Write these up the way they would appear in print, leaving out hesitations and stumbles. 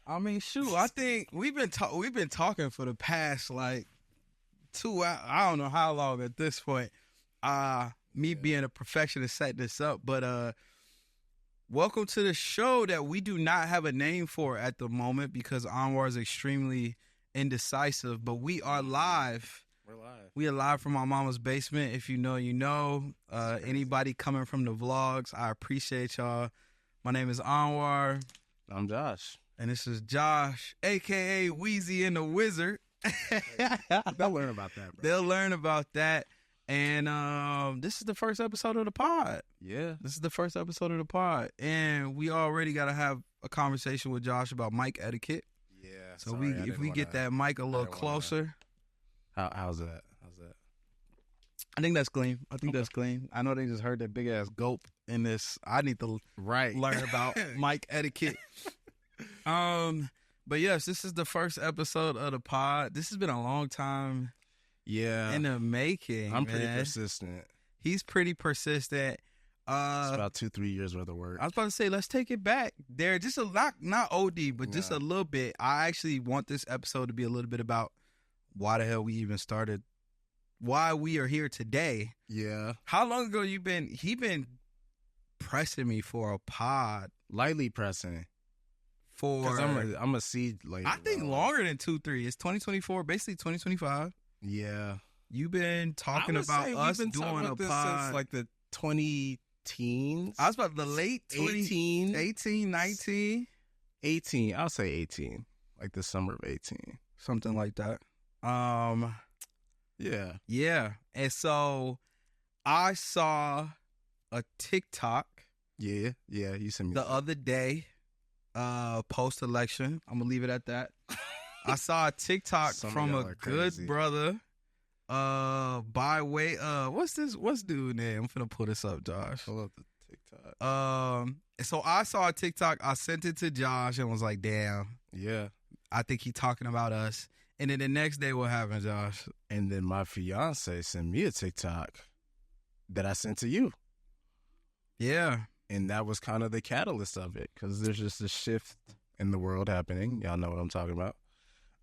I mean, shoot, I think we've been talking for the past like 2 hours. I don't know how long at this point. Me being a perfectionist set this up, but welcome to the show that we do not have a name for at the moment because Anwar is extremely indecisive. But we are live. We're live. We are live from my mama's basement. If you know, you know. Anybody coming from the vlogs, I appreciate y'all. My name is Anwar. I'm Josh. And this is Josh, a.k.a. Weezy and the Wizard. They'll learn about that, bro. They'll learn about that. And this is the first episode of the pod. Yeah. This is the first episode of the pod. And we already got to have a conversation with Josh about mic etiquette. Yeah. So sorry, if we get that mic a little closer. How's that? I think that's clean. That's clean. I know they just heard that big ass gulp in this. I need to learn about mic etiquette. But yes, this is the first episode of the pod. This has been a long time in the making. I'm pretty persistent. He's pretty persistent. It's about 2-3 years worth of work. I was about to say, let's take it back there. Just a lot, not OD, but just a little bit. I actually want this episode to be a little bit about why the hell we even started, why we are here today. Yeah. How long ago he been pressing me for a pod? Lightly pressing. Because I'm a seed later. I think longer than 2-3. It's 2024, basically 2025. Yeah. You've been talking about us doing a pod since like the 20-teens. I was about the late 18, 19. 18. I'll say 18. Like the summer of 18. Something like that. Yeah. Yeah. And so I saw a TikTok. Yeah. You sent me the other day, post-election. I'm going to leave it at that. I saw a TikTok from a good brother. By way what's dude name? I'm finna pull this up, Josh. I love the TikTok. So I saw a TikTok. I sent it to Josh and was like, damn. Yeah. I think he talking about us. And then the next day, what happened, Josh? And then my fiance sent me a TikTok that I sent to you. Yeah. And that was kind of the catalyst of it, because there's just a shift in the world happening. Y'all know what I'm talking about.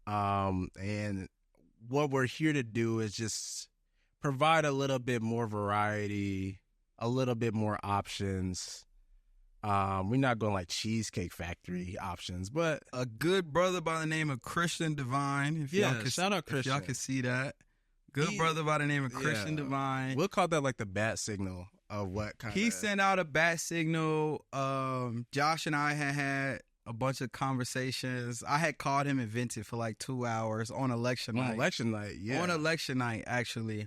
And what we're here to do is just provide a little bit more variety, a little bit more options. We're not going like Cheesecake Factory options, but a good brother by the name of Christian Divine. Shout out Christian. If y'all can see that. Good brother by the name of Christian Divine. We'll call that like the bat signal of what kind of... He sent out a bat signal. Josh and I had a bunch of conversations. I had called him and vented for like 2 hours on election night. On election night, actually.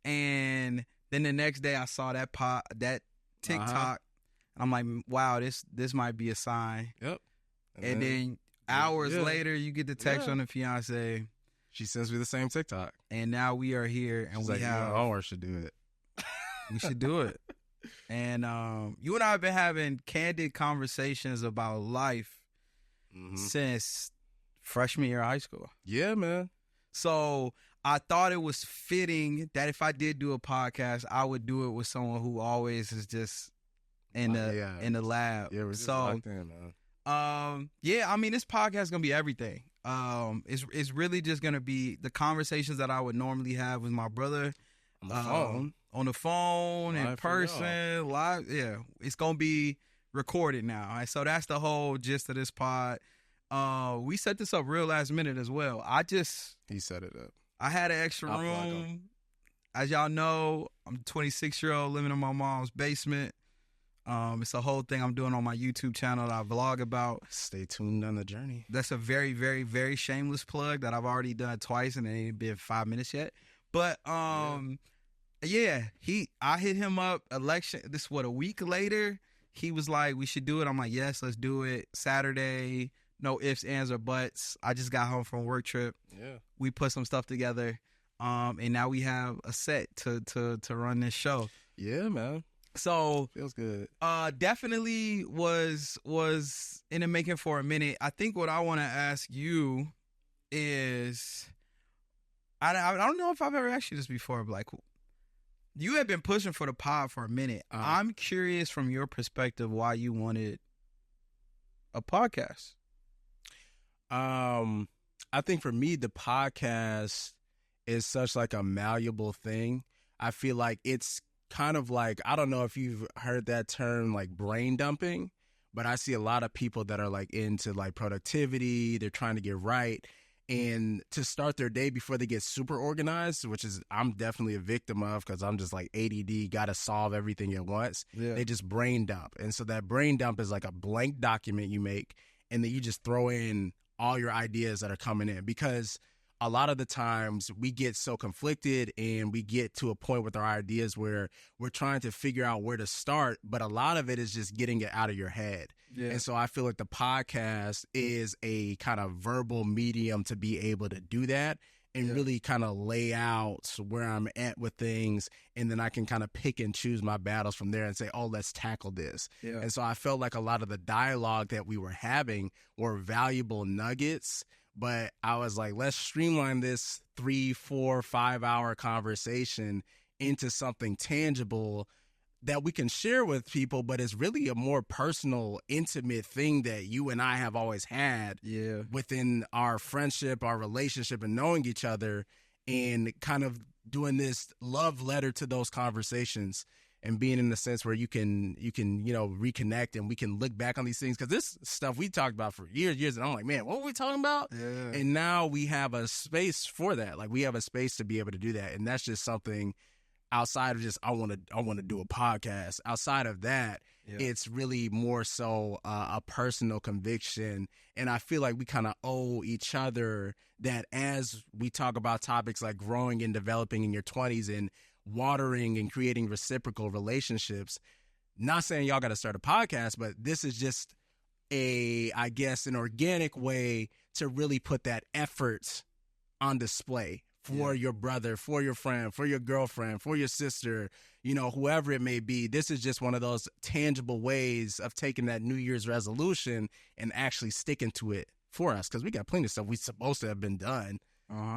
And then the next day I saw that TikTok. I'm like, wow, this might be a sign. Yep. And then hours later, you get the text from the fiance. She sends me the same TikTok. And now we are here, and Omar should do it. We should do it. And you and I have been having candid conversations about life since freshman year of high school. Yeah, man. So I thought it was fitting that if I did do a podcast, I would do it with someone who always is just in the lab. Yeah, we're just locked in, man. I mean, this podcast is gonna be everything. It's really just gonna be the conversations that I would normally have with my brother on the phone, in person, live. Yeah, it's gonna be recorded now. And so that's the whole gist of this pod. We set this up real last minute as well. He set it up. I had an extra room. As y'all know, I'm a 26-year-old living in my mom's basement. It's a whole thing I'm doing on my YouTube channel that I vlog about. Stay tuned on the journey. That's a very, very, very shameless plug that I've already done twice and it ain't been 5 minutes yet. But I hit him up a week later. He was like, we should do it. I'm like, yes, let's do it. Saturday, no ifs, ands, or buts. I just got home from a work trip. Yeah. We put some stuff together. And now we have a set to run this show. Yeah, man. So feels good. Definitely was in the making for a minute. I think what I want to ask you is, I don't know if I've ever asked you this before, but like, you have been pushing for the pod for a minute. I'm curious from your perspective why you wanted a podcast. I think for me, the podcast is such like a malleable thing. I feel like it's kind of like, I don't know if you've heard that term, like brain dumping, but I see a lot of people that are like into like productivity. They're trying to get right. And to start their day before they get super organized, which is I'm definitely a victim of because I'm just like ADD, got to solve everything at once. Yeah. They just brain dump. And so that brain dump is like a blank document you make, and then you just throw in all your ideas that are coming in, because a lot of the times we get so conflicted and we get to a point with our ideas where we're trying to figure out where to start, but a lot of it is just getting it out of your head. Yeah. And so I feel like the podcast is a kind of verbal medium to be able to do that and really kind of lay out where I'm at with things. And then I can kind of pick and choose my battles from there and say, oh, let's tackle this. Yeah. And so I felt like a lot of the dialogue that we were having were valuable nuggets. But I was like, let's streamline this 3, 4, 5 hour conversation into something tangible that we can share with people, but it's really a more personal, intimate thing that you and I have always had within our friendship, our relationship, and knowing each other, and kind of doing this love letter to those conversations and being in the sense where you can reconnect and we can look back on these things, because this stuff we talked about for years, and I'm like, man, what were we talking about? Yeah. And now we have a space for that. Like, we have a space to be able to do that, and that's just something outside of just I want to do a podcast. Outside of that, it's really more so a personal conviction, and I feel like we kind of owe each other that as we talk about topics like growing and developing in your 20s and watering and creating reciprocal relationships. Not saying y'all got to start a podcast, but this is just I guess an organic way to really put that effort on display for your brother, for your friend, for your girlfriend, for your sister, whoever it may be. This is just one of those tangible ways of taking that New Year's resolution and actually sticking to it for us, because we got plenty of stuff we supposed to have been done.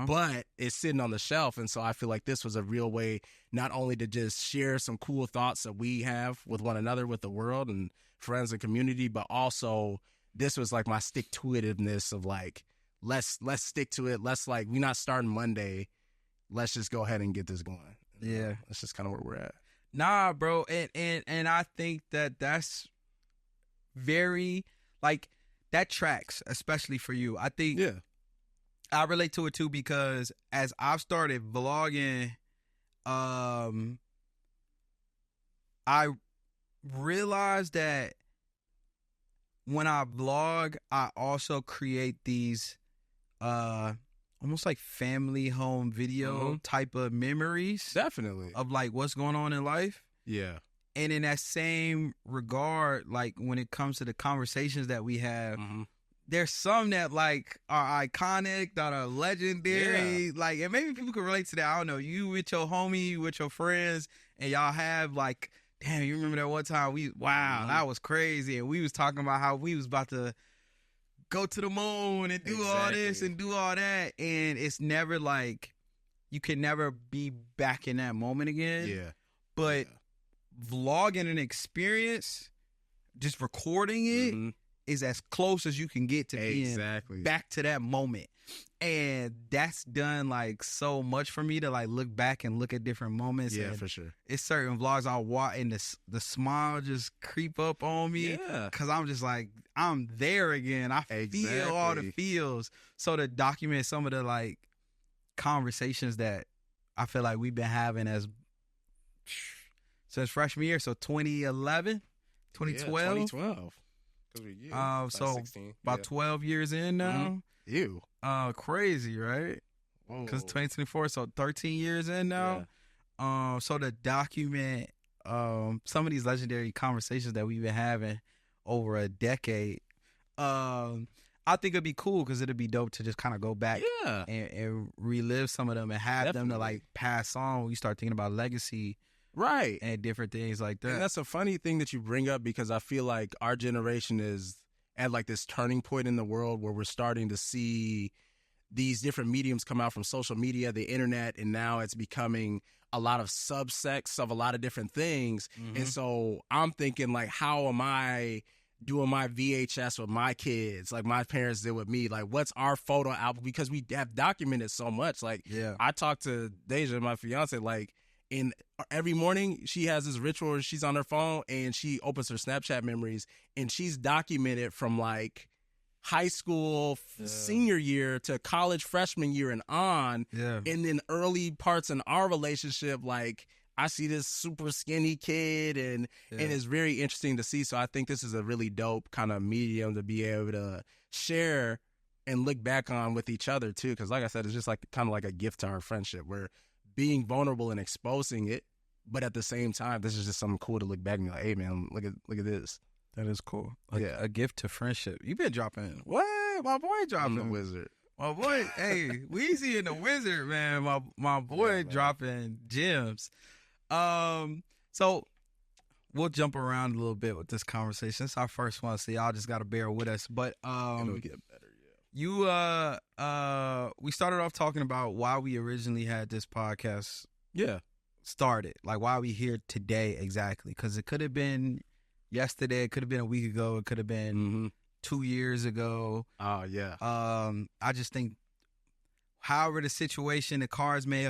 But it's sitting on the shelf. And so I feel like this was a real way not only to just share some cool thoughts that we have with one another, with the world and friends and community, but also this was like my stick-to-itiveness of like, let's stick to it. Let's like, we're not starting Monday. Let's just go ahead and get this going. Yeah. That's just kind of where we're at. Nah, bro. And I think that's very, like, that tracks, especially for you. I think I relate to it too, because as I've started vlogging, I realized that when I vlog, I also create these almost like family home video type of memories. Definitely. Of like what's going on in life. Yeah. And in that same regard, like when it comes to the conversations that we have, there's some that like are iconic, that are legendary. Like, and maybe people can relate to that. I don't know. You with your homie, you with your friends, and y'all have like, damn, you remember that one time that was crazy. And we was talking about how we was about to go to the moon and do all this and do all that. And it's never like, you can never be back in that moment again. Yeah. But vlogging an experience, just recording it, is as close as you can get to being back to that moment. And that's done like so much for me to like look back and look at different moments. Yeah, and for sure. It's certain vlogs I'll watch and the smile just creep up on me. Yeah. Cause I'm just like, I'm there again. I feel all the feels. So to document some of the like conversations that I feel like we've been having since freshman year. So 2011, 2012. Yeah, 2012. So 16. about 12 years in now. Ew. Crazy, right? Because 2024, so 13 years in now. So to document some of these legendary conversations that we've been having over a decade, I think it'd be cool because it'd be dope to just kind of go back and relive some of them and have them to like pass on when you start thinking about legacy. Right. And different things like that. And that's a funny thing that you bring up, because I feel like our generation is at like this turning point in the world where we're starting to see these different mediums come out from social media, the internet, and now it's becoming a lot of subsects of a lot of different things. And so I'm thinking like, how am I doing my VHS with my kids, like my parents did with me. Like, what's our photo album? Because we have documented so much. Like, Yeah. I talked to Deja, my fiance, like, and every morning she has this ritual where she's on her phone and she opens her Snapchat memories, and she's documented from like high school senior year to college freshman year and on. Yeah. And then early parts in our relationship, like, I see this super skinny kid, and it's very interesting to see. So I think this is a really dope kind of medium to be able to share and look back on with each other too. Because like I said, it's just like kind of like a gift to our friendship. We're being vulnerable and exposing it, but at the same time, this is just something cool to look back and be like, hey man, look at this. That is cool. Yeah. A gift to friendship. You been dropping what? My boy dropping I'm the wizard. My boy, hey, Weezy and the Wizard, man. My boy dropping gems. So we'll jump around a little bit with this conversation. It's our first one, so y'all just gotta bear with us. But It'll get better, you we started off talking about why we originally had this podcast started, like why we here today exactly, because it could have been yesterday, it could have been a week ago, it could have been 2 years ago. Oh yeah. I just think, however the situation, the cards may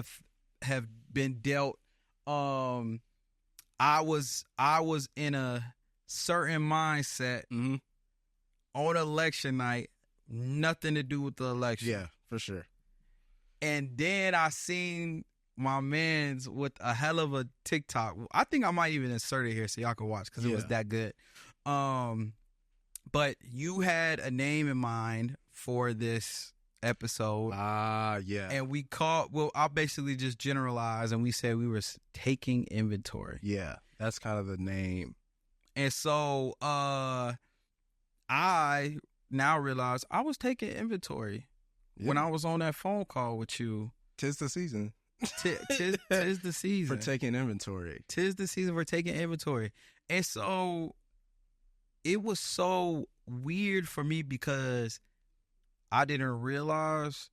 have been dealt. I was in a certain mindset on election night, nothing to do with the election. Yeah, for sure. And then I seen my man's with a hell of a TikTok. I think I might even insert it here so y'all can watch because it was that good. But you had a name in mind for this episode. Yeah. And we I'll basically just generalize, and we said we were taking inventory. Yeah, that's kind of the name. And so I now realize I was taking inventory when I was on that phone call with you. Tis the season. Tis the season. For taking inventory. Tis the season for taking inventory. And so it was so weird for me because I didn't realize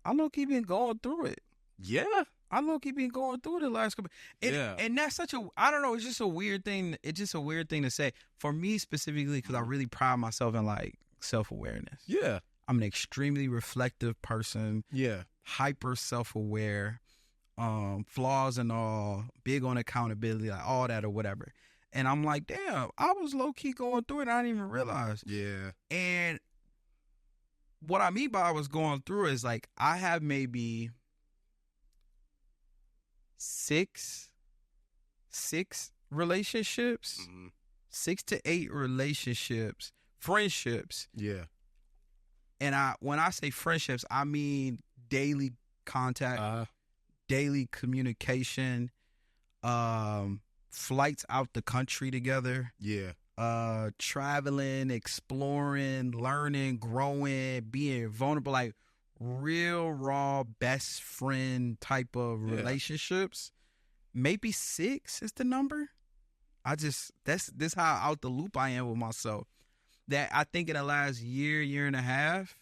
I low-key been going through it. Yeah. I low-key been going through the last couple. And that's such a, I don't know, it's just a weird thing. It's just a weird thing to say. For me specifically, because I really pride myself in like self-awareness. Yeah. I'm an extremely reflective person. Yeah. Hyper self-aware, flaws and all, big on accountability, like all that or whatever. And I'm like, damn, I was low-key going through it and I didn't even realize. Yeah. And what I mean by I was going through is like I have maybe six relationships, 6 to 8 relationships, friendships. Yeah. And when I say friendships, I mean daily contact, daily communication, flights out the country together. Yeah. Traveling, exploring, learning, growing, being vulnerable, like real raw best friend type of relationships. Maybe 6 is the number. This how out the loop I am with myself. That I think in the last year and a half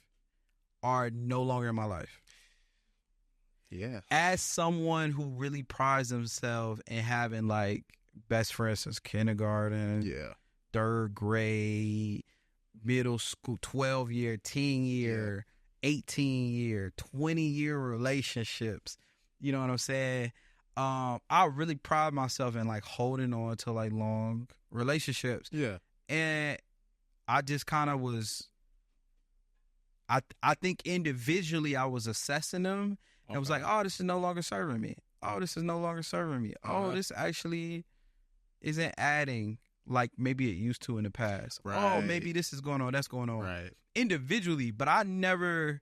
are no longer in my life. Yeah. As someone who really prides themselves in having like best friends since kindergarten. Yeah. 3rd grade, middle school, 12-year, 10-year, 18-year, 20-year relationships. You know what I'm saying? I really pride myself in like holding on to like long relationships. Yeah. And I just kind of was, I think individually I was assessing them and was like, oh, this is no longer serving me. Oh, this is no longer serving me. Oh, this actually isn't adding like maybe it used to in the past. Right. Oh, maybe this is going on, that's going on. Right. Individually, but I never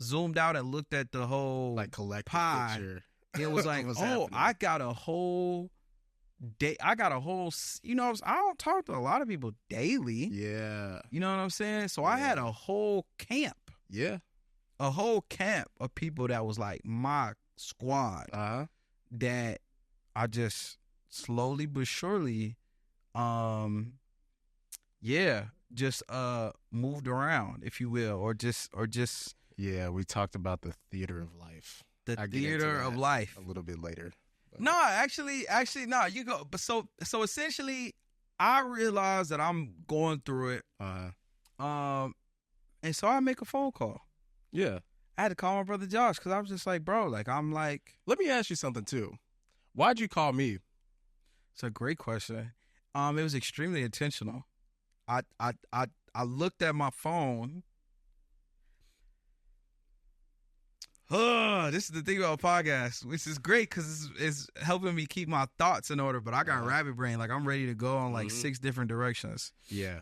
zoomed out and looked at the whole like collective pie. picture. It was like, happening? I got a whole day. I got a whole, I don't talk to a lot of people daily. Yeah. You know what I'm saying? So I had a whole camp. Yeah. A whole camp of people that was like my squad that I just slowly but surely just moved around, if you will, or just yeah, we talked about the theater of life. The theater of life a little bit later. But. No, actually no, you go. But so essentially I realized that I'm going through it. And so I make a phone call. Yeah. I had to call my brother Josh because I was just like, bro, like, I'm like. Let me ask you something too. Why'd you call me? It's a great question. It was extremely intentional. I looked at my phone. Oh, this is the thing about podcasts, which is great because it's helping me keep my thoughts in order. But I got rabbit brain, like I'm ready to go on like 6 different directions. Yeah.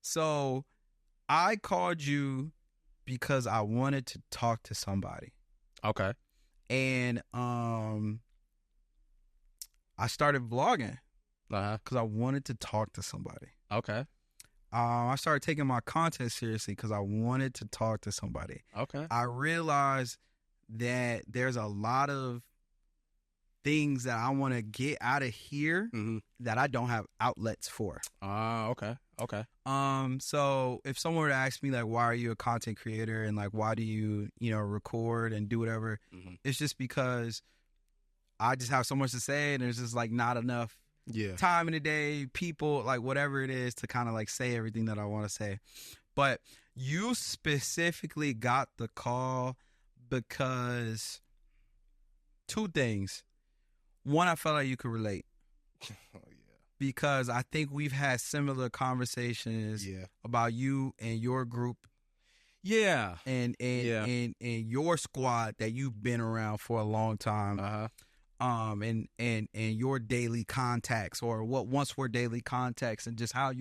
So I called you because I wanted to talk to somebody. Okay. And I started vlogging because I wanted to talk to somebody. Okay. I started taking my content seriously because I wanted to talk to somebody. Okay. I realized that there's a lot of things that I want to get out of here that I don't have outlets for. Okay. Okay. So if someone were to ask me, like, why are you a content creator and like, why do you, record and do whatever, it's just because I just have so much to say and there's just like not enough time in the day, people, like whatever it is to kind of like say everything that I want to say. But you specifically got the call because 2 things. One, I felt like you could relate. Because I think we've had similar conversations about you and your group. Yeah. And your squad that you've been around for a long time. And your daily contacts, or what once were daily contacts, and just how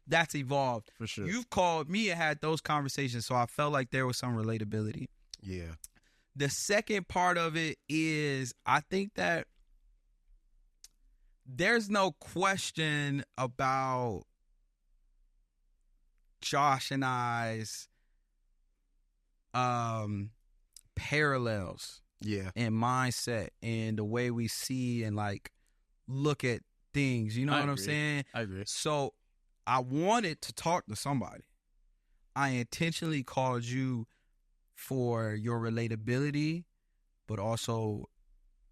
that's evolved. For sure. You've called me and had those conversations, so I felt like there was some relatability. Yeah. The second part of it is I think that there's no question about Josh and I's parallels. And mindset and the way we see and like look at things. You know what I'm saying? I agree. So I wanted to talk to somebody. I intentionally called you for your relatability, but also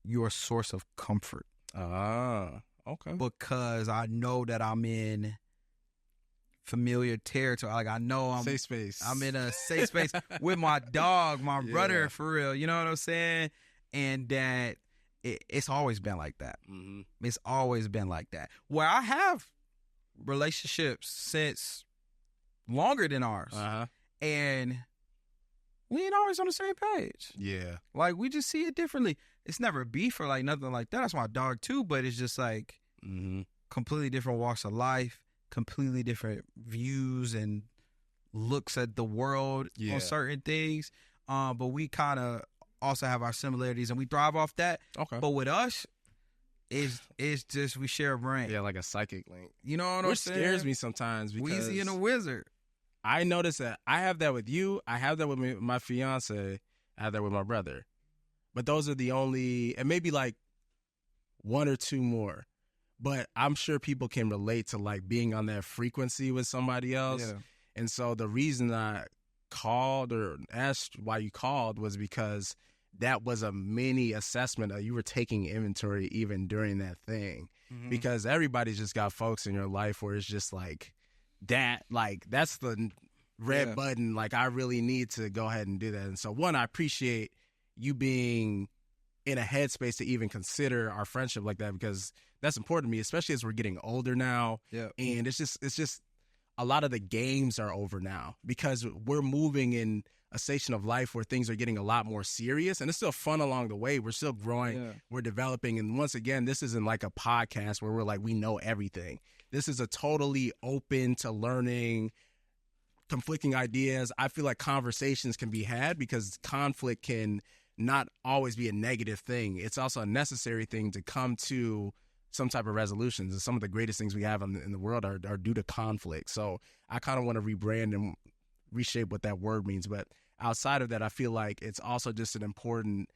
your source of comfort. Okay. Because I know that I'm in familiar territory. Like I know I'm safe space. I'm in a safe space with my dog, my brother, for real. You know what I'm saying? And that it's always been like that. It's always been like that. Where I have relationships since longer than ours, and we ain't always on the same page. Yeah. Like we just see it differently. It's never beef or like nothing like that. That's my dog too. But it's just like completely different walks of life. Completely different views and looks at the world on certain things. But we kind of also have our similarities and we thrive off that. Okay. But with us, it's just we share a brain. Yeah, like a psychic link. You know what I'm saying? Which scares me sometimes because Weezy and a wizard. I notice that I have that with you. I have that with my fiance. I have that with my brother. But those are the only, and maybe like 1 or 2 more. But I'm sure people can relate to like being on that frequency with somebody else. Yeah. And so the reason I called or asked why you called was because that was a mini assessment of you were taking inventory even during that thing. Because everybody's just got folks in your life where it's just like that, like that's the red button. Like I really need to go ahead and do that. And so one, I appreciate you being in a headspace to even consider our friendship like that, because that's important to me, especially as we're getting older now. Yeah. And it's just a lot of the games are over now because we're moving in a station of life where things are getting a lot more serious, and it's still fun along the way. We're still growing, we're developing. And once again, this isn't like a podcast where we're like, we know everything. This is a totally open to learning, conflicting ideas. I feel like conversations can be had because conflict can not always be a negative thing. It's also a necessary thing to come to some type of resolutions. And some of the greatest things we have in the world are due to conflict. So I kind of want to rebrand and reshape what that word means. But outside of that, I feel like it's also just an important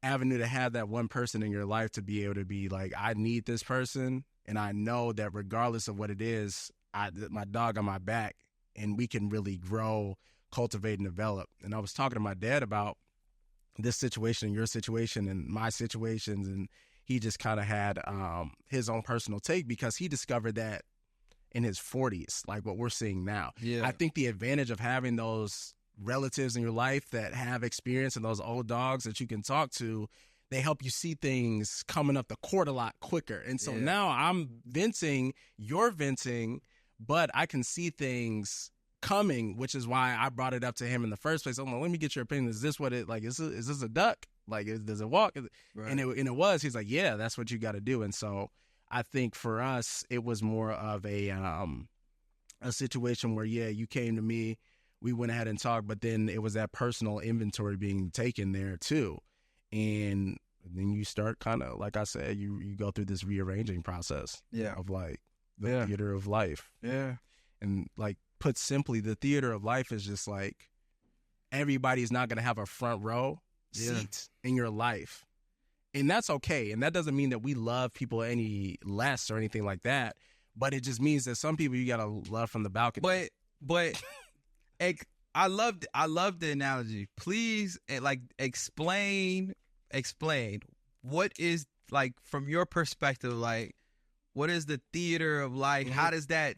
avenue to have that one person in your life to be able to be like, I need this person. And I know that regardless of what it is, my dog on my back, and we can really grow, cultivate, and develop. And I was talking to my dad about this situation, your situation, and my situations. And he just kind of had his own personal take because he discovered that in his 40s, like what we're seeing now. Yeah. I think the advantage of having those relatives in your life that have experience and those old dogs that you can talk to, they help you see things coming up the court a lot quicker. And so now I'm venting, you're venting, but I can see things coming, which is why I brought it up to him in the first place. I'm like, let me get your opinion. Is this what it, like, is this a duck? Like, does it walk? Right. And it was, he's like, yeah, that's what you got to do. And so I think for us, it was more of a situation where, yeah, you came to me, we went ahead and talked, but then it was that personal inventory being taken there too. And then you start kind of, like I said, you go through this rearranging process of like the theater of life. Yeah. And like put simply, the theater of life is just like everybody's not going to have a front row seat in your life. And that's okay. And that doesn't mean that we love people any less or anything like that. But it just means that some people you got to love from the balcony. But I love the analogy. Please, like, explain what is, like, from your perspective, like, what is the theater of life? Mm-hmm. How does that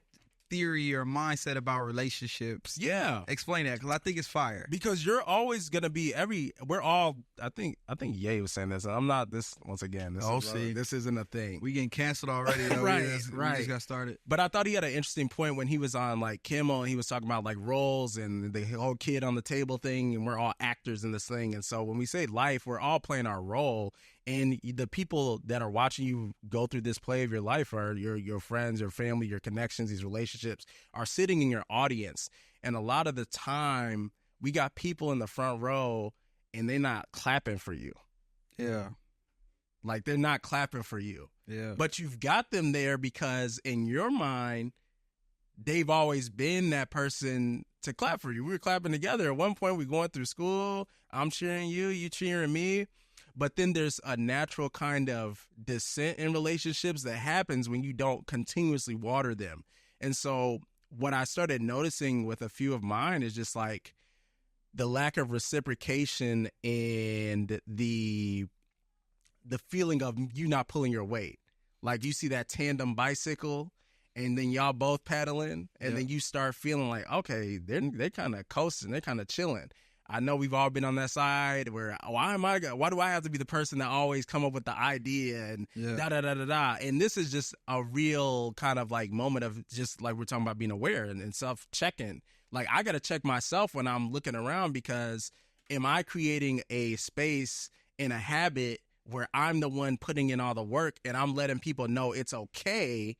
theory or mindset about relationships explain that? Because I think it's fire. Because you're always gonna be we're all, I think Ye was saying this, and I'm not, this once again, this isn't a thing. We getting canceled already. Right. We just got started. But I thought he had an interesting point when he was on like Kimmel, and he was talking about like roles and the whole kid on the table thing, and we're all actors in this thing. And so when we say life, we're all playing our role. And the people that are watching you go through this play of your life are your friends, your family, your connections, these relationships are sitting in your audience. And a lot of the time, we got people in the front row and they're not clapping for you. Yeah. Like, they're not clapping for you. Yeah. But you've got them there because in your mind, they've always been that person to clap for you. We were clapping together. At one point, we're going through school. I'm cheering you, you cheering me. But then there's a natural kind of descent in relationships that happens when you don't continuously water them. And so what I started noticing with a few of mine is just like the lack of reciprocation and the feeling of you not pulling your weight. Like, you see that tandem bicycle and then y'all both paddling and then you start feeling like, okay, they're kind of coasting, they're kind of chilling. I know we've all been on that side where why do I have to be the person that always come up with the idea and da-da-da-da-da. And this is just a real kind of like moment of just like we're talking about being aware and self-checking. Like, I got to check myself when I'm looking around, because am I creating a space and a habit where I'm the one putting in all the work and I'm letting people know it's okay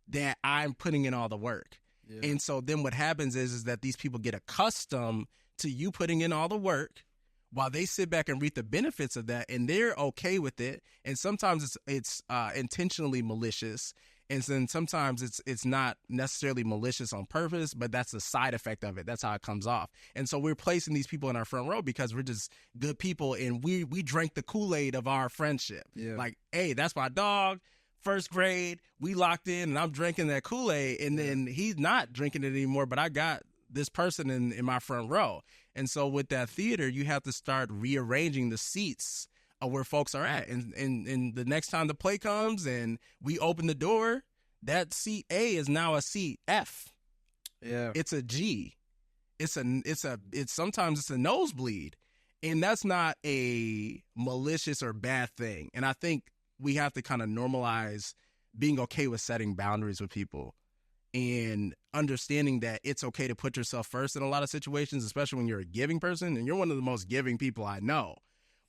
that I'm putting in all the work. Yeah. And so then what happens is that these people get accustomed to you putting in all the work while they sit back and reap the benefits of that, and they're okay with it. And sometimes it's intentionally malicious, and then sometimes it's not necessarily malicious on purpose, but that's the side effect of it. That's how it comes off. And so we're placing these people in our front row because we're just good people, and we drank the Kool-Aid of our friendship. Yeah. Like, hey, that's my dog. First grade, we locked in, and I'm drinking that Kool-Aid, and then he's not drinking it anymore, but I got this person in my front row. And so with that theater, you have to start rearranging the seats of where folks are at. And the next time the play comes and we open the door, that seat A is now a seat F. Yeah. It's a G. It's sometimes it's a nosebleed. And that's not a malicious or bad thing. And I think we have to kind of normalize being okay with setting boundaries with people and understanding that it's okay to put yourself first in a lot of situations, especially when you're a giving person, and you're one of the most giving people I know.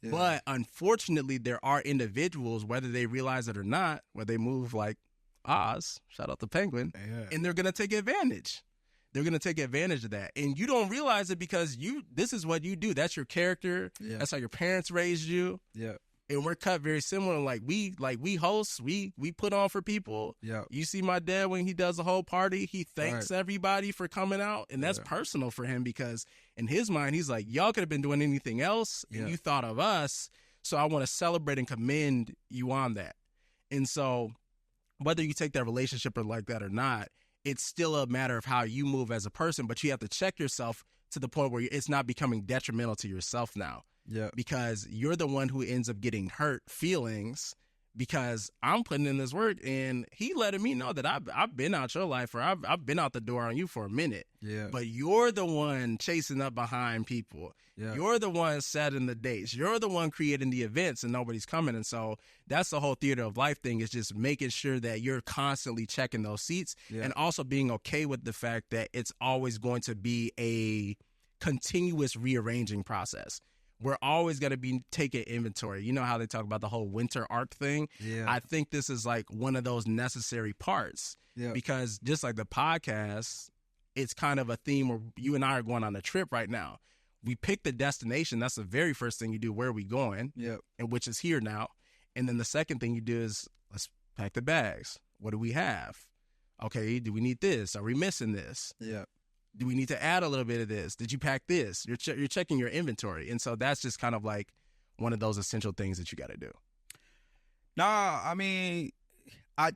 Yeah. But unfortunately, there are individuals, whether they realize it or not, where they move like Oz, shout out to Penguin, and they're going to take advantage. They're going to take advantage of that. And you don't realize it because this is what you do. That's your character. Yeah. That's how your parents raised you. Yeah. And we're cut very similar. Like we host, we put on for people. Yeah. You see my dad when he does a whole party, he thanks everybody for coming out. And that's personal for him because in his mind, he's like, y'all could have been doing anything else. And you thought of us. So I want to celebrate and commend you on that. And so whether you take that relationship or like that or not, it's still a matter of how you move as a person. But you have to check yourself to the point where it's not becoming detrimental to yourself now. Yeah. Because you're the one who ends up getting hurt feelings because I'm putting in this work, and he letting me know that I've been out your life, or I've been out the door on you for a minute. Yeah. But you're the one chasing up behind people. Yeah. You're the one setting the dates. You're the one creating the events, and nobody's coming. And so that's the whole theater of life thing, is just making sure that you're constantly checking those seats, and also being okay with the fact that it's always going to be a continuous rearranging process. We're always going to be taking inventory. You know how they talk about the whole winter arc thing? Yeah. I think this is like one of those necessary parts, because just like the podcast, it's kind of a theme where you and I are going on a trip right now. We pick the destination. That's the very first thing you do. Where are we going? And which is here now. And then the second thing you do is, let's pack the bags. What do we have? Okay, do we need this? Are we missing this? Do we need to add a little bit of this? Did you pack this? You're checking your inventory. And so that's just kind of like one of those essential things that you got to do. Nah, I mean, I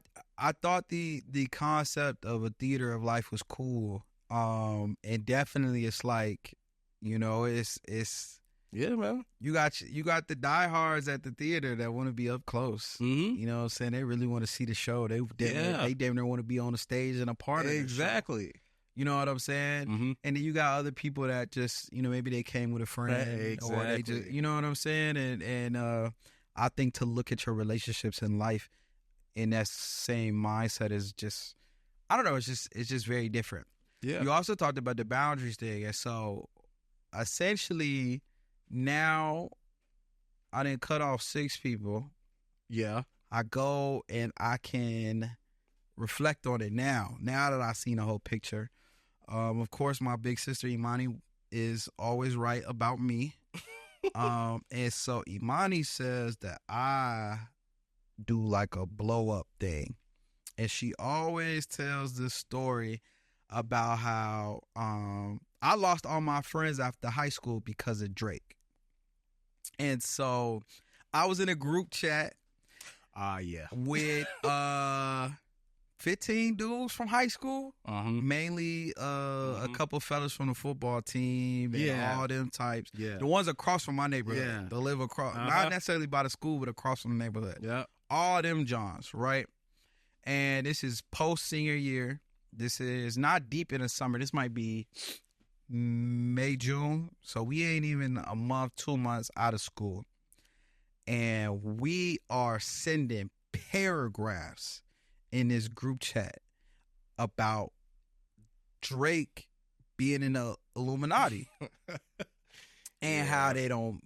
thought the concept of a theater of life was cool. And definitely it's like, you know, it's yeah, man. You got the diehards at the theater that want to be up close. Mm-hmm. You know what I'm saying? They really want to see the show. They damn near want to be on the stage and a part of it. Exactly. You know what I'm saying? Mm-hmm. And then you got other people that just, you know, maybe they came with a friend, or they just, you know what I'm saying? And I think to look at your relationships in life in that same mindset is just, I don't know, it's just very different. Yeah. You also talked about the boundaries thing, and so essentially now I didn't cut off 6 people. Yeah. I go and I can reflect on it now that I've seen the whole picture. Of course, my big sister Imani is always right about me. And so Imani says that I do like a blow up thing. And she always tells this story about how I lost all my friends after high school because of Drake. And so I was in a group chat with 15 dudes from high school, mainly a couple fellas from the football team, and all them types. The ones across from my neighborhood, they live across, not necessarily by the school, but across from the neighborhood. All them Johns, right? And this is post senior year. This is not deep in the summer. This might be May, June. So we ain't even a month, 2 months out of school. And we are sending paragraphs in this group chat about Drake being in the Illuminati and how they don't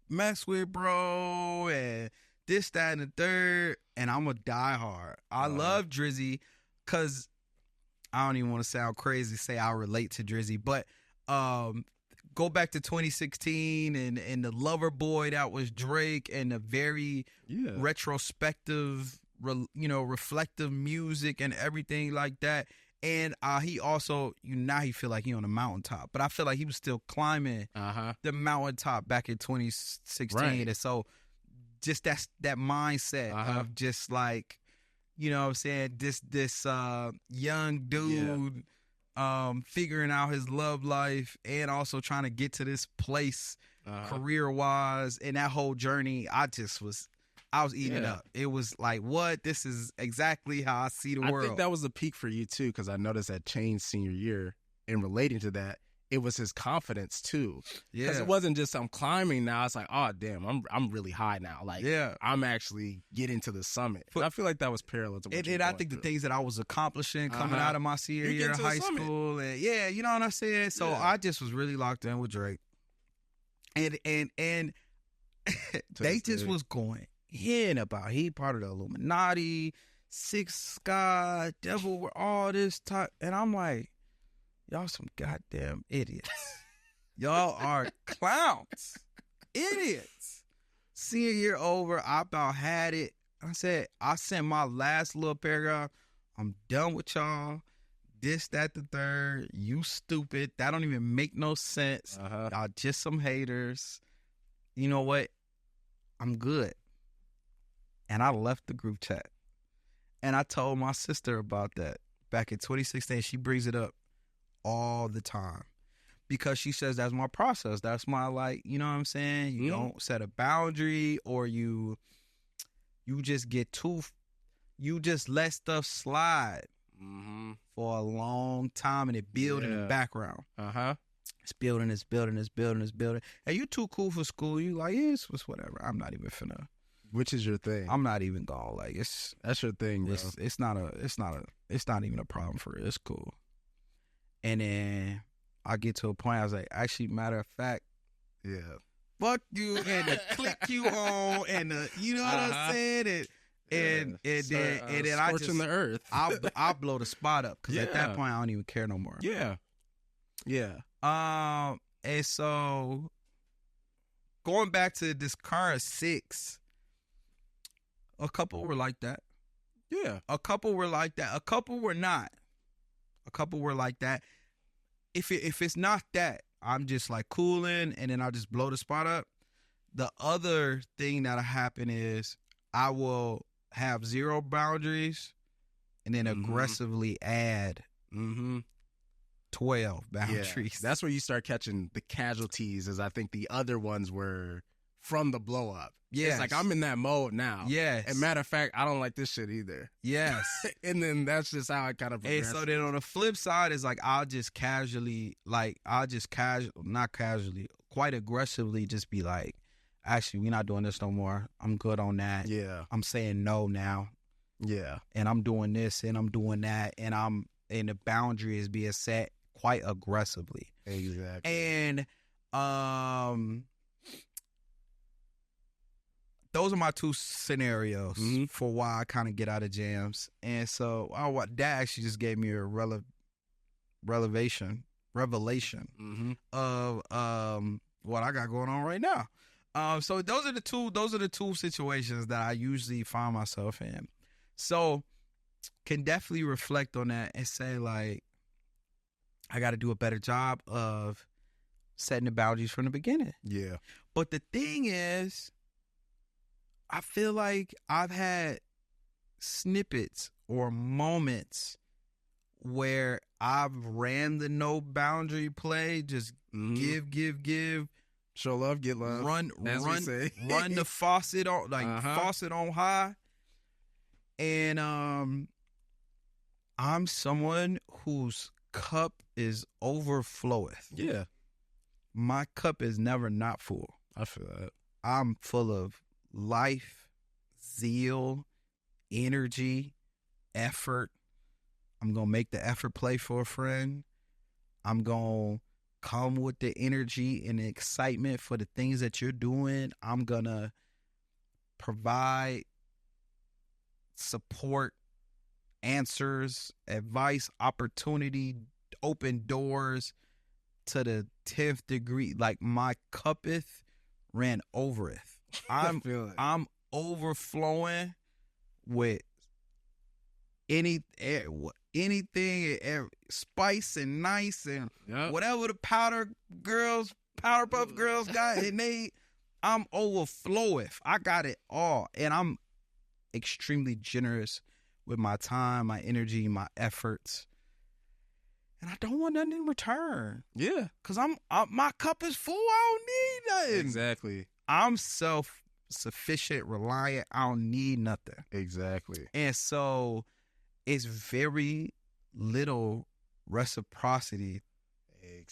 mess with bro and this, that, and the third. And I'm a diehard. I love Drizzy because I don't even want to sound crazy, say I relate to Drizzy, but go back to 2016 and the Lover Boy that was Drake, and the very retrospective, reflective music and everything like that. And he also, now he feel like he on the mountaintop, but I feel like he was still climbing the mountaintop back in 2016. Right. And so just that mindset of just like, you know what I'm saying, this young dude figuring out his love life and also trying to get to this place career-wise, and that whole journey, I was eating it up. It was like, what? This is exactly how I see the world. I think that was the peak for you, too, because I noticed that changed senior year. And relating to that, it was his confidence, too. Because it wasn't just I'm climbing now. It's like, oh, damn, I'm really high now. Like, I'm actually getting to the summit. But I feel like that was parallel to what I think the things that I was accomplishing coming out of my senior year of high school. And you know what I'm saying? So I just was really locked in with Drake. And they just was going in about he part of the Illuminati, Six Sky, Devil, all this type. And I'm like, y'all some goddamn idiots. Y'all are clowns. Idiots. Senior year over, I about had it. I sent my last little paragraph. I'm done with y'all. This, that, the third. You stupid. That don't even make no sense. Y'all just some haters. You know what? I'm good. And I left the group chat. And I told my sister about that back in 2016. She brings it up all the time because she says that's my process. That's my, like, you know what I'm saying? You don't set a boundary, or you you just you just let stuff slide for a long time, and it build in the background. It's building, it's building, it's building, it's building. And you too cool for school. You like, yeah, it's whatever. I'm not even finna. Which is your thing? I'm not even gonna that's your thing, bro. It's not even a problem for it. It's cool. And then I get to a point. I was like, actually, matter of fact, fuck you, and the click you on, and the, you know what I'm saying, and then I just scorching the earth. I'll blow the spot up because at that point I don't even care no more. And so going back to this current 6, a couple were like that. A couple were like that. A couple were not. A couple were like that. If it's not that, I'm just like cooling, and then I'll just blow the spot up. The other thing that'll happen is I will have 0 boundaries, and then aggressively add 12 boundaries. That's where you start catching the casualties, as I think the other ones were from the blow up. It's like, I'm in that mode now. And matter of fact, I don't like this shit either. And then that's just how I kind of progress. And so then on the flip side is like, not casually, quite aggressively just be like, actually, we're not doing this no more. I'm good on that. I'm saying no now. And I'm doing this and I'm doing that, and the boundary is being set quite aggressively. And those are my 2 scenarios for why I kind of get out of jams. And so that actually just gave me a revelation of what I got going on right now. So those are the two situations that I usually find myself in. So can definitely reflect on that and say, like, I got to do a better job of setting the boundaries from the beginning. But the thing is, I feel like I've had snippets or moments where I've ran the no boundary play, just give, show love, get love, run the faucet on, faucet on high. And I'm someone whose cup is overfloweth. My cup is never not full. I feel that. I'm full of life, zeal, energy, effort. I'm going to make the effort play for a friend. I'm going to come with the energy and the excitement for the things that you're doing. I'm going to provide support, answers, advice, opportunity, open doors to the 10th degree. Like, my cuppeth ran overeth. I'm overflowing with anything, spice and nice and whatever the Powder Puff Girls got, and I'm overfloweth. I got it all, and I'm extremely generous with my time, my energy, my efforts, and I don't want nothing in return. Cause my cup is full. I don't need nothing. Exactly. I'm self-sufficient, reliant. I don't need nothing. Exactly. And so it's very little reciprocity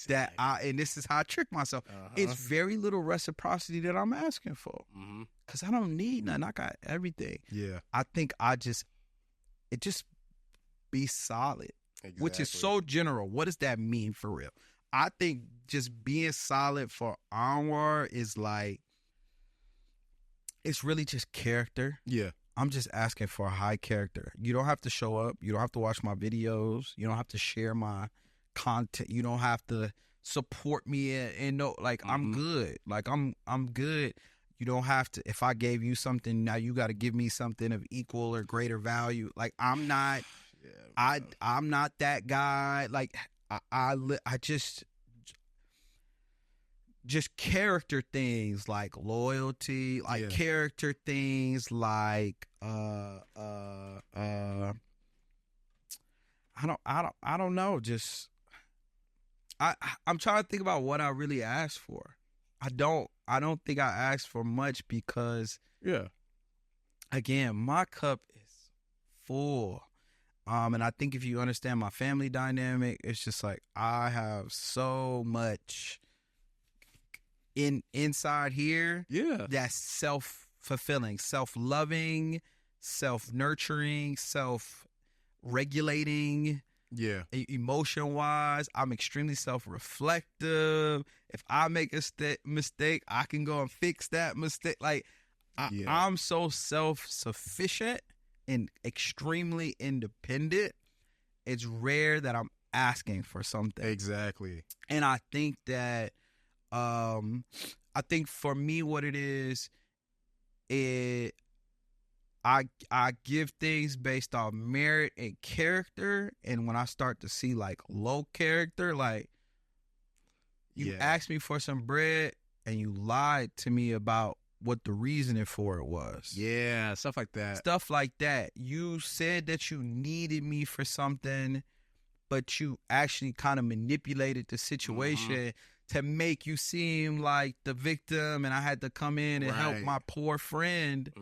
that and this is how I trick myself. It's very little reciprocity that I'm asking for. Because I don't need nothing. I got everything. I think it just be solid, which is so general. What does that mean for real? I think just being solid for Anwar is like, it's really just character. I'm just asking for a high character. You don't have to show up. You don't have to watch my videos. You don't have to share my content. You don't have to support me and no, like, I'm good. Like, I'm good. You don't have to. If I gave you something, now you got to give me something of equal or greater value. Like, I'm not. I'm not that guy. Like, I just character things like loyalty, like character things like I don't know. Just I'm trying to think about what I really asked for. I don't think I asked for much because again, my cup is full. And I think if you understand my family dynamic, it's just like I have so much inside here Yeah. that's self-fulfilling, self-loving, self-nurturing, self-regulating. Yeah. Emotion-wise, I'm extremely self-reflective. If I make a mistake, I can go and fix that mistake. Like, I'm so self-sufficient and extremely independent. It's rare that I'm asking for something. Exactly. And I think that, I think for me, what it is, I give things based on merit and character, and when I start to see like low character, like you asked me for some bread and you lied to me about what the reasoning for it was. Yeah, stuff like that. Stuff like that. You said that you needed me for something, but you actually kind of manipulated the situation to make you seem like the victim, and I had to come in and help my poor friend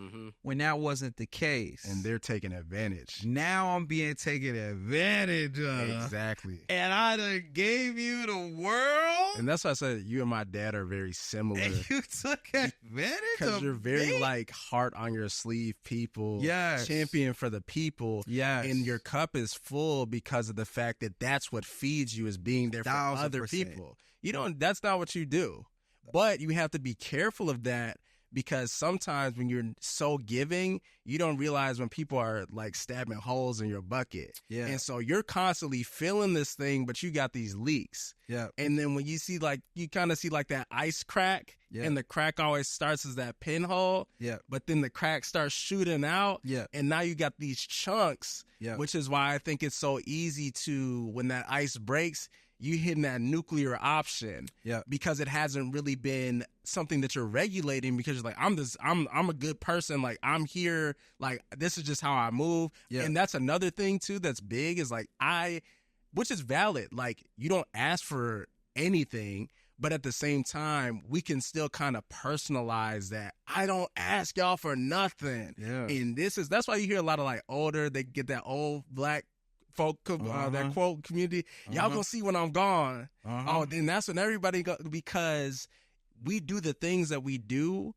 when that wasn't the case. And they're taking advantage. Now I'm being taken advantage of. Exactly. And I done gave you the world. And that's why I said you and my dad are very similar. And you took advantage Because of you're very me. like heart on your sleeve people. Yes. Champion for the people. Yes. And your cup is full because of the fact that that's what feeds you, is being there for 1000%. other people. You don't, that's not what you do. But you have to be careful of that, because sometimes when you're so giving, you don't realize when people are like stabbing holes in your bucket. Yeah. And so you're constantly filling this thing, but you got these leaks. Yeah. And then when you see like, you kind of see like that ice crack, and the crack always starts as that pinhole. Yeah. But then the crack starts shooting out. Yeah. And now you got these chunks, which is why I think it's so easy to, when that ice breaks, you hitting that nuclear option, because it hasn't really been something that you're regulating, because you're like, I'm a good person, like I'm here, like this is just how I move. And that's another thing too that's big, is like which is valid, like you don't ask for anything, but at the same time we can still kind of personalize that. I don't ask y'all for nothing. And that's why you hear a lot of like older, they get that old black folk, that quote community, y'all gonna see when I'm gone. Oh, then that's when everybody because we do the things that we do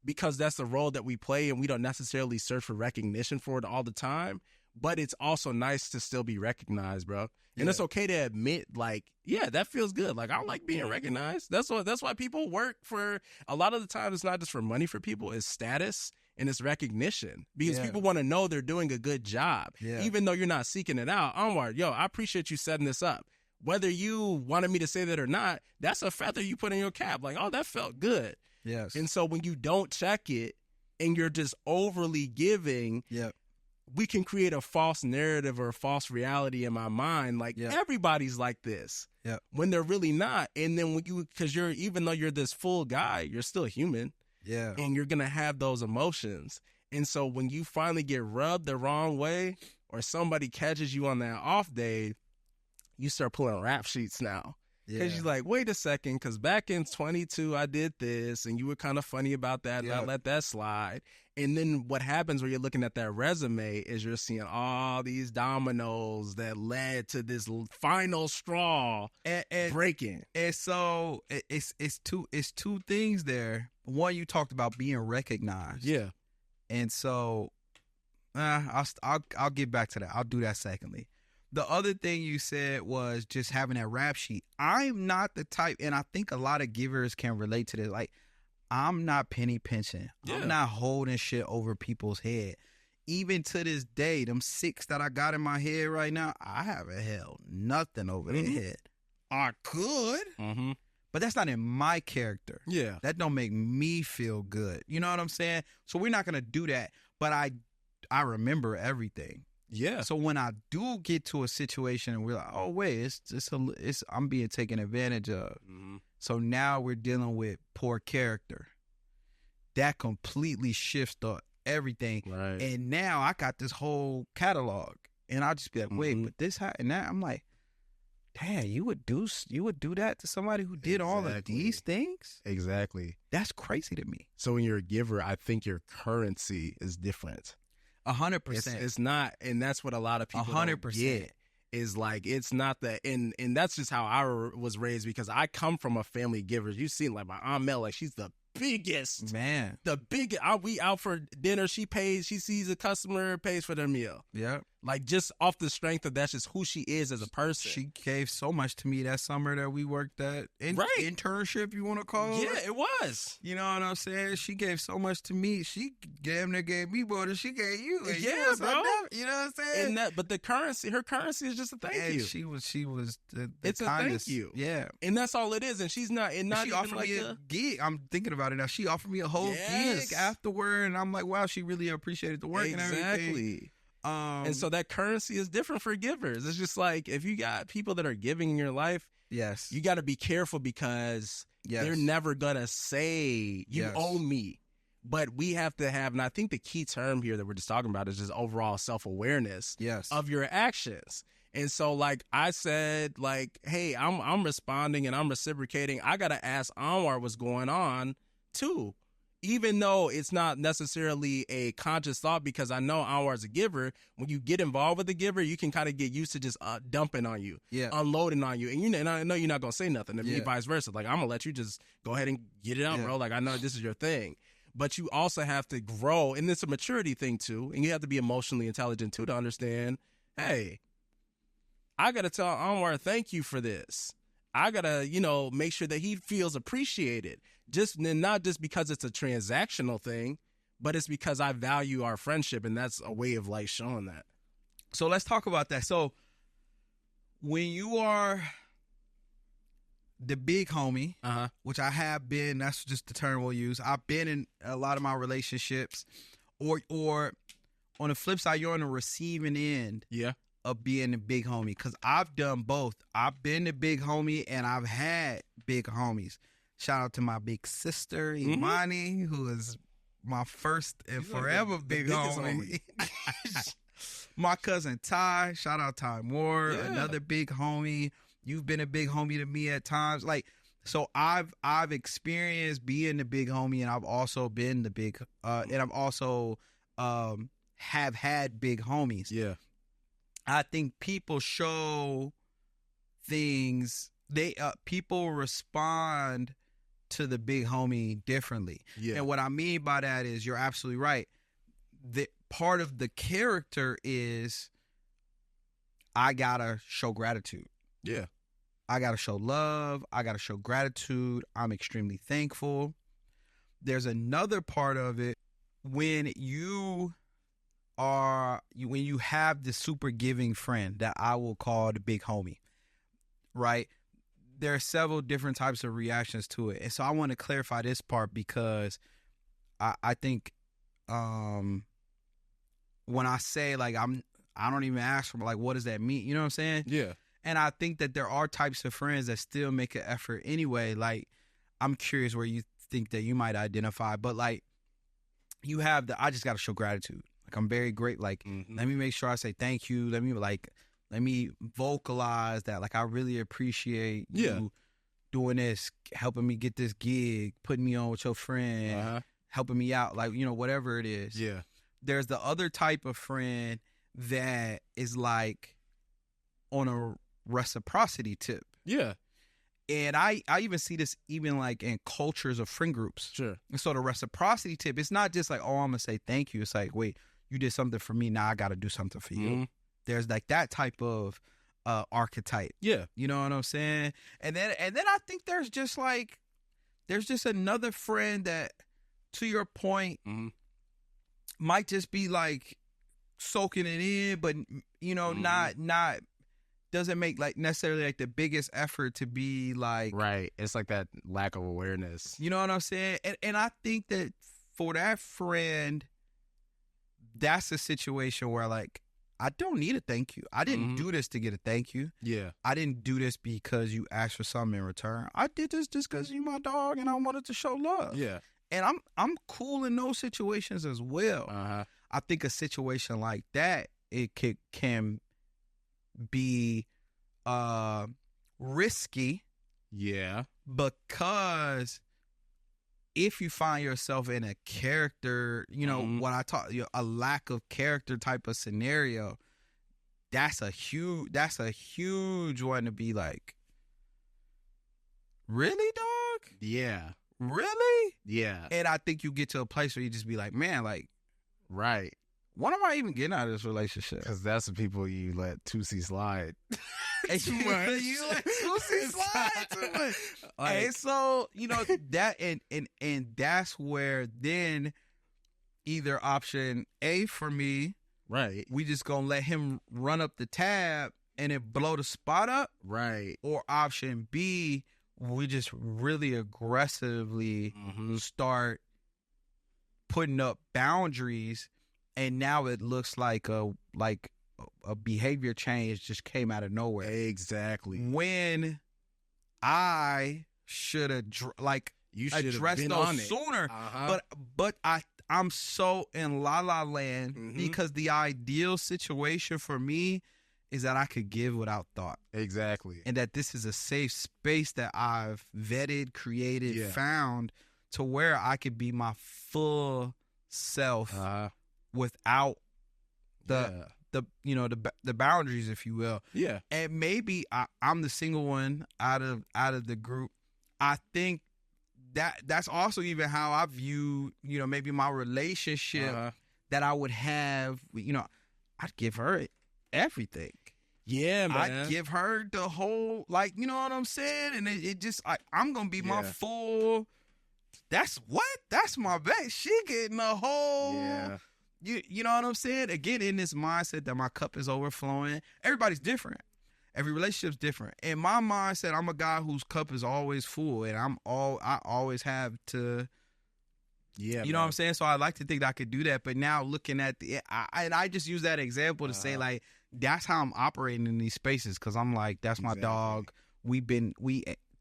because that's the role that we play, and we don't necessarily search for recognition for it all the time. But it's also nice to still be recognized, bro. And it's okay to admit, like, yeah, that feels good. Like, I like being recognized. That's why people work for, a lot of the time, it's not just for money for people, it's status and it's recognition, because people want to know they're doing a good job, even though you're not seeking it out. Anwar, yo, I appreciate you setting this up. Whether you wanted me to say that or not, that's a feather you put in your cap. Like, oh, that felt good. Yes. And so when you don't check it and you're just overly giving, we can create a false narrative or a false reality in my mind. Like, everybody's like this when they're really not. And then because even though you're this full guy, you're still human. And you're going to have those emotions. And so when you finally get rubbed the wrong way, or somebody catches you on that off day, you start pulling rap sheets now. Because you're like, wait a second, because back in 22, I did this, and you were kind of funny about that, and I let that slide. And then what happens when you're looking at that resume is you're seeing all these dominoes that led to this final straw and breaking. And so it's two things there. One, you talked about being recognized. And so I'll get back to that. I'll do that secondly. The other thing you said was just having that rap sheet. I'm not the type, and I think a lot of givers can relate to this. Like, I'm not penny pinching. I'm not holding shit over people's head. Even to this day, them 6 that I got in my head right now, I haven't held nothing over their head. I could, but that's not in my character. That don't make me feel good. You know what I'm saying? So we're not gonna do that. But I remember everything. So when I do get to a situation and we're like, oh wait, I'm being taken advantage of. So now we're dealing with poor character. That completely shifts everything. And now I got this whole catalog, and I'll just be like, wait, but this and that. I'm like, damn, you would do that to somebody who did all of these things? Exactly. That's crazy to me. So when you're a giver, I think your currency is different. 100%. It's not, and that's what a lot of people 100% get. Is like, it's not that, and that's just how I was raised, because I come from a family of givers. You've seen, like, my Aunt Mel, like, she's the biggest, man. The biggest. We out for dinner. She pays. She sees a customer, pays for their meal. Yeah. Like, just off the strength of that's just who she is as a person. She gave so much to me that summer that we worked that internship, you want to call it? Yeah, it was. You know what I'm saying? She gave so much to me. She damn near gave me more than she gave you. And yeah, bro. You know what I'm saying? And but the currency, her currency is just a thank you. She was the it's kindest. A thank you. Yeah. And that's all it is. And she's not, and not she even offered like me a gig. I'm thinking about it now. She offered me a whole gig afterward, and I'm like, wow, she really appreciated the work and everything. Exactly. And so that currency is different for givers. It's just like, if you got people that are giving in your life, yes, you got to be careful, because they're never going to say, you owe me. But we have to have, and I think the key term here that we're just talking about is just overall self-awareness of your actions. And so, like I said, like, hey, I'm responding and I'm reciprocating. I got to ask Anwar what's going on, too. Even though it's not necessarily a conscious thought, because I know Anwar is a giver. When you get involved with the giver, you can kind of get used to just dumping on you, unloading on you. And I know you're not going to say nothing. And vice versa. Like, I'm going to let you just go ahead and get it out, bro. Like, I know this is your thing. But you also have to grow. And it's a maturity thing, too. And you have to be emotionally intelligent, too, to understand, hey, I got to tell Anwar, thank you for this. I got to, make sure that he feels appreciated. Not just because it's a transactional thing, but it's because I value our friendship, and that's a way of, like, showing that. So let's talk about that. So when you are the big homie, which I have been, that's just the term we'll use. I've been in a lot of my relationships, or on the flip side, you're on the receiving end of being the big homie, because I've done both. I've been the big homie, and I've had big homies. Shout out to my big sister, Imani, who is my first and forever big homie. My cousin Ty, shout out Ty Moore, another big homie. You've been a big homie to me at times. Like, so I've experienced being the big homie, and I've also been the big, and I've also have had big homies. Yeah. I think people show things, people respond to the big homie differently. Yeah. And what I mean by that is, you're absolutely right. The part of the character is, I gotta show gratitude. Yeah. I gotta show love. I gotta show gratitude. I'm extremely thankful. There's another part of it when you have the super giving friend that I will call the big homie, right? There are several different types of reactions to it. And so I want to clarify this part, because I think when I say, like, I don't even ask for, like, what does that mean? You know what I'm saying? Yeah. And I think that there are types of friends that still make an effort anyway. Like, I'm curious where you think that you might identify, but, like, you have I just got to show gratitude. Like, I'm very great. Like, let me make sure I say thank you. Let me vocalize that. Like, I really appreciate you doing this, helping me get this gig, putting me on with your friend, helping me out, like, whatever it is. Yeah. There's the other type of friend that is, like, on a reciprocity tip. Yeah. And I even see this even, like, in cultures of friend groups. Sure. And so the reciprocity tip, it's not just like, oh, I'm going to say thank you. It's like, wait, you did something for me, now I got to do something for you. There's, like, that type of archetype. Yeah. You know what I'm saying? And then I think there's just another friend that, to your point, might just be, like, soaking it in, but, not doesn't make, like, necessarily, like, the biggest effort to be, like, right. It's like that lack of awareness. You know what I'm saying? And I think that for that friend, that's a situation where, like, I don't need a thank you. I didn't do this to get a thank you. Yeah. I didn't do this because you asked for something in return. I did this just because you my dog and I wanted to show love. Yeah. And I'm cool in those situations as well. I think a situation like that, it can be risky Yeah. because if you find yourself in a character, what I taught you, a lack of character type of scenario, that's a huge one to be like, really, dog? Yeah. Really? Yeah. And I think you get to a place where you just be like, man, like, Right. what am I even getting out of this relationship? Because that's the people you let 2C slide. And too much. You let 2C slide too much. And so, that and that's where then either option A for me, Right. we just gonna let him run up the tab and it blow the spot up. Right. Or option B, we just really aggressively start putting up boundaries, and now it looks like a behavior change just came out of nowhere. Exactly. When I should have you should addressed been those on it sooner, Uh-huh. but I'm so in la la land because the ideal situation for me is that I could give without thought. Exactly. And that this is a safe space that I've vetted, created, found to where I could be my full self without the boundaries, if you will. Yeah. And maybe I'm the single one out of the group. I think that's also even how I view, maybe my relationship that I would have, I'd give her everything. Yeah, man. I'd give her the whole, you know what I'm saying? And it just, I'm going to be my full, that's my bae. She getting a whole, you know what I'm saying? Again, in this mindset that my cup is overflowing. Everybody's different. Every relationship's different. In my mindset, I'm a guy whose cup is always full, and I always have to, you know what I'm saying? So I like to think that I could do that. But now looking at I just use that example to say, like, that's how I'm operating in these spaces, because I'm like, that's my dog. We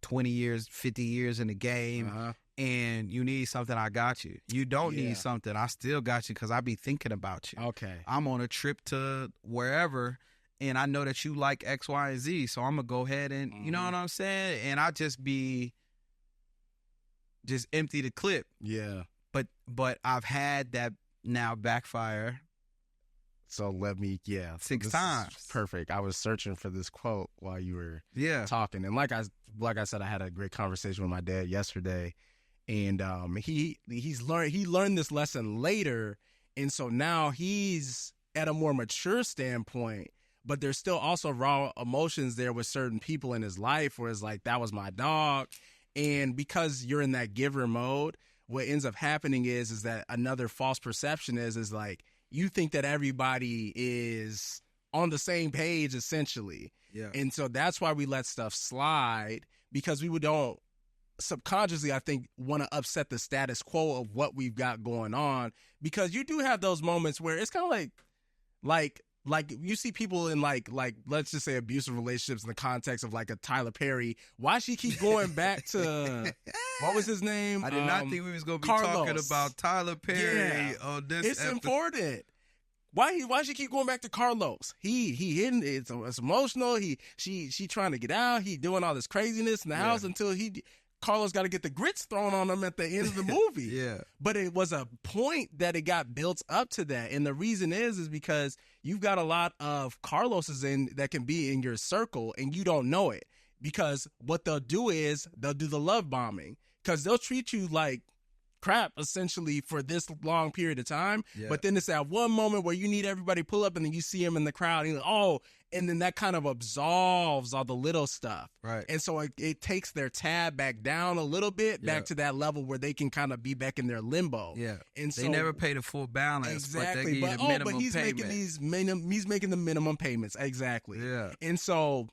20 years, 50 years in the game, and you need something, I got you. You don't need something, I still got you, because I be thinking about you. Okay. I'm on a trip to wherever, and I know that you like X, Y, and Z, so I'm going to go ahead and, you know what I'm saying? And I just empty the clip. Yeah. But I've had that now backfire. So let me, 6 times. Perfect. I was searching for this quote while you were talking. And like I said, I had a great conversation with my dad yesterday. And he learned this lesson later. And so now he's at a more mature standpoint, but there's still also raw emotions there with certain people in his life where it's like, that was my dog. And because you're in that giver mode, what ends up happening is that another false perception is like, you think that everybody is on the same page, essentially. Yeah. And so that's why we let stuff slide, because we don't subconsciously, I think, want to upset the status quo of what we've got going on, because you do have those moments where it's kind of like you see people in like let's just say abusive relationships in the context of like a Tyler Perry. Why she keep going back to what was his name? I did not think we was gonna be Carlos. talking about Tyler Perry on this. It's important. Why she keep going back to Carlos? He hitting it's emotional. She trying to get out. He doing all this craziness in the house until Carlos got to get the grits thrown on him at the end of the movie. Yeah. But it was a point that it got built up to that. And the reason is because you've got a lot of Carloses that can be in your circle and you don't know it. Because what they'll do is they'll do the love bombing, because they'll treat you like crap essentially for this long period of time. Yeah. But then it's that one moment where you need everybody to pull up and then you see him in the crowd and you're like, oh, and then that kind of absolves all the little stuff. Right. And so it takes their tab back down a little bit, back to that level where they can kind of be back in their limbo. Yeah. And they so, never pay the full balance. Exactly. But they give you the minimum he's payment. he's making the minimum payments. Exactly. Yeah. And so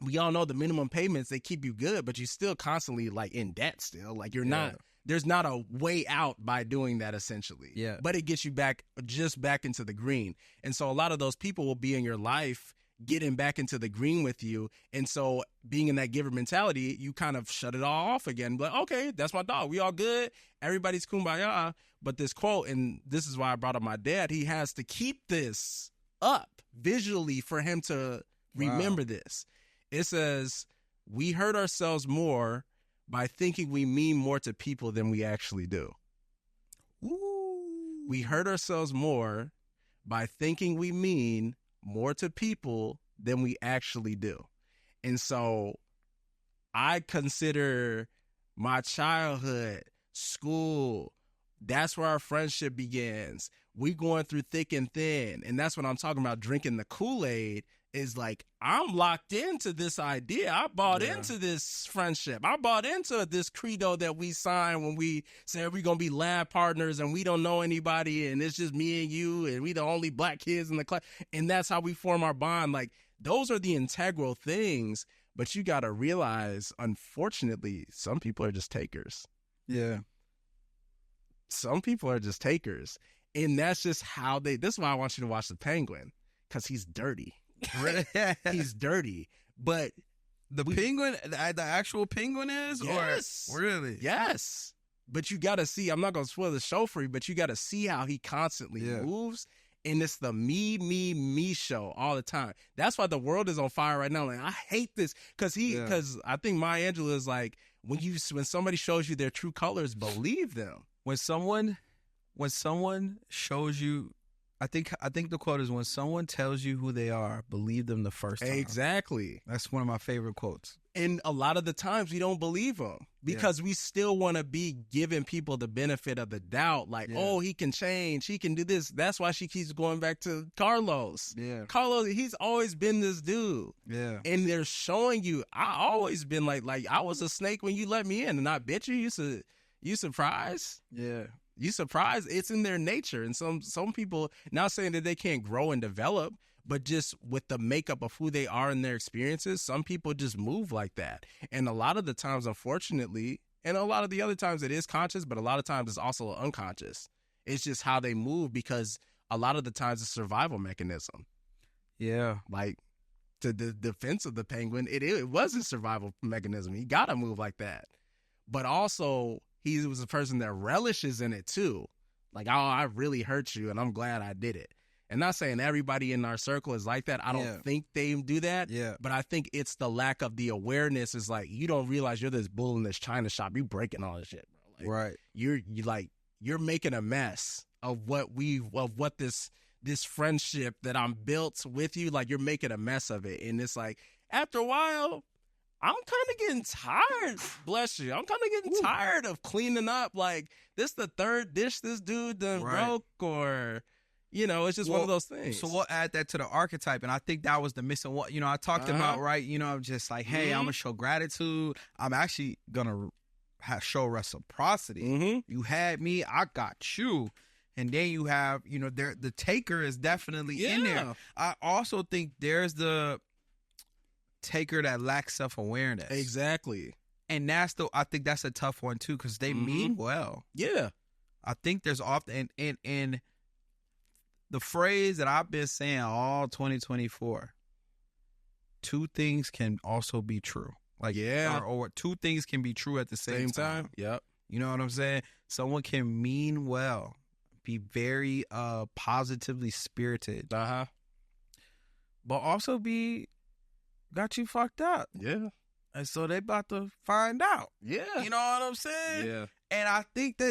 we all know the minimum payments, they keep you good, but you're still constantly like in debt still. Like you're not, there's not a way out by doing that essentially. Yeah. But it gets you back into the green. And so a lot of those people will be in your life getting back into the green with you. And so being in that giver mentality, you kind of shut it all off again. But okay, that's my dog. We all good. Everybody's kumbaya. But this quote, and this is why I brought up my dad, he has to keep this up visually for him to remember this. It says, we hurt ourselves more by thinking we mean more to people than we actually do. Ooh. We hurt ourselves more by thinking we mean more to people than we actually do. And so I consider my childhood, school, that's where our friendship begins. We going through thick and thin. And that's what I'm talking about, drinking the Kool-Aid. Is like, I'm locked into this idea. I bought into this friendship. I bought into this credo that we signed when we said we're going to be lab partners and we don't know anybody and it's just me and you and we the only black kids in the class. And that's how we form our bond. Like, those are the integral things. But you got to realize, unfortunately, some people are just takers. Yeah. Some people are just takers. And that's just how this is why I want you to watch The Penguin, because he's dirty. He's dirty, but the penguin, the actual penguin is, yes, or really, yes. But you got to see. I'm not gonna spoil the show for you, but you got to see how he constantly moves, and it's the me show all the time. That's why the world is on fire right now. Like, I hate this because I think Maya Angelou is like, when somebody shows you their true colors, believe them. When someone shows you. I think the quote is, when someone tells you who they are, believe them the first time. Exactly. That's one of my favorite quotes. And a lot of the times we don't believe them because we still want to be giving people the benefit of the doubt. Like, oh, he can change. He can do this. That's why she keeps going back to Carlos. Yeah. Carlos, he's always been this dude. Yeah. And they're showing you, I always been like I was a snake when you let me in. And I bet you surprised? Yeah. You surprised? It's in their nature. And some people, not saying that they can't grow and develop, but just with the makeup of who they are and their experiences, some people just move like that. And a lot of the times, unfortunately, and a lot of the other times it is conscious, but a lot of times it's also unconscious. It's just how they move, because a lot of the times it's a survival mechanism. Yeah. Like, to the defense of the penguin, it was a survival mechanism. He got to move like that. But also, he was a person that relishes in it too. Like, oh, I really hurt you and I'm glad I did it. And not saying everybody in our circle is like that. I don't think they do that. Yeah. But I think it's the lack of the awareness. Is like, you don't realize you're this bull in this china shop. You breaking all this shit, bro. Like, right. You're making a mess of what this friendship that I'm built with you. Like, you're making a mess of it. And it's like, after a while, I'm kind of getting tired. Bless you. I'm kind of getting tired of cleaning up. Like, this the third dish this dude done broke, or, it's just one of those things. So we'll add that to the archetype. And I think that was the missing one. I talked about, right? Just like, hey, I'm going to show gratitude. I'm actually going to show reciprocity. Mm-hmm. You had me, I got you. And then you have, the taker is definitely in there. I also think there's the taker that lacks self-awareness. Exactly. And I think that's a tough one too, because they mean well. Yeah. I think there's often, and the phrase that I've been saying all 2024, two things can also be true. Like, or two things can be true at the same time. Yep. You know what I'm saying? Someone can mean well, be very positively spirited, but also got you fucked up. Yeah. And so they about to find out. Yeah. You know what I'm saying? Yeah. And I think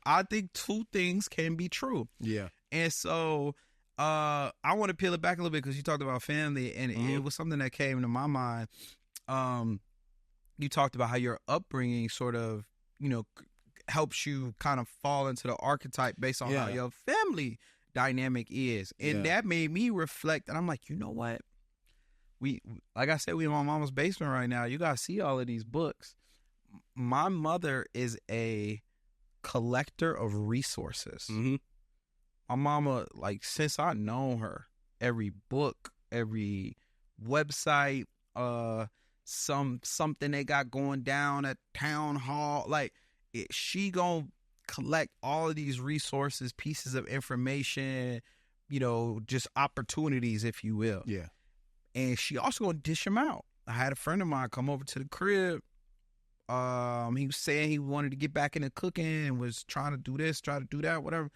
I think two things can be true. Yeah. And so I want to peel it back a little bit, because you talked about family, and it was something that came to my mind. You talked about how your upbringing sort of, helps you kind of fall into the archetype based on how your family dynamic is. And that made me reflect, and I'm like, you know what? Like I said, we in my mama's basement right now. You gotta see all of these books. My mother is a collector of resources. Mm-hmm. My mama, like, since I known her, every book, every website, something they got going down at town hall, like, she gonna collect all of these resources, pieces of information, just opportunities, if you will. Yeah. And she also gonna dish them out. I had a friend of mine come over to the crib. He was saying he wanted to get back into cooking and was trying to do this, try to do that, whatever.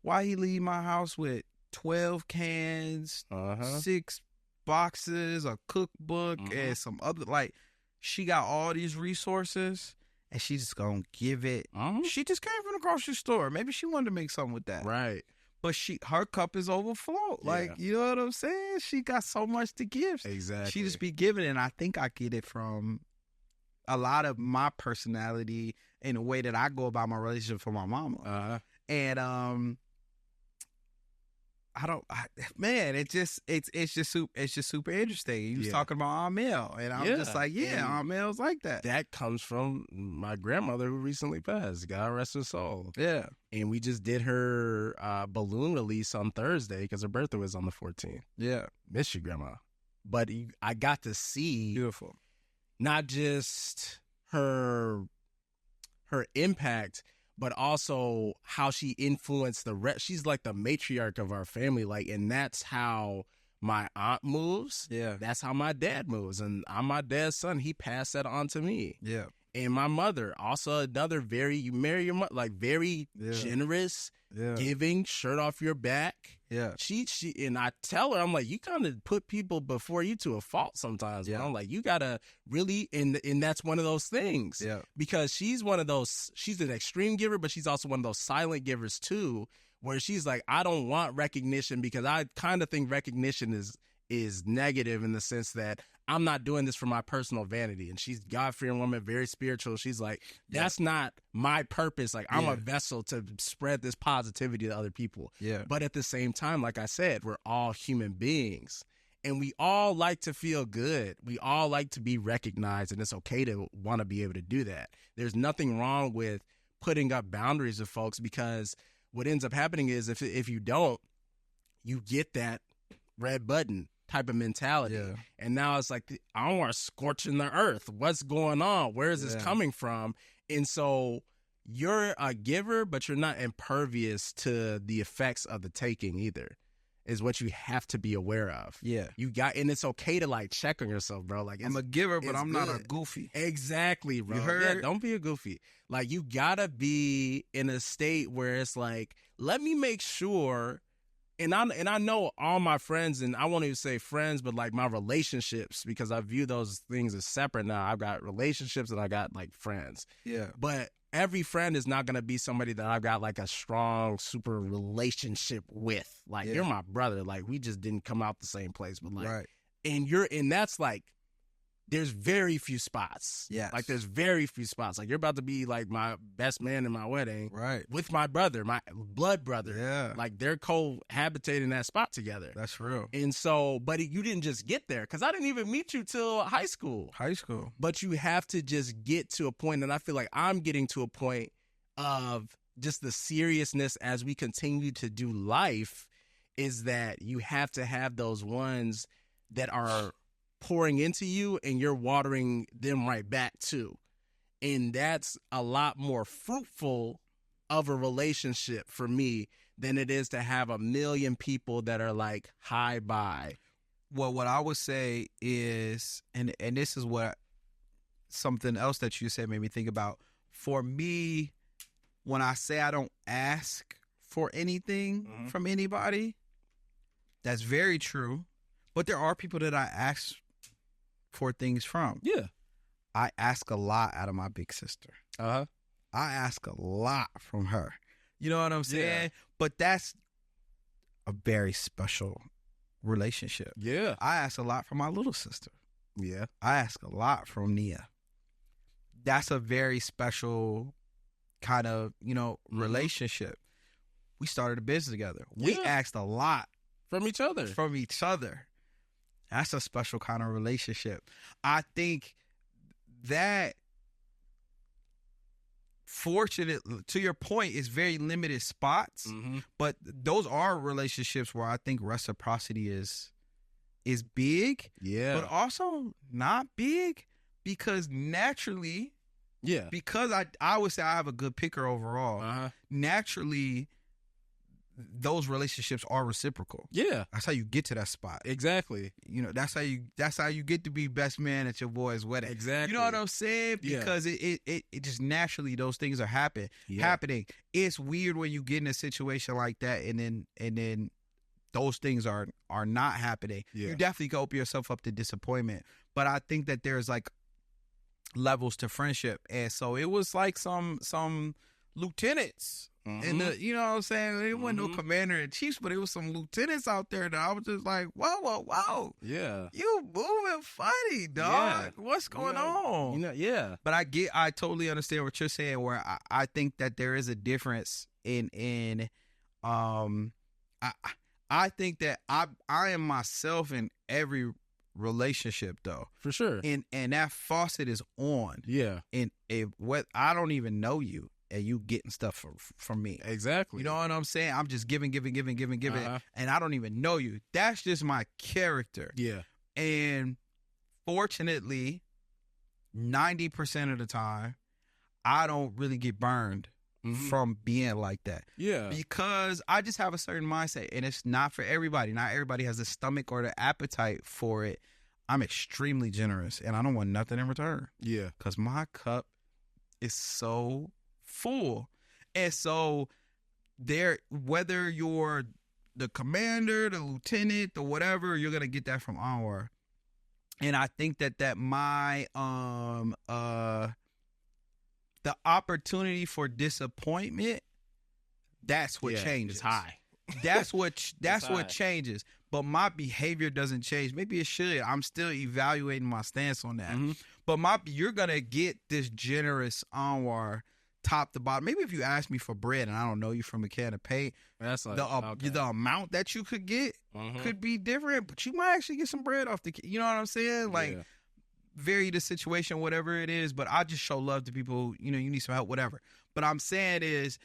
Why he leave my house with 12 cans, 6 boxes, a cookbook, and some other, like, she got all these resources, and she's just gonna give it. She just came from the grocery store. Maybe she wanted to make something with that. Right. But her cup is overflowed. Like, you know what I'm saying? She got so much to give. Exactly. She just be giving it, and I think I get it from a lot of my personality and the way that I go about my relationship with my mama. And it's just super interesting. You was talking about Aunt Mel, and I'm just like, Aunt Mel's like that. That comes from my grandmother who recently passed. God rest her soul. Yeah. And we just did her balloon release on Thursday because her birthday was on the 14th. Yeah. Miss you, Grandma. But I got to see beautiful, not just her impact, but also how she influenced the rest. She's like the matriarch of our family. Like, and that's how my aunt moves. Yeah. That's how my dad moves. And I'm my dad's son. He passed that on to me. Yeah. And my mother, also another you marry your mother, like very generous, giving, shirt off your back. Yeah. She and I tell her, I'm like, you kind of put people before you to a fault sometimes. Yeah. I'm like, you gotta really, and that's one of those things. Yeah. Because she's one of those, she's an extreme giver, but she's also one of those silent givers too, where she's like, I don't want recognition because I kind of think recognition is negative in the sense that I'm not doing this for my personal vanity. And she's God-fearing woman, very spiritual. She's like, that's not my purpose. Like, I'm a vessel to spread this positivity to other people. Yeah. But at the same time, like I said, we're all human beings. And we all like to feel good. We all like to be recognized. And it's okay to want to be able to do that. There's nothing wrong with putting up boundaries with folks, because what ends up happening is if you don't, you get that red button type of mentality. Yeah. And now it's like, I want to scorching the earth. What's going on? Where is this coming from? And so you're a giver, but you're not impervious to the effects of the taking either, is what you have to be aware of. Yeah. And it's okay to like check on yourself, bro. Like, I'm a giver, but I'm not a goofy. Exactly, bro. You heard? Yeah, don't be a goofy. Like, you gotta be in a state where it's like, let me make sure. And I know all my friends, and I won't even say friends, but like my relationships, because I view those things as separate now. I've got relationships and I got like friends. Yeah. But every friend is not going to be somebody that I've got like a strong, super relationship with. Like, you're my brother. Like, we just didn't come out the same place, but like, and that's like, there's very few spots. Yes. Like, there's very few spots. Like, you're about to be like my best man in my wedding. Right. With my brother, my blood brother. Yeah. Like, they're cohabitating that spot together. That's real. And so, but you didn't just get there, because I didn't even meet you till high school. High school. But you have to just get to a point, and I feel like I'm getting to a point of just the seriousness as we continue to do life, is that you have to have those ones that are pouring into you and you're watering them right back too. And that's a lot more fruitful of a relationship for me than it is to have a million people that are like, hi, bye. Well, what I would say is, and this is what something else that you said made me think about. For me, when I say I don't ask for anything from anybody, that's very true. But there are people that I ask for things from. Yeah. I ask a lot out of my big sister. I ask a lot from her. You know what I'm saying? Yeah. But that's a very special relationship. Yeah. I ask a lot from my little sister. Yeah. I ask a lot from Nia. That's a very special kind of, relationship. We started a business together. We asked a lot from each other. That's a special kind of relationship. I think that, fortunately, to your point, is very limited spots, but those are relationships where I think reciprocity is big, but also not big, because naturally, because I would say I have a good picker overall, naturally, those relationships are reciprocal. Yeah. That's how you get to that spot. Exactly. That's how you get to be best man at your boy's wedding. Exactly. You know what I'm saying? Because it just naturally, those things are happening. It's weird when you get in a situation like that and then those things are not happening. Yeah. You definitely can open yourself up to disappointment. But I think that there's like levels to friendship. And so it was like some lieutenants in the, you know what I'm saying? It wasn't no commander in chiefs, but it was some lieutenants out there that I was just like, whoa. Yeah. You moving funny, dog. What's going on? Yeah. But I totally understand what you're saying, where I think that there is a difference in I think that I am myself in every relationship though. For sure. And that faucet is on. Yeah. And what I don't even know you and you getting stuff from me. Exactly. You know what I'm saying? I'm just giving, Uh-huh. and I don't even know you. That's just my character. Yeah. And fortunately, 90% of the time, I don't really get burned from being like that. Yeah. Because I just have a certain mindset, and it's not for everybody. Not everybody has the stomach or the appetite for it. I'm extremely generous, and I don't want nothing in return. Yeah. Because my cup is so full. And so whether you're the commander, the lieutenant, the whatever, you're going to get that from Anwar. And I think that my the opportunity for disappointment, that's what changes. It's high. That's what changes. But my behavior doesn't change. Maybe it should. I'm still evaluating my stance on that. But you're gonna get this generous Anwar top to bottom. Maybe if you ask me for bread and I don't know you from a can of paint, that's like the amount that you could get could be different. But you might actually get some bread off the. You know what I'm saying? Like, vary the situation, whatever it is. But I just show love to people. You know, you need some help, whatever. But I'm saying is,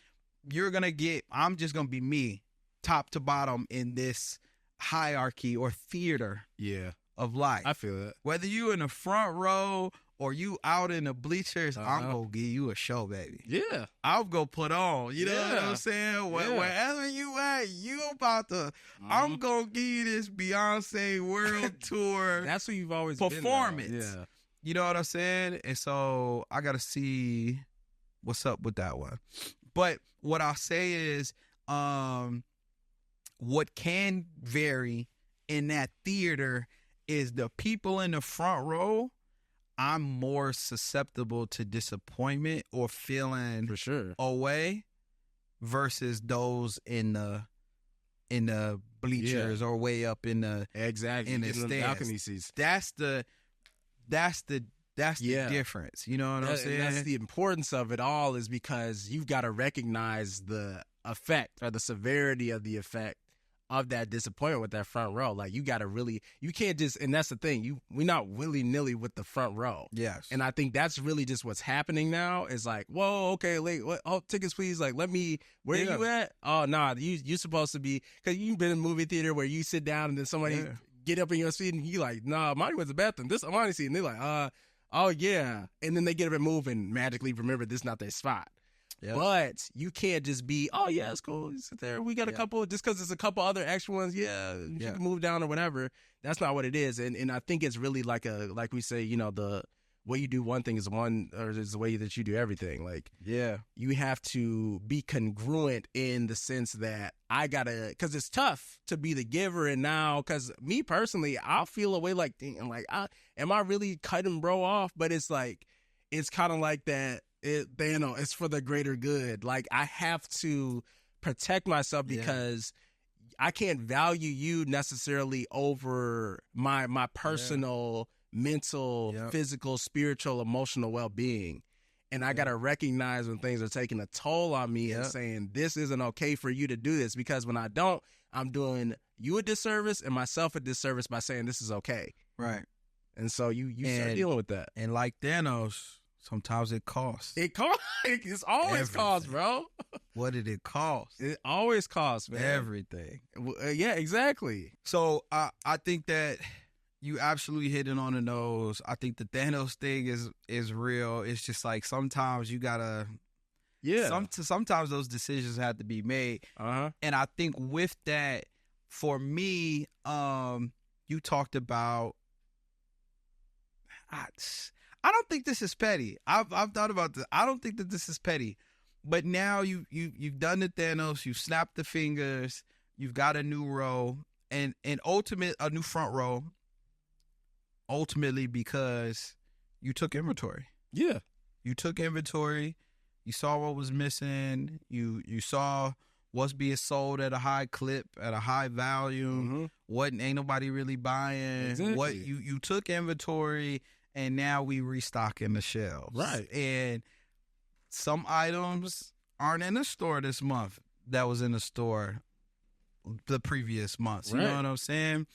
I'm just gonna be me, top to bottom in this hierarchy or theater of life. I feel that. Whether you in the front row or you out in the bleachers, I'm gonna give you a show, baby. Yeah. I'll go put on. You know what I'm saying? Wherever you at, you about to I'm gonna give you this Beyonce world tour. That's what you've always performance. Been yeah. You know what I'm saying? And so I gotta see what's up with that one. But what I'll say is, what can vary in that theater is the people in the front row. I'm more susceptible to disappointment or feeling for sure away versus those in the bleachers or way up in the in the stands. balcony seats. That's the difference. You know what I'm saying? That's the importance of it all, is because you've got to recognize the effect or the severity of the effect of that disappointment with that front row. Like, you got to really, you can't just, and that's the thing, we're not willy-nilly with the front row. Yes. And I think that's really just what's happening now is like, whoa, okay, wait, what, oh, tickets please, like, where you at? Oh, nah, you supposed to be, because you've been in a movie theater where you sit down and then somebody get up in your seat and you like, nah, mine was the bathroom, this Amani's seat, and they're like, oh yeah, and then they get up and move and magically remember this is not their spot. Yep. But you can't just be, oh yeah, it's cool, you sit there, we got a couple, just because there's a couple other extra ones, you can move down or whatever. That's not what it is. And I think it's really like we say, you know, the way you do one thing is the way that you do everything. Like, you have to be congruent in the sense that because it's tough to be the giver. And now, because me personally, I'll feel a way like, damn, like, am I really cutting bro off? But it's like, it's kind of like that. It's for the greater good. Like, I have to protect myself because I can't value you necessarily over my personal, mental, physical, spiritual, emotional well-being. And I got to recognize when things are taking a toll on me and saying, this isn't okay for you to do this, because when I don't, I'm doing you a disservice and myself a disservice by saying this is okay. Right. And so you start dealing with that. And like Thanos, sometimes it costs. It's always cost, bro. What did it cost? It always costs, man. Everything. Yeah, exactly. So I think that you absolutely hit it on the nose. I think the Thanos thing is real. It's just like sometimes you gotta. Yeah. Sometimes those decisions have to be made. And I think with that, for me, you talked about. I don't think this is petty. I've thought about this. I don't think that this is petty. But now you've done the Thanos. You snapped the fingers. you've got a new row, and a new front row. Ultimately, because you took inventory. Yeah. You took inventory. You saw what was missing. You saw what's being sold at a high clip, at a high value. Mm-hmm. What ain't nobody really buying. Exactly. What you took inventory, and now we restocking the shelves. Right. And some items aren't in the store this month that was in the store the previous months. You know what I'm saying?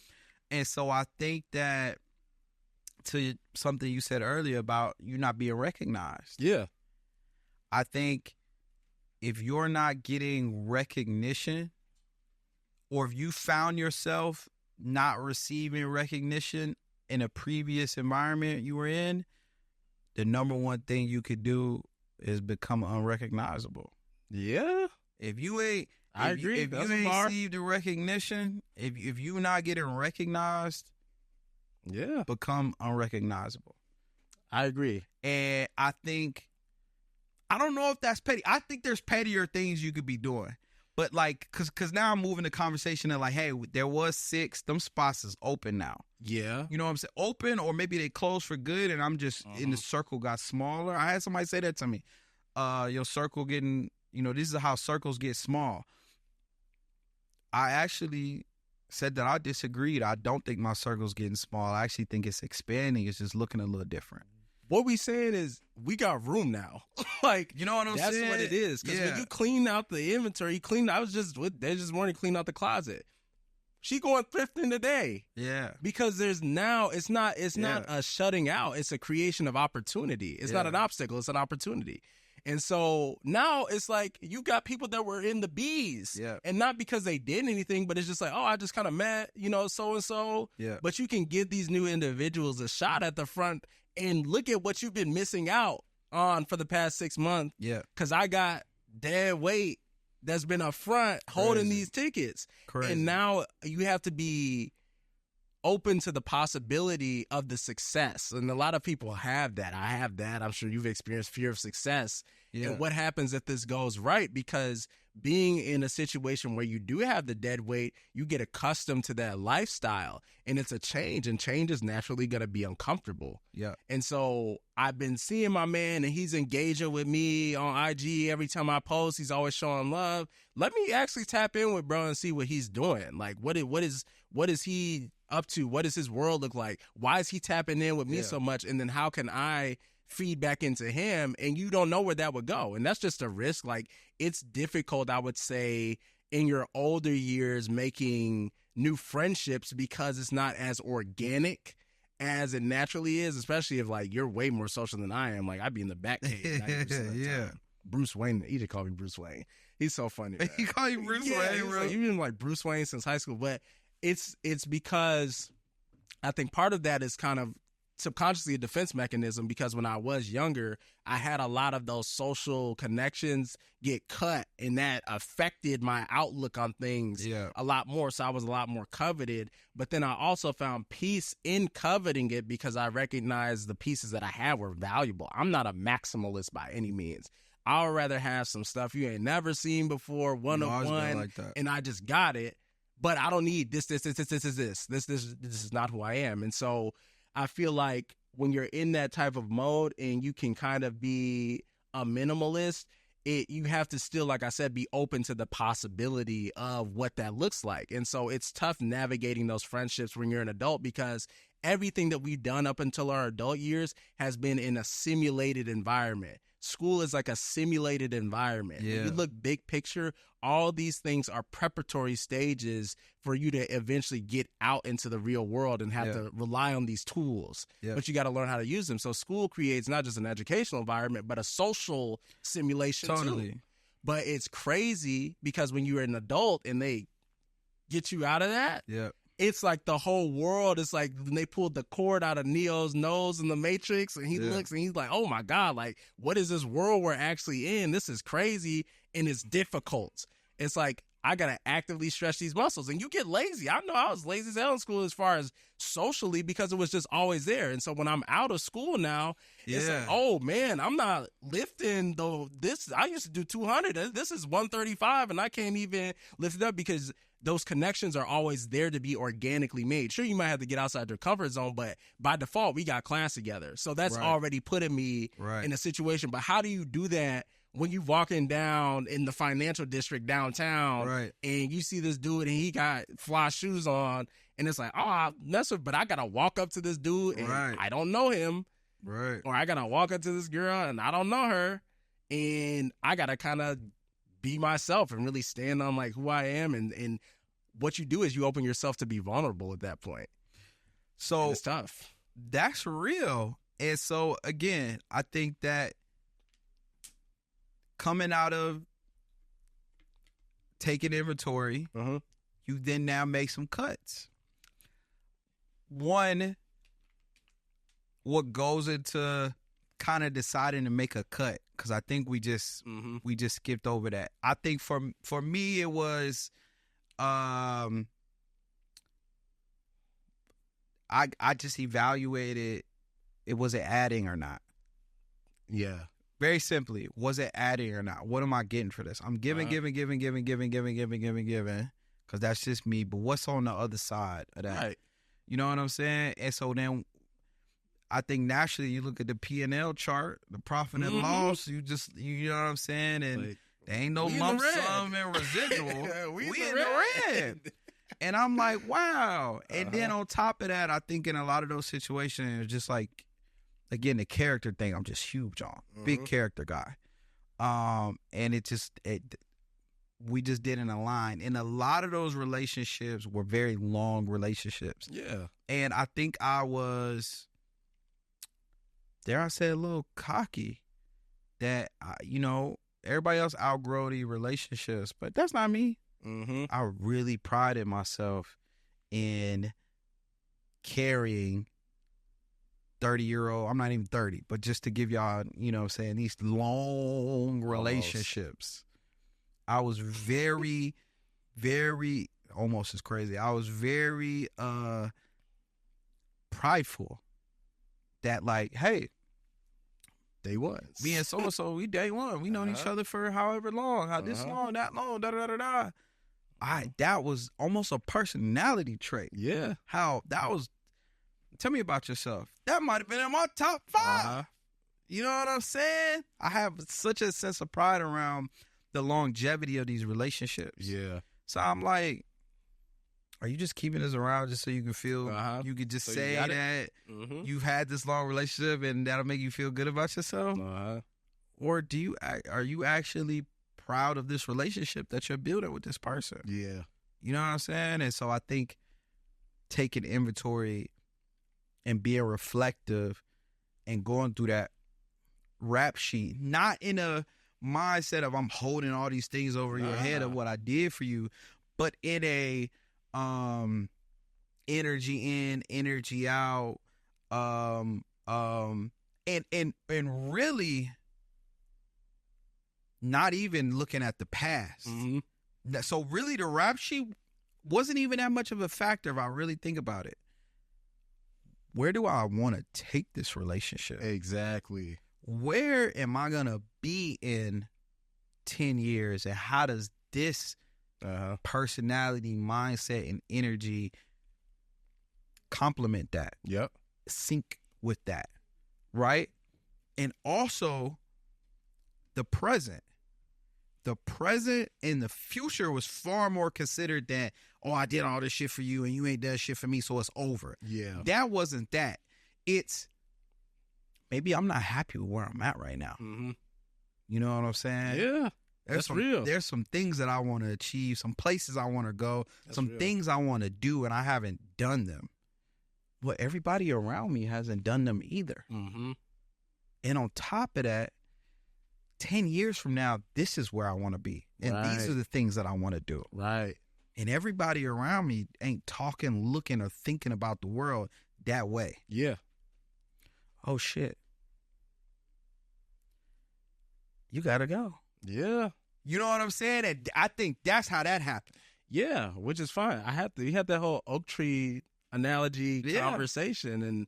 And so I think that, to something you said earlier about you not being recognized. Yeah. I think if you're not getting recognition, or if you found yourself not receiving recognition in a previous environment you were in, the number one thing you could do is become unrecognizable. Yeah. If you ain't, I agree. If you ain't received the recognition, if you're not getting recognized, yeah, become unrecognizable. I agree. And I don't know if that's petty. I think there's pettier things you could be doing. But like, cause now I'm moving the conversation to like, hey, there was 6. Them spots is open now. Yeah. You know what I'm saying? Open, or maybe they closed for good and I'm just in the circle got smaller. I had somebody say that to me. Your circle getting, this is how circles get small. I actually said that I disagreed. I don't think my circle's getting small. I actually think it's expanding. It's just looking a little different. What we saying is we got room now. Like, you know what I'm saying? That's what it is. Because when you clean out the inventory, they just morning clean out the closet. She going thrifting today. Yeah. Because there's now, it's not a shutting out. It's a creation of opportunity. It's not an obstacle. It's an opportunity. And so now it's like you got people that were in the B's. Yeah. And not because they did anything, but it's just like, oh, I just kind of met, so-and-so. Yeah. But you can give these new individuals a shot at the front and look at what you've been missing out on for the past 6 months. Yeah. Because I got dead weight that's been up front holding these tickets. Crazy. And now you have to be open to the possibility of the success. And a lot of people have that. I have that. I'm sure you've experienced fear of success. Yeah. And what happens if this goes right? Because being in a situation where you do have the dead weight, you get accustomed to that lifestyle. And it's a change. And change is naturally going to be uncomfortable. Yeah. And so I've been seeing my man, and he's engaging with me on IG. Every time I post, he's always showing love. Let me actually tap in with bro and see what he's doing. Like, what is he up to? What does his world look like? Why is he tapping in with me so much? And then how can I feed back into him? And you don't know where that would go. And that's just a risk. Like, it's difficult, I would say, in your older years making new friendships because it's not as organic as it naturally is, especially if like you're way more social than I am. Like, I'd be in the back cave 90% of the time. Bruce Wayne, he just called me Bruce Wayne. He's so funny. Man. He called you Bruce Wayne, bro. Like, you've been like Bruce Wayne since high school, but it's because I think part of that is kind of subconsciously a defense mechanism, because when I was younger, I had a lot of those social connections get cut, and that affected my outlook on things a lot more. So I was a lot more coveted, but then I also found peace in coveting it because I recognized the pieces that I had were valuable. I'm not a maximalist by any means. I would rather have some stuff you ain't never seen before, one-of-one, like and I just got it. But I don't need this. This is not who I am. And so I feel like when you're in that type of mode and you can kind of be a minimalist, you have to still, like I said, be open to the possibility of what that looks like. And so it's tough navigating those friendships when you're an adult, because everything that we've done up until our adult years has been in a simulated environment. School is like a simulated environment. Yeah. If you look big picture, all these things are preparatory stages for you to eventually get out into the real world and have to rely on these tools. Yeah. But you got to learn how to use them. So school creates not just an educational environment, but a social simulation too. But it's crazy because when you're an adult and they get you out of that, it's like the whole world is like when they pulled the cord out of Neo's nose in the Matrix, and he looks and he's like, oh my God, like, what is this world we're actually in? This is crazy, and it's difficult. It's like, I got to actively stretch these muscles, and you get lazy. I know I was lazy as hell in school as far as socially, because it was just always there. And so when I'm out of school now, it's like, oh man, I'm not lifting though. I used to do 200. This is 135, and I can't even lift it up because those connections are always there to be organically made. Sure, you might have to get outside your comfort zone, but by default, we got class together. So that's already putting me in a situation. But how do you do that when you walking down in the financial district downtown and you see this dude and he got fly shoes on and it's like, oh, I mess with, but I got to walk up to this dude and I don't know him. Right. Or I got to walk up to this girl and I don't know her. And I got to kind of be myself and really stand on like who I am. And what you do is you open yourself to be vulnerable at that point. So and it's tough. That's real. And so again, I think that coming out of taking inventory, you then now make some cuts. One, what goes into kind of deciding to make a cut? Because I think we just skipped over that. I think for me it was, I just evaluated, was it adding or not? Yeah. Very simply, was it adding or not? What am I getting for this? I'm giving, because that's just me. But what's on the other side of that? Right. You know what I'm saying? And so then I think naturally you look at the P&L chart, the profit and loss, you know what I'm saying? And like, there ain't no lump sum and residual. we in the red. And I'm like, wow. And then on top of that, I think in a lot of those situations, it's just like, again, the character thing, I'm just huge on. Big character guy. And we just didn't align. And a lot of those relationships were very long relationships. Yeah. And I think I was, dare I say, a little cocky that, everybody else outgrow the relationships, but that's not me. I really prided myself in carrying 30-year-old, I'm not even 30, but just to give y'all, saying these long relationships. I was very, very, almost as crazy. I was very prideful that like, hey, day one. Me and so-and-so, we day one. We known each other for however long, this long, that long, da-da-da-da-da. That was almost a personality trait. Yeah. Tell me about yourself. That might have been in my top 5. You know what I'm saying? I have such a sense of pride around the longevity of these relationships. Yeah. So I'm like, are you just keeping this around just so you can feel, you could just say that you've had this long relationship and that'll make you feel good about yourself? Or are you actually proud of this relationship that you're building with this person? Yeah. You know what I'm saying? And so I think taking inventory and being reflective and going through that rap sheet, not in a mindset of I'm holding all these things over your head of what I did for you, but in a energy in, energy out, and really not even looking at the past. So really the rap sheet wasn't even that much of a factor if I really think about it. Where do I want to take this relationship? Exactly. Where am I going to be in 10 years? And how does this personality, mindset, and energy complement that? Yep. Sync with that, right? And also the present. The present and the future was far more considered than, oh, I did all this shit for you and you ain't done shit for me, so it's over. Yeah. That wasn't that. It's, maybe I'm not happy with where I'm at right now. You know what I'm saying? Yeah. That's real. There's some things that I want to achieve, some places I want to go, things I want to do, and I haven't done them. Well, everybody around me hasn't done them either. And on top of that, 10 years from now, this is where I want to be. And these are the things that I want to do. Right. And everybody around me ain't talking, looking, or thinking about the world that way. Yeah. Oh, shit. You got to go. Yeah. You know what I'm saying? And I think that's how that happened. Yeah, which is fine. We had that whole oak tree analogy conversation. And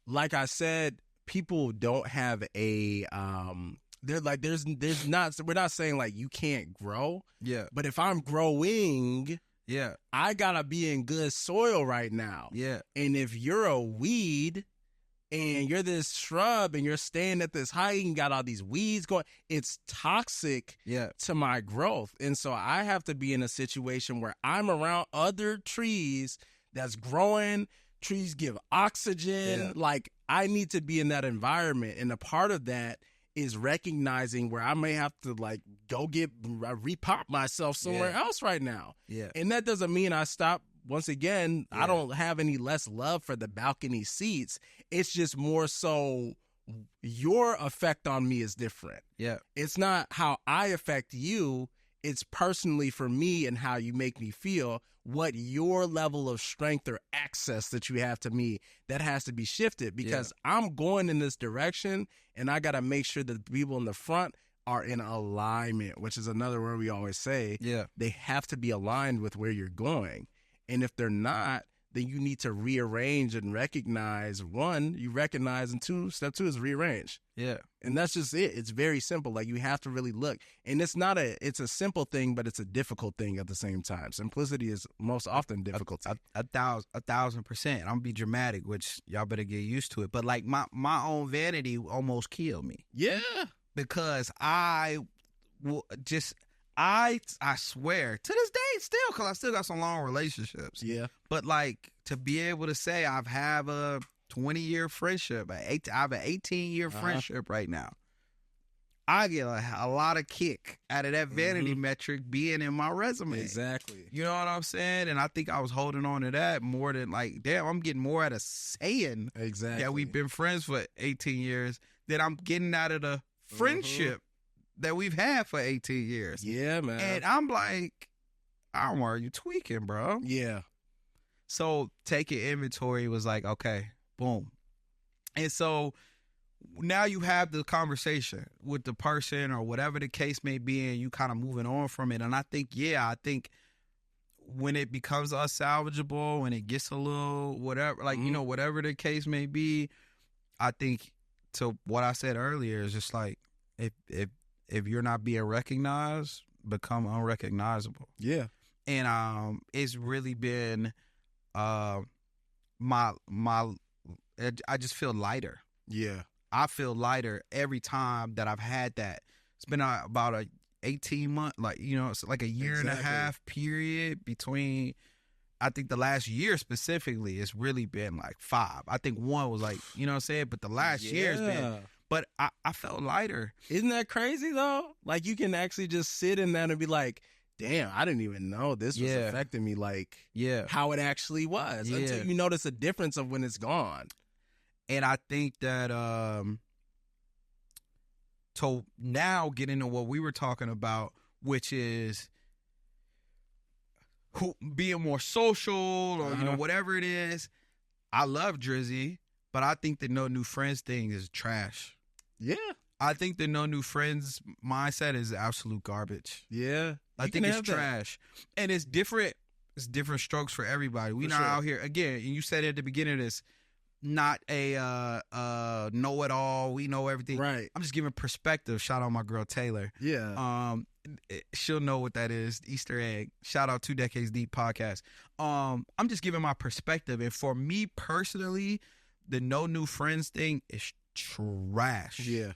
like I said, people don't have a... They're like, there's not, we're not saying like you can't grow. Yeah. But if I'm growing, Yeah. I gotta be in good soil right now. Yeah. And if you're a weed and you're this shrub and you're staying at this height and got all these weeds going, it's toxic Yeah. to my growth. And so I have to be in a situation where I'm around other trees that's growing. Trees give oxygen. Yeah. Like, I need to be in that environment. And a part of that is recognizing where I may have to like go repop myself somewhere else right now. Yeah. And that doesn't mean I stop. Once again, I don't have any less love for the balcony seats. It's just more so your effect on me is different. Yeah. It's not how I affect you. It's personally for me and how you make me feel, what your level of strength or access that you have to me, that has to be shifted, because I'm going in this direction and I got to make sure that the people in the front are in alignment, which is another word we always say. Yeah. They have to be aligned with where you're going. And if they're not, then you need to rearrange and recognize. One, you recognize, and two, step two is rearrange. Yeah. And that's just it. It's very simple. Like, you have to really look. And it's a simple thing, but it's a difficult thing at the same time. Simplicity is most often difficult. 1,000%. I'm gonna be dramatic, which y'all better get used to it. But like my own vanity almost killed me. Yeah. Because I swear to this day still, because I still got some long relationships. Yeah. But like, to be able to say I've had a 20-year friendship, I have an 18-year friendship right now, I get a lot of kick out of that vanity metric being in my resume. Exactly. You know what I'm saying? And I think I was holding on to that more than like, damn, I'm getting more out of saying that we've been friends for 18 years than I'm getting out of the friendship that we've had for 18 years. Yeah, man. And I'm like, are you tweaking, bro? Yeah. So taking inventory was like, okay, boom. And so now you have the conversation with the person or whatever the case may be, and you kind of moving on from it. And I think when it becomes unsalvageable, when it gets a little whatever, like, you know, whatever the case may be, I think, to what I said earlier, is just like, if you're not being recognized, become unrecognizable. Yeah. And it's really been I just feel lighter. Yeah. I feel lighter every time that I've had that. It's been about a 18-month, like, you know, it's like a year and a half period between. I think the last year specifically, it's really been like 5. I think 1 was like, you know what I'm saying? But the last year has been, but I felt lighter. Isn't that crazy though? Like, you can actually just sit in that and be like, damn, I didn't even know this was affecting me like how it actually was until you notice a difference of when it's gone. And I think that to now get into what we were talking about, which is being more social or, you know, whatever it is. I love Drizzy, but I think the no new friends thing is trash. Yeah. I think the no new friends mindset is absolute garbage. Yeah. I think it's trash. And it's different. It's different strokes for everybody. We not out here, again, and you said at the beginning of this, not a know-it-all. We know everything. Right. I'm just giving perspective. Shout out my girl Taylor. Yeah. She'll know what that is. Easter egg. Shout out 2 Decades Deep podcast. I'm just giving my perspective. And for me personally, the no new friends thing is trash. Yeah.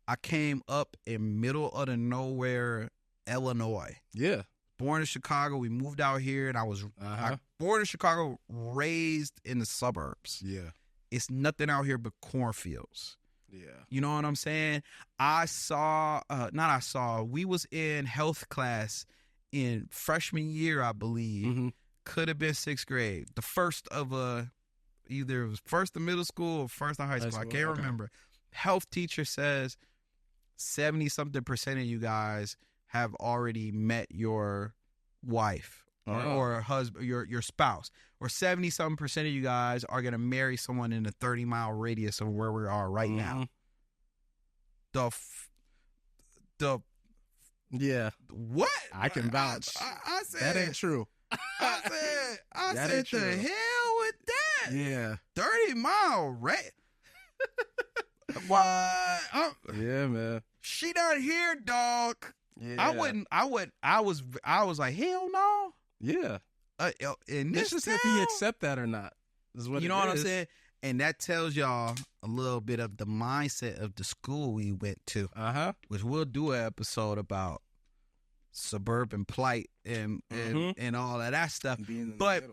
I came up in middle of the nowhere, Illinois. Yeah. Born in Chicago. We moved out here, and I was born in Chicago, raised in the suburbs. Yeah. It's nothing out here but cornfields. Yeah. You know what I'm saying? We was in health class in freshman year, I believe. Could have been 6th grade. The first of either it was first in middle school or first in high school. I can't remember. Health teacher says 70-something% of you guys have already met your wife or husband, your spouse, or 70-something% of you guys are going to marry someone in a 30-mile radius of where we are right now. What? I can vouch. I said that ain't true. I said the hell with that. Yeah. 30-mile radius. What? Yeah, man. She not here, dog. Yeah. I was like, hell no. Yeah. in It's this just if town, you accept that or not. Is what you it know what I'm is. saying? And that tells y'all a little bit of the mindset of the school we went to, which we'll do an episode about suburban plight and all of that stuff. But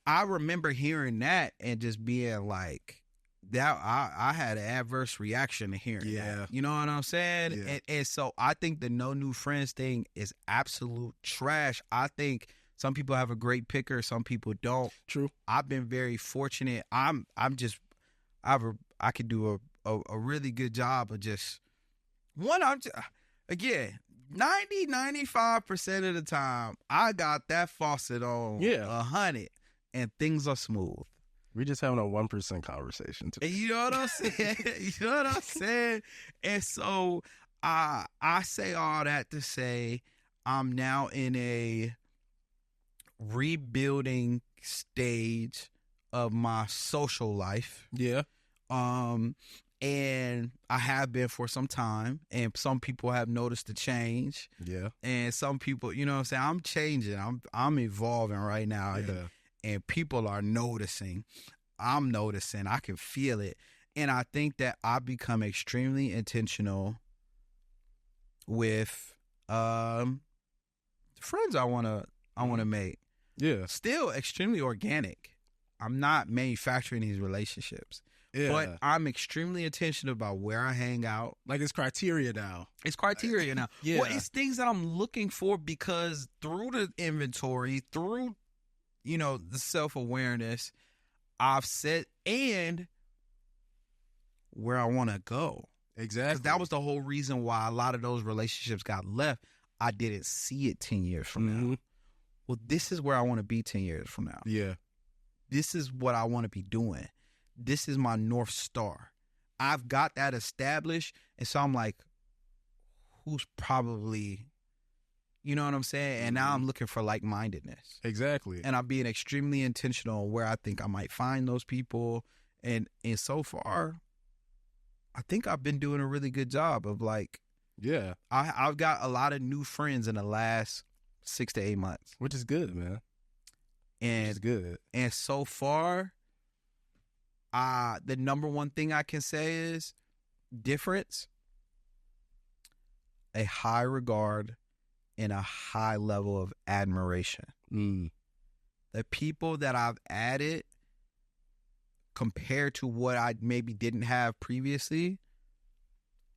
I remember hearing that and just being like, that I had an adverse reaction to hearing that. You know what I'm saying? Yeah. And so I think the no new friends thing is absolute trash. I think some people have a great picker, some people don't. True. I've been very fortunate. I could do a really good job of just again 95% of the time I got that faucet on 100 and things are smooth. We're just having a 1% conversation today. And you know what I'm saying? You know what I'm saying? And so I say all that to say I'm now in a rebuilding stage of my social life. Yeah. And I have been for some time, and some people have noticed the change. Yeah. And some people, you know what I'm saying? I'm changing. I'm evolving right now. Yeah. And people are noticing. I'm noticing. I can feel it. And I think that I become extremely intentional with friends I wanna make. Yeah. Still extremely organic. I'm not manufacturing these relationships. Yeah. But I'm extremely intentional about where I hang out. Like it's criteria now. It's criteria now. Yeah. Well, it's things that I'm looking for because through the inventory, through, the self-awareness, I've set and where I want to go. Exactly. Because that was the whole reason why a lot of those relationships got left. I didn't see it 10 years from now. Well, this is where I want to be 10 years from now. Yeah. This is what I want to be doing. This is my North Star. I've got that established. And so I'm like, who's probably, you know what I'm saying? And now I'm looking for like-mindedness. Exactly. And I'm being extremely intentional on where I think I might find those people. And so far, I think I've been doing a really good job of like, yeah, I've got a lot of new friends in the last 6 to 8 months. Which is good, man. And it's good. And so far, the number one thing I can say is difference, a high regard, and a high level of admiration. The people that I've added compared to what I maybe didn't have previously,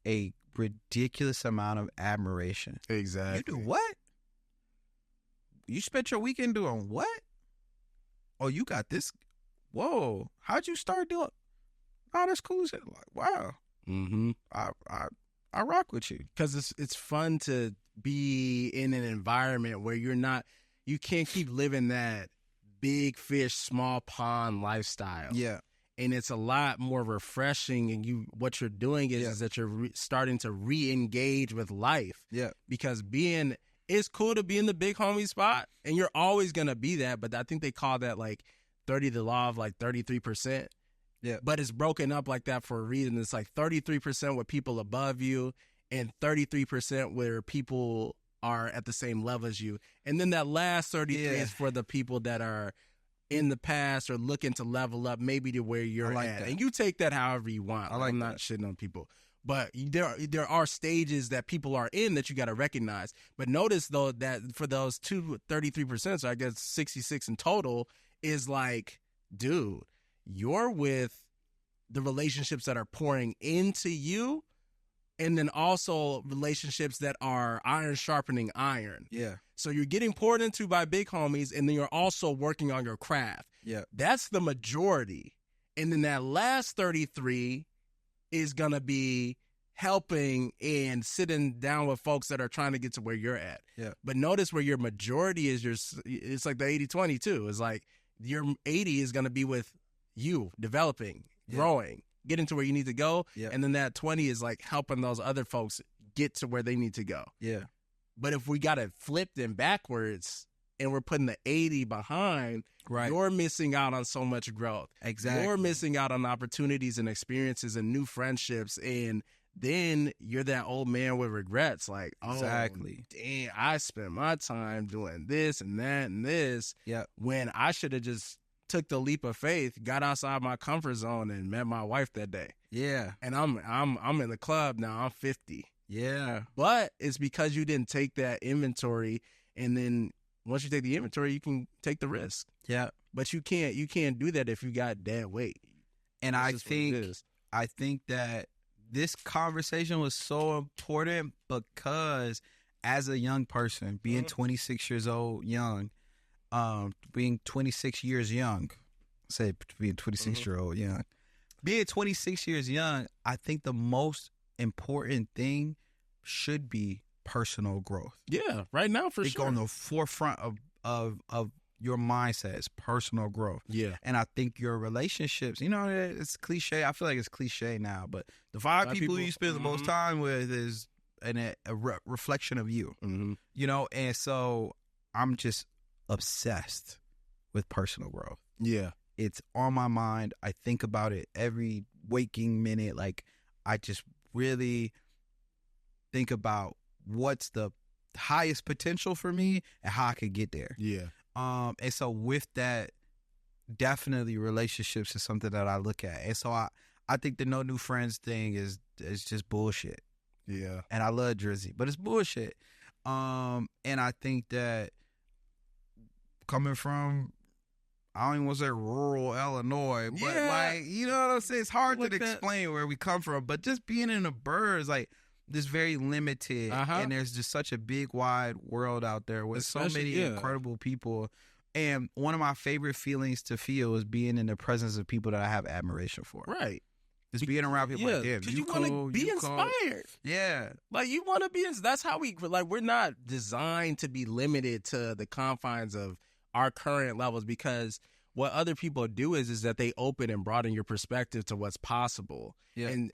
a ridiculous amount of admiration. Exactly. You do what? You spent your weekend doing what? Oh, you got this. Whoa, how'd you start doing? Oh, that's cool. Like, wow. I rock with you. Because it's fun to be in an environment where you can't keep living that big fish, small pond lifestyle. Yeah. And it's a lot more refreshing. And what you're doing is that you're starting to re-engage with life. Yeah. Because it's cool to be in the big homie spot, and you're always going to be that. But I think they call that like the law of like 33%. Yeah. But it's broken up like that for a reason. It's like 33% with people above you and 33% where people are at the same level as you. And then that last 33 is for the people that are in the past or looking to level up maybe to where you're at. And you take that however you want. I'm not shitting on people. But there are stages that people are in that you got to recognize. But notice, though, that for those 33%, so I guess 66 in total, is like, dude, you're with the relationships that are pouring into you, and then also relationships that are iron sharpening iron. Yeah. So you're getting poured into by big homies, and then you're also working on your craft. Yeah. That's the majority. And then that last 33 is going to be helping and sitting down with folks that are trying to get to where you're at. Yeah. But notice where your majority is, it's like the 80-20 too. It's like your 80 is going to be with you developing, growing, getting to where you need to go. Yeah. And then that 20 is like helping those other folks get to where they need to go. Yeah. But if we got it flipped and backwards and we're putting the 80 behind, you're missing out on so much growth. Exactly. You're missing out on opportunities and experiences and new friendships and then you're that old man with regrets. Like, oh, Exactly. damn, I spent my time doing this and that and this. Yeah. When I should have just took the leap of faith, got outside my comfort zone, and met my wife that day. Yeah. And I'm in the club now. I'm 50. Yeah. But it's because you didn't take that inventory, and then once you take the inventory, you can take the risk. Yeah. But you can't do that if you got dead weight. And That's just what it is. I think that this conversation was so important because as a young person, being 26 years old, young, being 26 years young, say being 26-year-old young, being 26 years young, I think the most important thing should be personal growth. Yeah, right now for sure. On the forefront of your mindset is personal growth. Yeah. And I think your relationships, it's cliche. I feel like it's cliche now, but the five people you spend the most time with is a reflection of you, and so I'm just obsessed with personal growth. Yeah. It's on my mind. I think about it every waking minute. Like, I just really think about what's the highest potential for me and how I could get there. Yeah. And so with that, definitely relationships is something that I look at. And so I think the no new friends thing is just bullshit. Yeah. And I love Drizzy, but it's bullshit. And I think that coming from, I don't even want to say rural Illinois, but like, you know what I'm saying? It's hard to explain where we come from, but just being in the burbs, like, this very limited, and there's just such a big, wide world out there with so many incredible people. And one of my favorite feelings to feel is being in the presence of people that I have admiration for. Right. Just being around people like them. Because you want to be inspired. Yeah. Like, you want to be, that's how we're not designed to be limited to the confines of our current levels, because what other people do is that they open and broaden your perspective to what's possible. Yeah. And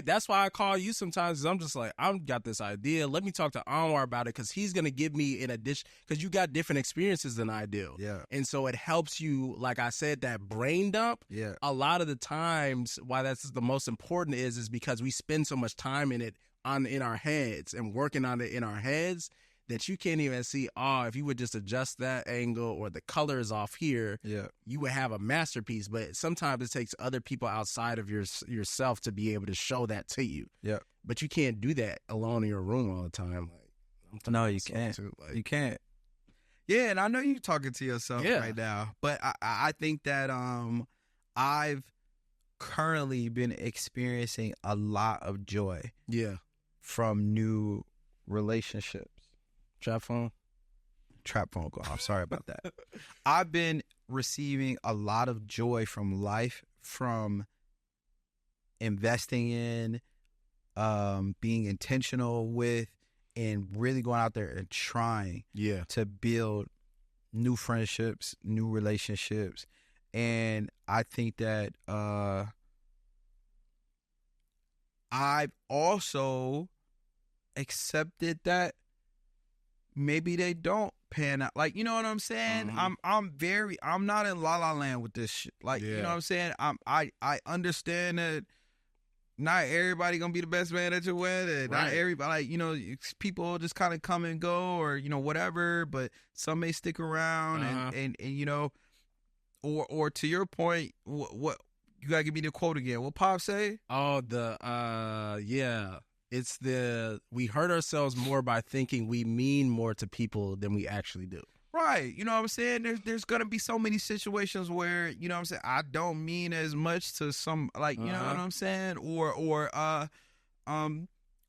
that's why I call you sometimes, is I'm just like, I've got this idea. Let me talk to Anwar about it, because he's going to give me in addition, because you got different experiences than I do. Yeah. And so it helps you, like I said, that brain dump. Yeah. A lot of the times why that's the most important is because we spend so much time in it in our heads and working on it in our heads that you can't even see, if you would just adjust that angle or the color is off here, you would have a masterpiece. But sometimes it takes other people outside of yourself to be able to show that to you. Yeah. But you can't do that alone in your room all the time. No, you can't. You can't. Yeah, and I know you're talking to yourself right now. But I think that I've currently been experiencing a lot of joy from new relationships. Trap phone go off. Sorry about that. I've been receiving a lot of joy from life, from investing in, being intentional with, and really going out there and trying to build new friendships, new relationships. And I think that I've also accepted that maybe they don't pan out. Like, you know what I'm saying? I'm not in La La Land with this shit. Like, you know what I'm saying? I understand that not everybody gonna be the best man at your wedding. Not everybody, like, people just kind of come and go, or, whatever, but some may stick around and or to your point, what you gotta give me the quote again. What Pop say? Oh, it's we hurt ourselves more by thinking we mean more to people than we actually do. Right. You know what I'm saying? There's going to be so many situations where, you know what I'm saying, I don't mean as much to some, like, you know what I'm saying? Or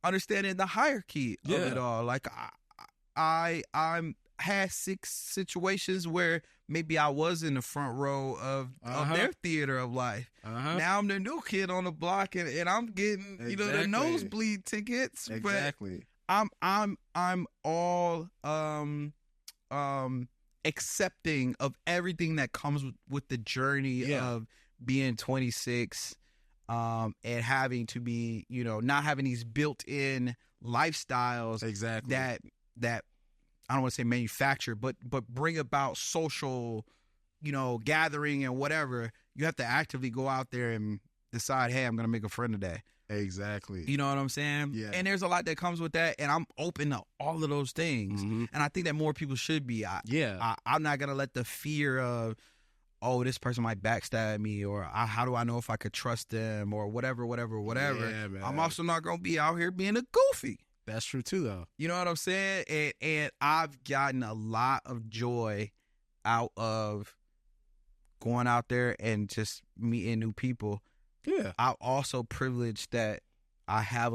understanding the hierarchy of it all. Like, I'm had 6 situations where maybe I was in the front row of their theater of life. Now I'm the new kid on the block, and I'm getting the nosebleed tickets. Exactly. But I'm all accepting of everything that comes with the journey of being 26, and having to be, not having these built-in lifestyles that I don't want to say manufacture, but bring about social, gathering and whatever. You have to actively go out there and decide, hey, I'm going to make a friend today. Exactly. You know what I'm saying? Yeah. And there's a lot that comes with that, and I'm open to all of those things. Mhm. And I think that more people should be. Yeah. I'm not going to let the fear of, oh, this person might backstab me, or how do I know if I could trust them, or whatever. Yeah, man. I'm also not going to be out here being a goofy. That's true too, though. You know what I'm saying? And I've gotten a lot of joy out of going out there and just meeting new people. Yeah. I'm also privileged that I have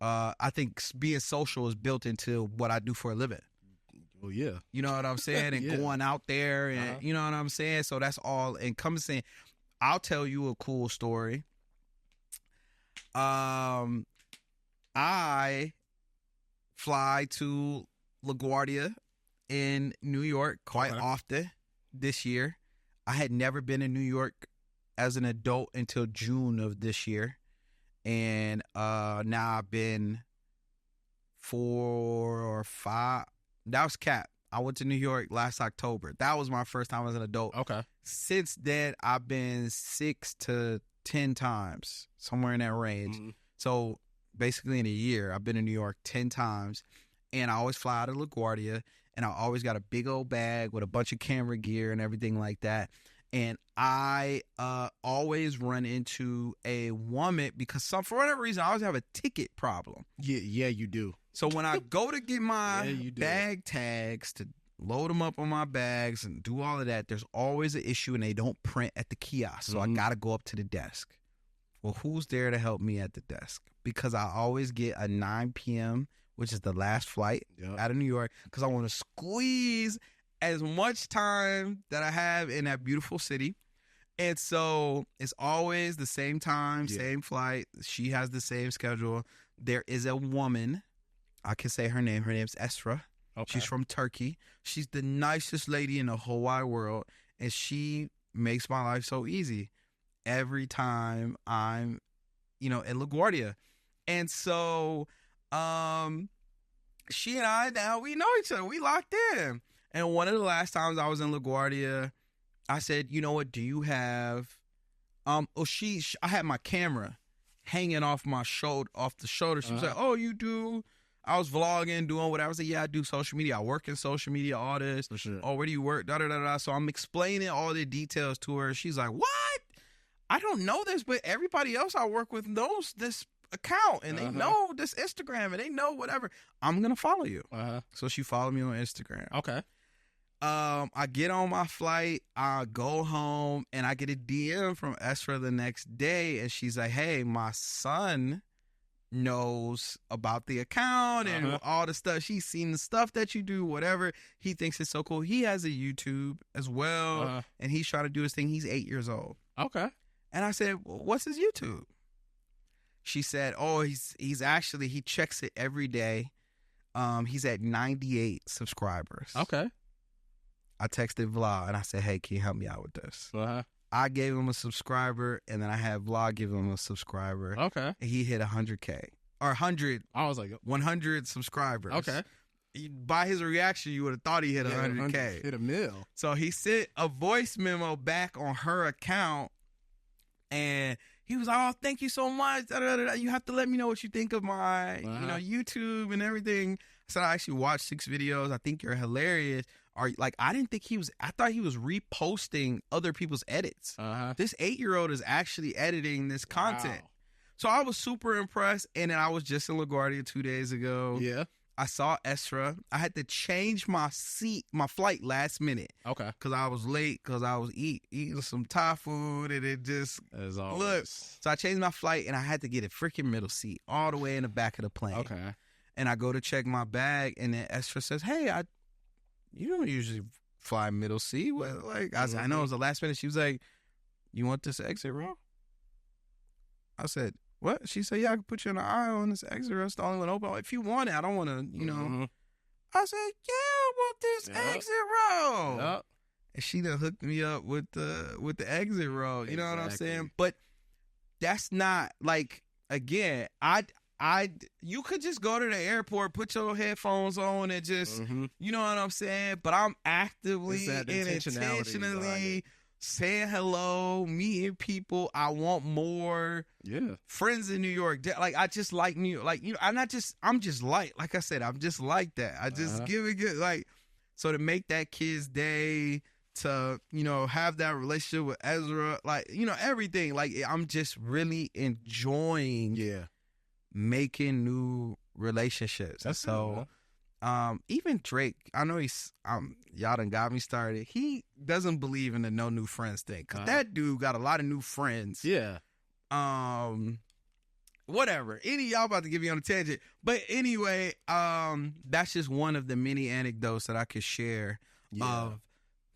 I think being social is built into what I do for a living. Well, yeah. You know what I'm saying? And Yeah. going out there and you know what I'm saying? So that's all. And come saying, I'll tell you a cool story. I fly to LaGuardia in New York quite often this year. I had never been in New York as an adult until June of this year. And now I've been 4 or 5. That was cap. I went to New York last October. That was my first time as an adult. Okay. Since then, I've been 6 to 10 times, somewhere in that range. Mm-hmm. So basically in a year, I've been in New York 10 times. And I always fly out of LaGuardia. And I always got a big old bag with a bunch of camera gear and everything like that. And I always run into a woman because for whatever reason, I always have a ticket problem. Yeah, you do. So when I go to get my Yeah, you do. bag tags to load them up on my bags and do all of that, there's always an issue and they don't print at the kiosk. So I got to go up to the desk. Well, who's there to help me at the desk? Because I always get a 9 p.m., which is the last flight out of New York, because I want to squeeze as much time that I have in that beautiful city. And so it's always the same time, same flight. She has the same schedule. There is a woman. I can say her name. Her name's Esra. Okay. She's from Turkey. She's the nicest lady in the whole wide world. And she makes my life so easy every time I'm, in LaGuardia. And so she and I, now we know each other. We locked in. And one of the last times I was in LaGuardia, I said, you know what, do you have, I had my camera hanging off the shoulder. She was like, oh, you do? I was vlogging, doing whatever. I said, yeah, I do social media. I work in social media, all this. For sure. Oh, where do you work? Da-da-da-da. So I'm explaining all the details to her. She's like, what? I don't know this, but everybody else I work with knows this account and they know this Instagram and they know whatever. I'm going to follow you. So she followed me on Instagram. Okay. I get on my flight, I go home, and I get a DM from Esra the next day, and she's like, hey, my son knows about the account and all the stuff. She's seen the stuff that you do, whatever. He thinks it's so cool. He has a YouTube as well, and he's trying to do his thing. He's 8 years old. Okay. And I said, well, what's his YouTube? She said, oh, he's actually, he checks it every day. He's at 98 subscribers. Okay. I texted Vlog and I said, hey, can you help me out with this? I gave him a subscriber and then I had Vlog give him a subscriber. Okay. And he hit 100K or 100. I was like, 100 subscribers. Okay. By his reaction, you would have thought he hit 100K. Hit a mil. So he sent a voice memo back on her account and he was like, oh, thank you so much. You have to let me know what you think of my YouTube and everything. So I actually watched 6 videos. I think you're hilarious. I didn't think I thought he was reposting other people's edits. This 8-year-old is actually editing this content. Wow. So I was super impressed. And then I was just in LaGuardia 2 days ago. Yeah. I saw Esra. I had to change my flight last minute. Okay. Because I was late because I was eating some Thai food and it just, as always. Look. So I changed my flight and I had to get a freaking middle seat all the way in the back of the plane. Okay. And I go to check my bag and then Esra says, hey, you don't usually fly middle seat. What, I said, I know it was the last minute. She was like, you want this exit row? I said, what? She said, yeah, I can put you in the aisle on this exit row. It's the only one open. If you want it, I don't want to, I said, yeah, I want this exit row. Yep. And she done hooked me up with the exit row. You know what I'm saying? But that's not again, you could just go to the airport, put your headphones on and just, you know what I'm saying? But I'm actively and intentionally saying hello, meeting people. I want more Yeah. friends in New York. Like, I just like New York. Like, you know, I'm just like I said, I'm just like that. I just give it good. Like, so to make that kid's day, to, you know, have that relationship with Ezra, like, you know, everything. Like, I'm just really enjoying making new relationships. That's so. Even Drake, I know he's y'all done got me started. He doesn't believe in the no new friends thing, cause that dude got a lot of new friends. Yeah. Whatever. Y'all about to give me on a tangent, but anyway, that's just one of the many anecdotes that I could share of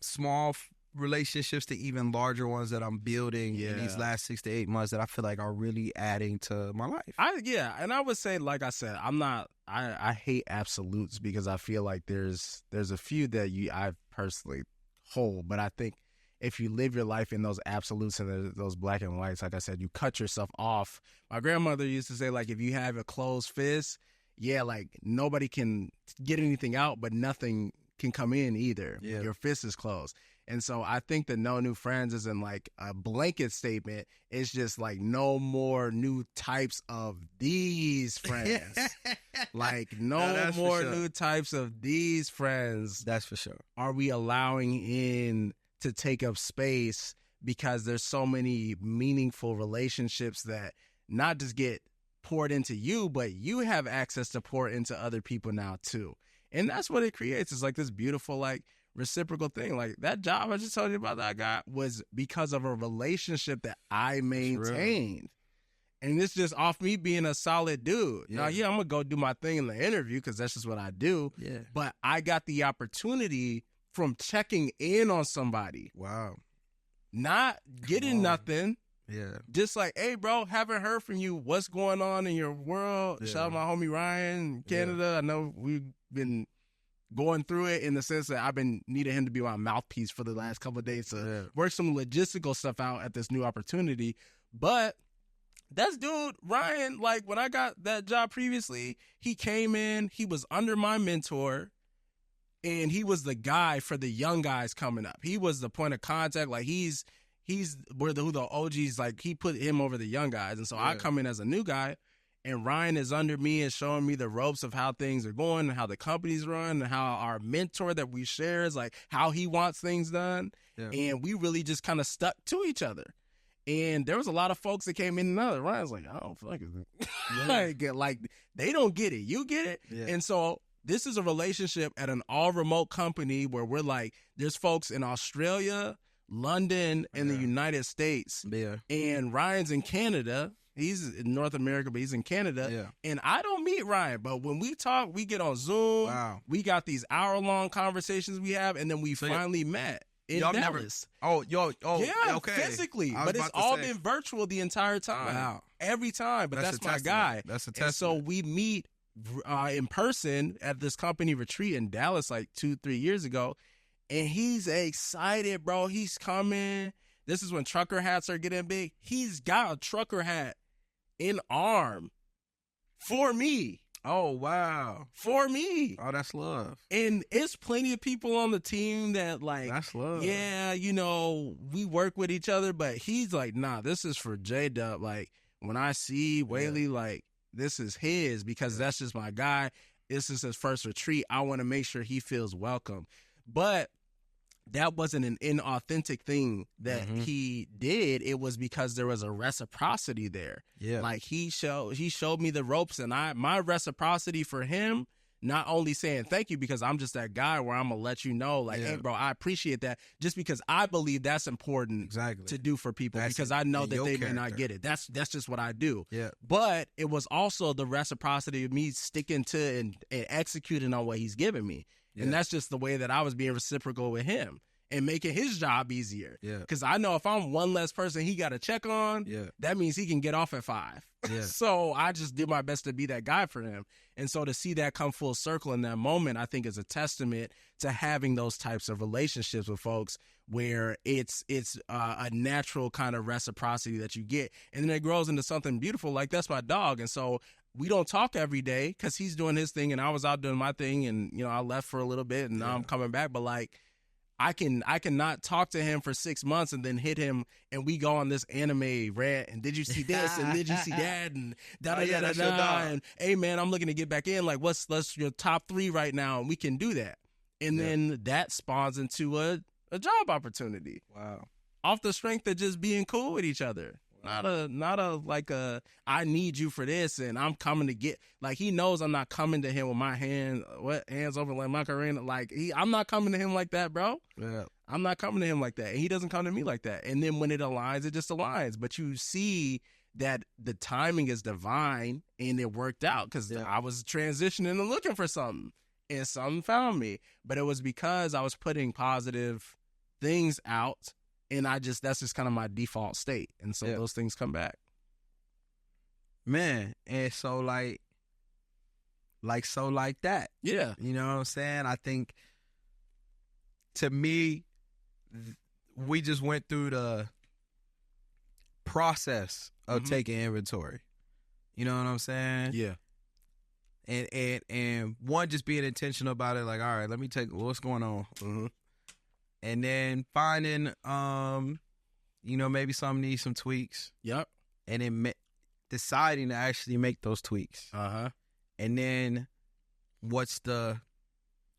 small relationships to even larger ones that I'm building in these last 6 to 8 months that I feel like are really adding to my life. And I would say, like I said, I hate absolutes because I feel like there's a few that I personally hold, but I think if you live your life in those absolutes and those black and whites, like I said, you cut yourself off. My grandmother used to say, like, if you have a closed fist, like nobody can get anything out, but nothing can come in either. Yeah. Your fist is closed. And so I think that no new friends isn't like a blanket statement. It's just like no more new types of these friends. Like no more new types of these friends. That's for sure. Are we allowing in to take up space because there's so many meaningful relationships that not just get poured into you, but you have access to pour into other people now too. And that's what it creates. It's like this beautiful, like, reciprocal thing. Like that job I just told you about that I got was because of a relationship that I maintained. And it's just off me being a solid dude. Yeah. Now, I'm going to go do my thing in the interview because that's just what I do. Yeah. But I got the opportunity from checking in on somebody. Wow. Not getting nothing. Yeah. Just like, hey, bro, haven't heard from you. What's going on in your world? Shout out my homie Ryan, Canada. I know we've been going through it in the sense that I've been needing him to be my mouthpiece for the last couple of days to work some logistical stuff out at this new opportunity. But that's dude, Ryan, like when I got that job previously, he came in, he was under my mentor, and he was the guy for the young guys coming up. He was the point of contact. Like he's who the OGs, like he put him over the young guys. And so I come in as a new guy. And Ryan is under me and showing me the ropes of how things are going and how the company's run and how our mentor that we share is like how he wants things done. Yeah. And we really just kind of stuck to each other. And there was a lot of folks that came in and out. Ryan's like, I don't feel like it. Like they don't get it. You get it. Yeah. And so this is a relationship at an all remote company where we're like, there's folks in Australia, London, and the United States. Yeah. And Ryan's in Canada. He's in North America, but he's in Canada. Yeah. And I don't meet Ryan, but when we talk, we get on Zoom. Wow. We got these hour-long conversations we have, and then we finally met in Dallas. Yeah, okay. Physically. But it's all been virtual the entire time. Wow. Every time. But that's my guy. That's a testament. And so we meet in person at this company retreat in Dallas like 2-3 years ago, and he's excited, bro. He's coming. This is when trucker hats are getting big. He's got a trucker hat in arm for me. Oh, wow. For me. Oh, that's love. And it's plenty of people on the team that like, that's love. Yeah, you know, we work with each other, but he's like, nah, this is for J-Dub. Like when I see Whaley, like this is his because that's just my guy. This is his first retreat. I want to make sure he feels welcome. But that wasn't an inauthentic thing that he did. It was because there was a reciprocity there. Yeah. Like he showed me the ropes, and my reciprocity for him, not only saying thank you because I'm just that guy where I'm gonna let you know, like, hey bro, I appreciate that, just because I believe that's important to do for people because I know that they may not get it. That's just what I do. Yeah. But it was also the reciprocity of me sticking to and executing on what he's giving me. Yeah. And that's just the way that I was being reciprocal with him and making his job easier. Yeah. Because I know if I'm one less person he got to check on, that means he can get off at 5. Yeah. So I just did my best to be that guy for him. And so to see that come full circle in that moment, I think is a testament to having those types of relationships with folks where it's a natural kind of reciprocity that you get. And then it grows into something beautiful. Like that's my dog. And so we don't talk every day because he's doing his thing and I was out doing my thing, and I left for a little bit and now I'm coming back. But like, I can not talk to him for 6 months and then hit him and we go on this anime rant and did you see this and did you see that and da da da da and hey man, I'm looking to get back in. Like what's your top 3 right now, and we can do that. And then that spawns into a job opportunity. Wow. Off the strength of just being cool with each other. Not a like a I need you for this and I'm coming to get, like he knows I'm not coming to him with my hands over like Macarena. Like I'm not coming to him like that, bro. Yeah. I'm not coming to him like that. And he doesn't come to me like that. And then when it aligns, it just aligns. But you see that the timing is divine and it worked out because I was transitioning and looking for something and something found me. But it was because I was putting positive things out. And that's just kind of my default state. And so those things come back. Man. And so like that. Yeah. You know what I'm saying? I think to me, we just went through the process of taking inventory. You know what I'm saying? Yeah. And one, just being intentional about it. Like, all right, let me take what's going on. Mm-hmm. And then finding, maybe some needs some tweaks. Yep. And then deciding to actually make those tweaks. Uh-huh. And then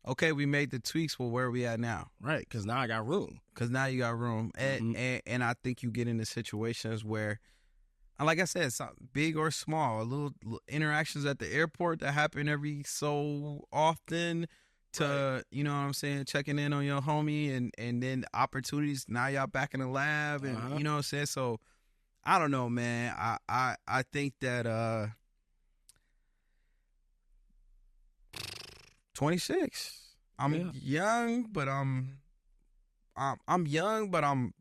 okay, we made the tweaks. Well, where are we at now? Right, because now I got room. Because now you got room. And I think you get into situations where, and like I said, big or small, little interactions at the airport that happen every so often, to you know what I'm saying, checking in on your homie and then opportunities. Now y'all back in the lab and you know what I'm saying. So I don't know, man. I think that 26. I'm young, but I'm young, but I'm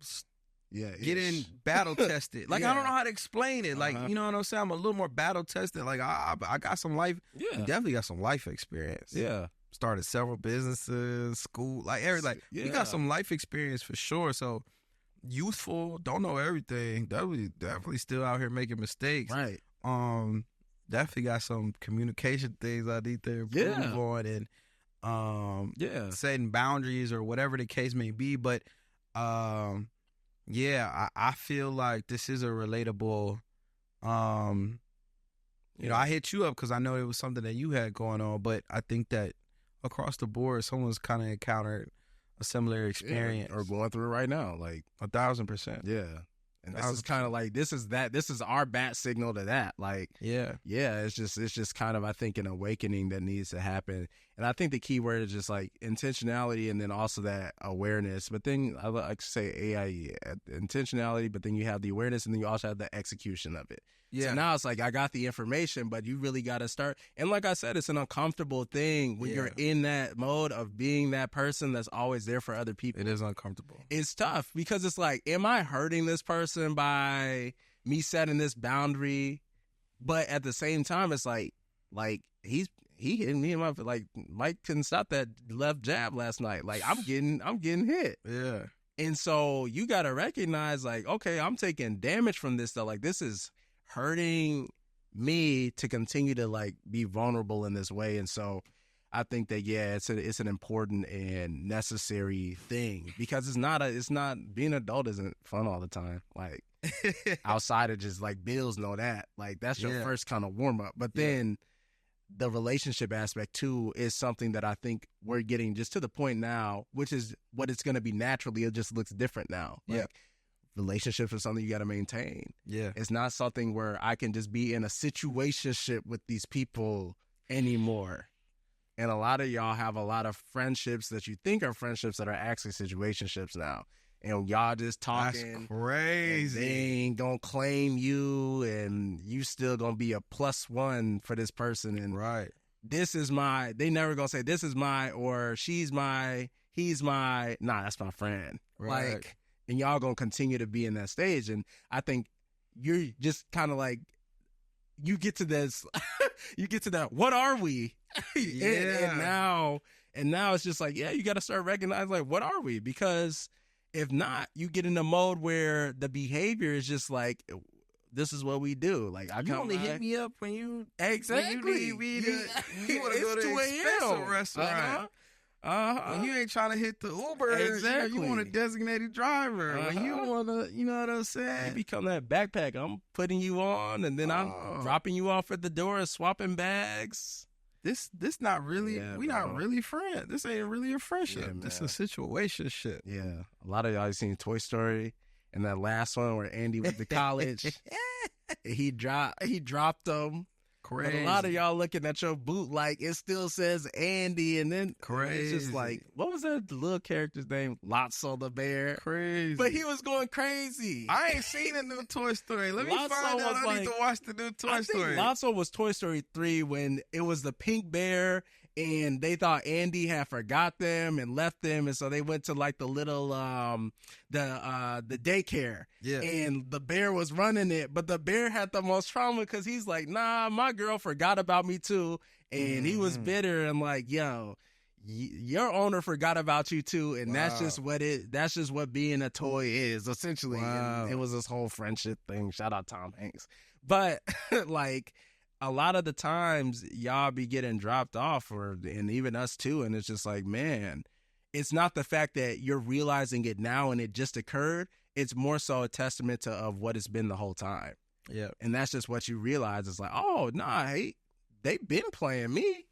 getting battle tested. Like I don't know how to explain it. Like you know what I'm saying. I'm a little more battle tested. Like I got some life. Yeah, definitely got some life experience. Yeah. Started several businesses, school, like everything. Like we got some life experience for sure. So youthful, don't know everything. Definitely still out here making mistakes. Right. Definitely got some communication things I need to improve on, and setting boundaries or whatever the case may be. But I feel like this is a relatable. You know, I hit you up because I know it was something that you had going on, but I think that across the board, someone's kind of encountered a similar experience or going through it right now, like 1,000%. Yeah, and this is kind of like this is our bat signal to that. Like, it's just kind of, I think, an awakening that needs to happen. And I think the key word is just like intentionality, and then also that awareness. But then I like to say AIE, intentionality, but then you have the awareness, and then you also have the execution of it. Yeah. So now it's like I got the information, but you really got to start. And like I said, it's an uncomfortable thing when you're in that mode of being that person that's always there for other people. It is uncomfortable. It's tough because it's like, am I hurting this person by me setting this boundary? But at the same time, it's like he hit me in my, like Mike couldn't stop that left jab last night. Like I'm getting hit. Yeah. And so you got to recognize, like, okay, I'm taking damage from this stuff. Like this is hurting me to continue to like be vulnerable in this way. And so I think that it's an important and necessary thing, because it's not being an adult isn't fun all the time. Like outside of just like bills, know that, like that's your first kind of warm up. But then the relationship aspect too is something that I think we're getting just to the point now, which is what it's going to be naturally. It just looks different now. Like, relationships are something you got to maintain. Yeah. It's not something where I can just be in a situationship with these people anymore. And a lot of y'all have a lot of friendships that you think are friendships that are actually situationships now. And y'all just talking. That's crazy. They ain't gonna claim you, and you still gonna be a +1 for this person. And they never gonna say this is my, or she's my, he's my, nah, that's my friend. Right. Like, and y'all gonna continue to be in that stage. And I think you're just kind of like, you get to this, you get to that, what are we? And now it's just like, you got to start recognizing, like, what are we? Because if not, you get in a mode where the behavior is just like, this is what we do. Like, you only hit me up when you exactly when you need me to, you want to go to an expensive restaurant. When you ain't trying to hit the Uber, Exactly. you want a designated driver. When you want to, you know what I'm You saying? become that backpack. I'm putting you on, and then I'm dropping you off at the door and swapping bags. This not really, Yeah, we bro. not really friends. This ain't really a friendship. Yeah, This man. a situationship. Yeah, a lot of y'all seen Toy Story, and that last one where Andy went to college, he dropped them. But Crazy. a lot of y'all looking at your boot like it still says Andy, and then it's just like, what was that little character's name? Lotso the bear. Crazy. But he was going crazy. I ain't seen a new Toy Story. Let me Lotso find out. was I need to like- watch the new Toy I think Story. Lotso was Toy Story 3 when it was the pink bear, and they thought Andy had forgot them and left them, and so they went to like the little the daycare. Yeah. And the bear was running it, but the bear had the most trauma because he's like, nah, my girl forgot about me too. And he was Mhm. bitter and like, yo, your owner forgot about you too. And that's Wow. that's just what being a toy is, essentially. Wow. And it was this whole friendship thing. Shout out Tom Hanks. But like a lot of the times y'all be getting dropped off and even us too. And it's just like, man, it's not the fact that you're realizing it now and it just occurred. It's more so a testament of what it's been the whole time. Yeah. And that's just what you realize. It's like, oh, nah, hey, they've been playing me.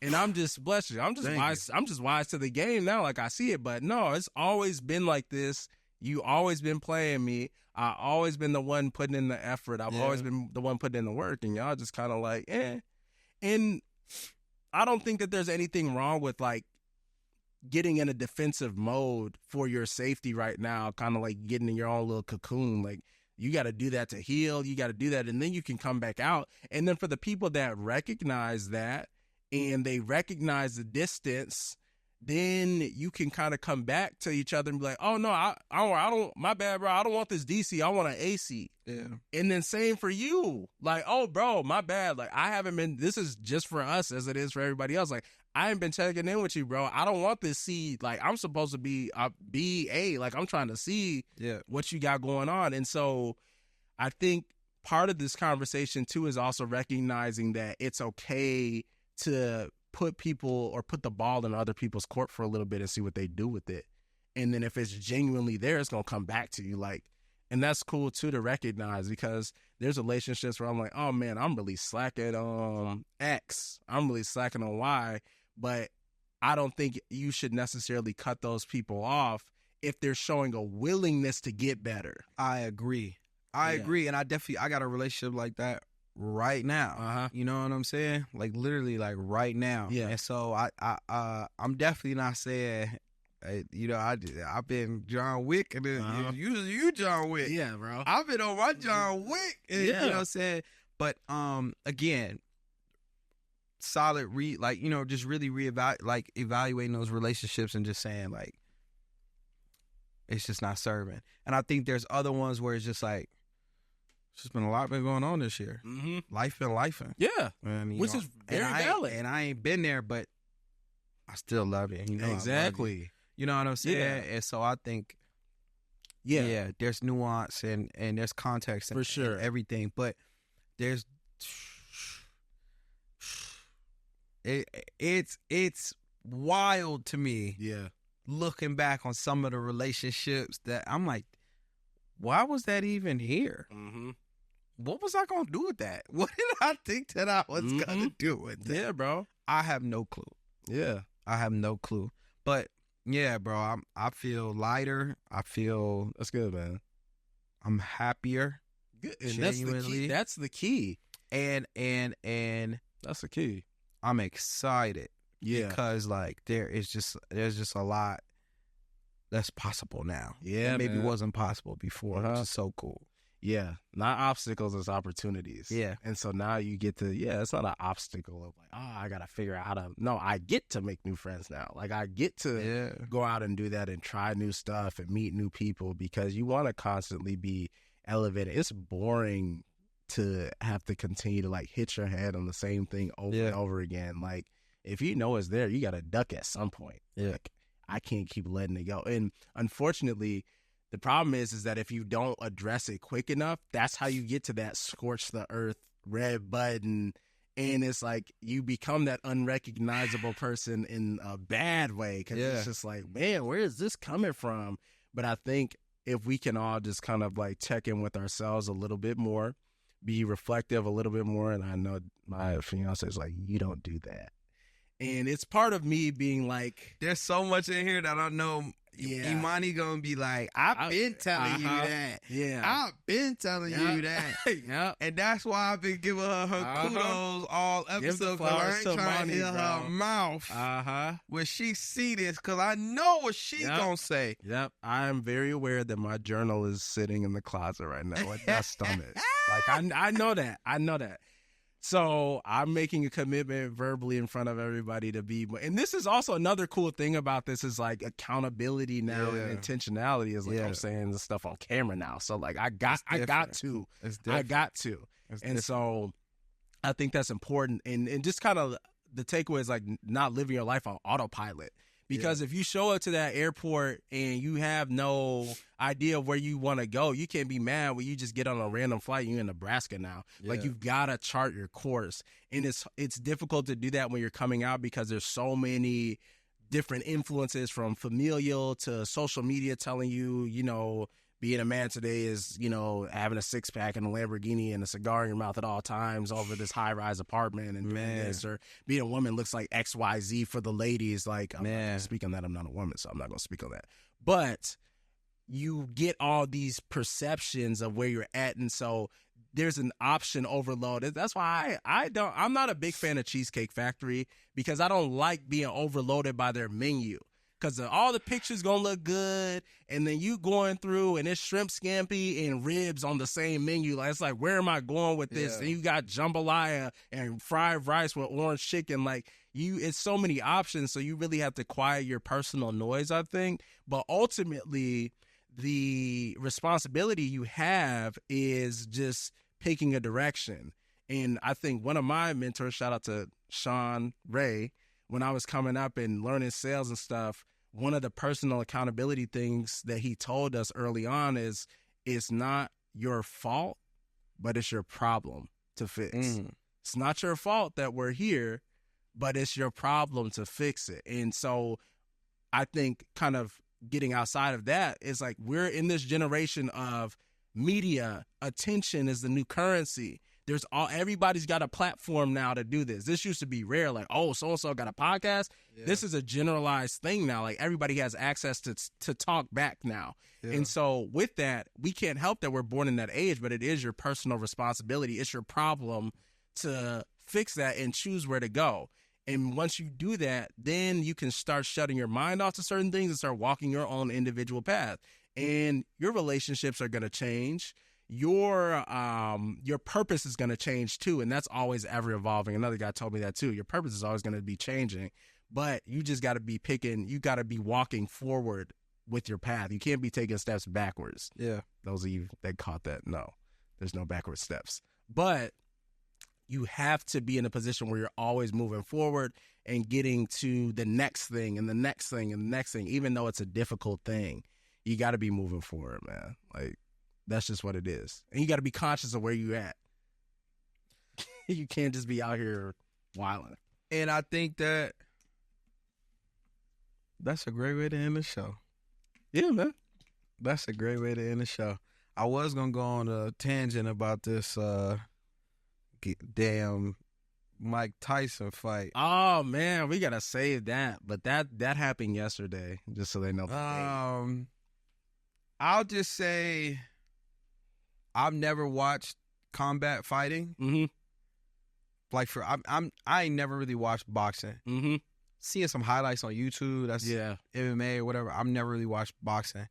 And I'm just, bless you, I'm just Thank wise. I'm just wise to the game now, like I see it. But no, it's always been like this. You always been playing me. I always been the one putting in the effort. I've Yeah. always been the one putting in the work. And y'all just kind of like, eh. And I don't think that there's anything wrong with like getting in a defensive mode for your safety right now, kind of like getting in your own little cocoon. Like you got to do that to heal. You got to do that. And then you can come back out. And then for the people that recognize that and they recognize the distance, then you can kind of come back to each other and be like, oh no, I don't, my bad, bro. I don't want this DC. I want an AC. Yeah. And then same for you. Like, oh, bro, my bad. Like, I haven't been, this is just for us as it is for everybody else. Like, I ain't been checking in with you, bro. I don't want this C. Like, I'm supposed to be a BA. Like, I'm trying to see Yeah. what you got going on. And so I think part of this conversation, too, is also recognizing that it's okay to put people or put the ball in other people's court for a little bit and see what they do with it. And then if it's genuinely there, it's going to come back to you. Like, and that's cool too to recognize, because there's relationships where I'm like, oh man, I'm really slacking on X. I'm really slacking on Y. But I don't think you should necessarily cut those people off if they're showing a willingness to get better. I agree. I Yeah. agree. And I got a relationship like that right now. Uh-huh. You know what I'm saying? Like literally like right now. Yeah. And so I'm definitely not saying, you know, I've been John Wick and then Uh-huh. you John Wick. Yeah, bro. I've been on my John Wick. And, Yeah. You know what I'm saying? But again, solid like, you know, just really evaluating those relationships and just saying like it's just not serving. And I think there's other ones where it's just like it's just been a lot been going on this year. Mm-hmm. Life been lifing. Yeah. And, you Which know, is very and valid. And I ain't been there, but I still love it. You know, I love Exactly. you know what I'm saying? Yeah. And so I think Yeah. there's nuance and there's context For sure. and everything, but there's it's wild to me Yeah. looking back on some of the relationships that I'm like, why was that even here? Mm-hmm. What was I gonna do with that? What did I think that I was gonna Mhm. do with that? Yeah, bro. I have no clue. Yeah. I have no clue. But yeah, bro, I feel lighter. I feel That's good, man. I'm happier. Good. And that's the Genuinely. key. That's the key. And That's the key. I'm excited Yeah. because like there's just a lot that's possible now. Yeah, that maybe man. wasn't possible before, which Uh-huh. is so cool. Yeah. Not obstacles, it's opportunities. Yeah. And so now you get to, it's not an obstacle of like, oh, I got to figure out how to, no, I get to make new friends now. Like I get to Yeah. go out and do that and try new stuff and meet new people because you want to constantly be elevated. It's boring to have to continue to like hit your head on the same thing over Yeah. and over again. Like if you know it's there, you got to duck at some point. Yeah. Like I can't keep letting it go. And unfortunately, the problem is that if you don't address it quick enough, that's how you get to that scorch the earth red button And it's like you become that unrecognizable person in a bad way because it's just like, man, where is this coming from? But I think if we can all just kind of like check in with ourselves a little bit more, be reflective a little bit more. And I know my fiance is like, you don't do that. And it's part of me being like, there's so much in here that I know Imani gonna be like, I've been telling you that. Yeah. I've been telling you that. Yeah. And that's why I've been giving her kudos all episode, because I ain't trying to hit her mouth when she see this, because I know what she's gonna say. Yep. I am very aware that my journal is sitting in the closet right now with that stomach. Like, I know that. I know that. So I'm making a commitment verbally in front of everybody to be, and this is also another cool thing about this is like accountability now and intentionality is like I'm saying this stuff on camera now. So like I got to. And so I think that's important. And just kind of the takeaway is like not living your life on autopilot. Because if you show up to that airport and you have no idea where you want to go, you can't be mad when you just get on a random flight. You're in Nebraska now. Like, you've got to chart your course. And it's difficult to do that when you're coming out because there's so many different influences from familial to social media telling you, you know, being a man today is, you know, having a six-pack and a Lamborghini and a cigar in your mouth at all times over this high-rise apartment and doing this. Or being a woman looks like XYZ for the ladies. Like, I'm not going to speak on that. I'm not a woman, so I'm not going to speak on that. But you get all these perceptions of where you're at, and so there's an option overload. That's why I'm not a big fan of Cheesecake Factory, because I don't like being overloaded by their menu. Because all the pictures going to look good, and then you going through, and it's shrimp scampi and ribs on the same menu. Like, it's like, where am I going with this? And you got jambalaya and fried rice with orange chicken. Like, it's so many options, so you really have to quiet your personal noise, I think. But ultimately, the responsibility you have is just picking a direction. And I think one of my mentors, shout out to Sean Ray, when I was coming up and learning sales and stuff, one of the personal accountability things that he told us early on is it's not your fault, but it's your problem to fix. It's not your fault that we're here, but it's your problem to fix it. And so I think kind of getting outside of that is like, we're in this generation of media. Attention is the new currency. Everybody's got a platform now to do this. This used to be rare, like, oh, so-and-so got a podcast. This is a generalized thing now. Like, everybody has access to talk back now. And so with that, we can't help that we're born in that age, but it is your personal responsibility. It's your problem to fix that and choose where to go. And once you do that, then you can start shutting your mind off to certain things and start walking your own individual path. And your relationships are going to change. Your purpose is going to change too, and that's always ever evolving. Another guy told me that too. Your purpose is always going to be changing, but you just got to be you got to be walking forward with your path. You can't be taking steps backwards. Yeah. Those of you that caught that, no, there's no backward steps. But you have to be in a position where you're always moving forward and getting to the next thing and the next thing and the next thing, even though it's a difficult thing. You got to be moving forward, man. Like, that's just what it is. And you got to be conscious of where you at. You can't just be out here wilding. And I think that's a great way to end the show. Yeah, man. That's a great way to end the show. I was going to go on a tangent about this damn Mike Tyson fight. Oh, man. We got to save that. But that happened yesterday, just so they know. I'll just say I've never watched combat fighting. Mm-hmm. Like I ain't never really watched boxing. Mm-hmm. Seeing some highlights on YouTube, that's MMA or whatever. I've never really watched boxing.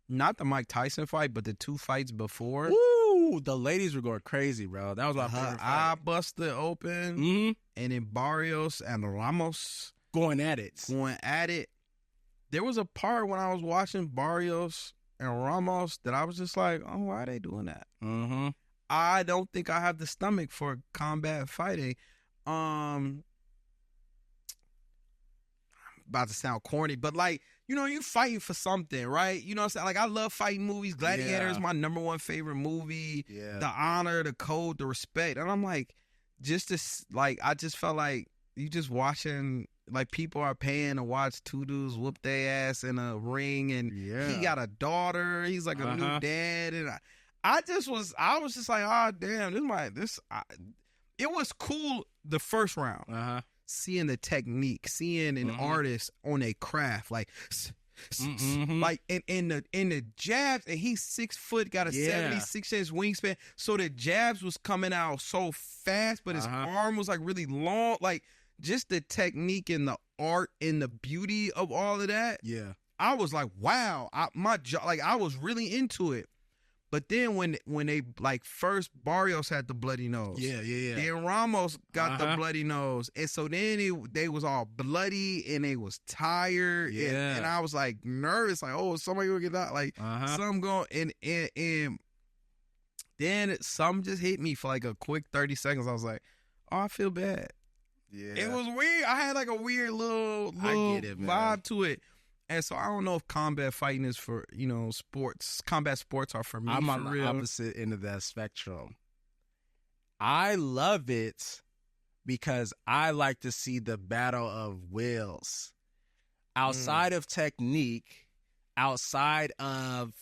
Not the Mike Tyson fight, but the two fights before. Ooh, the ladies were going crazy, bro. That was my favorite fight. I busted open, and then Barrios and Ramos going at it. There was a part when I was watching Barrios and Ramos that I was just like, oh, why are they doing that? Mm-hmm. I don't think I have the stomach for combat fighting. I'm about to sound corny, but like, you know, you fighting for something, right? You know what I'm saying? Like, I love fighting movies. Gladiator is my number one favorite movie. Yeah. The honor, the code, the respect. And I'm like, like, I just felt like you just watching, like, people are paying to watch two dudes whoop their ass in a ring, and he got a daughter. He's like a new dad, and I was just like, oh damn, it was cool the first round, seeing the technique, seeing an artist on a craft, like. Like in the jabs, and he's 6 foot, got a 76-inch wingspan, so the jabs was coming out so fast, but his arm was like really long, like just the technique and the art and the beauty of all of that. Yeah, I was like, wow, I was really into it. But then when they, like, first Barrios had the bloody nose. Yeah. Then Ramos got the bloody nose. And so then they was all bloody and they was tired. Yeah. And I was like nervous, like, oh, somebody gonna get out, like something going, and then something just hit me for like a quick 30 seconds. I was like, oh, I feel bad. Yeah. It was weird. I had like a weird little I get it, man. vibe to it. And so I don't know if combat fighting is for, sports. Combat sports are for me. I'm for on real. the opposite end of that spectrum. I love it because I like to see the battle of wills. Outside of technique, outside of,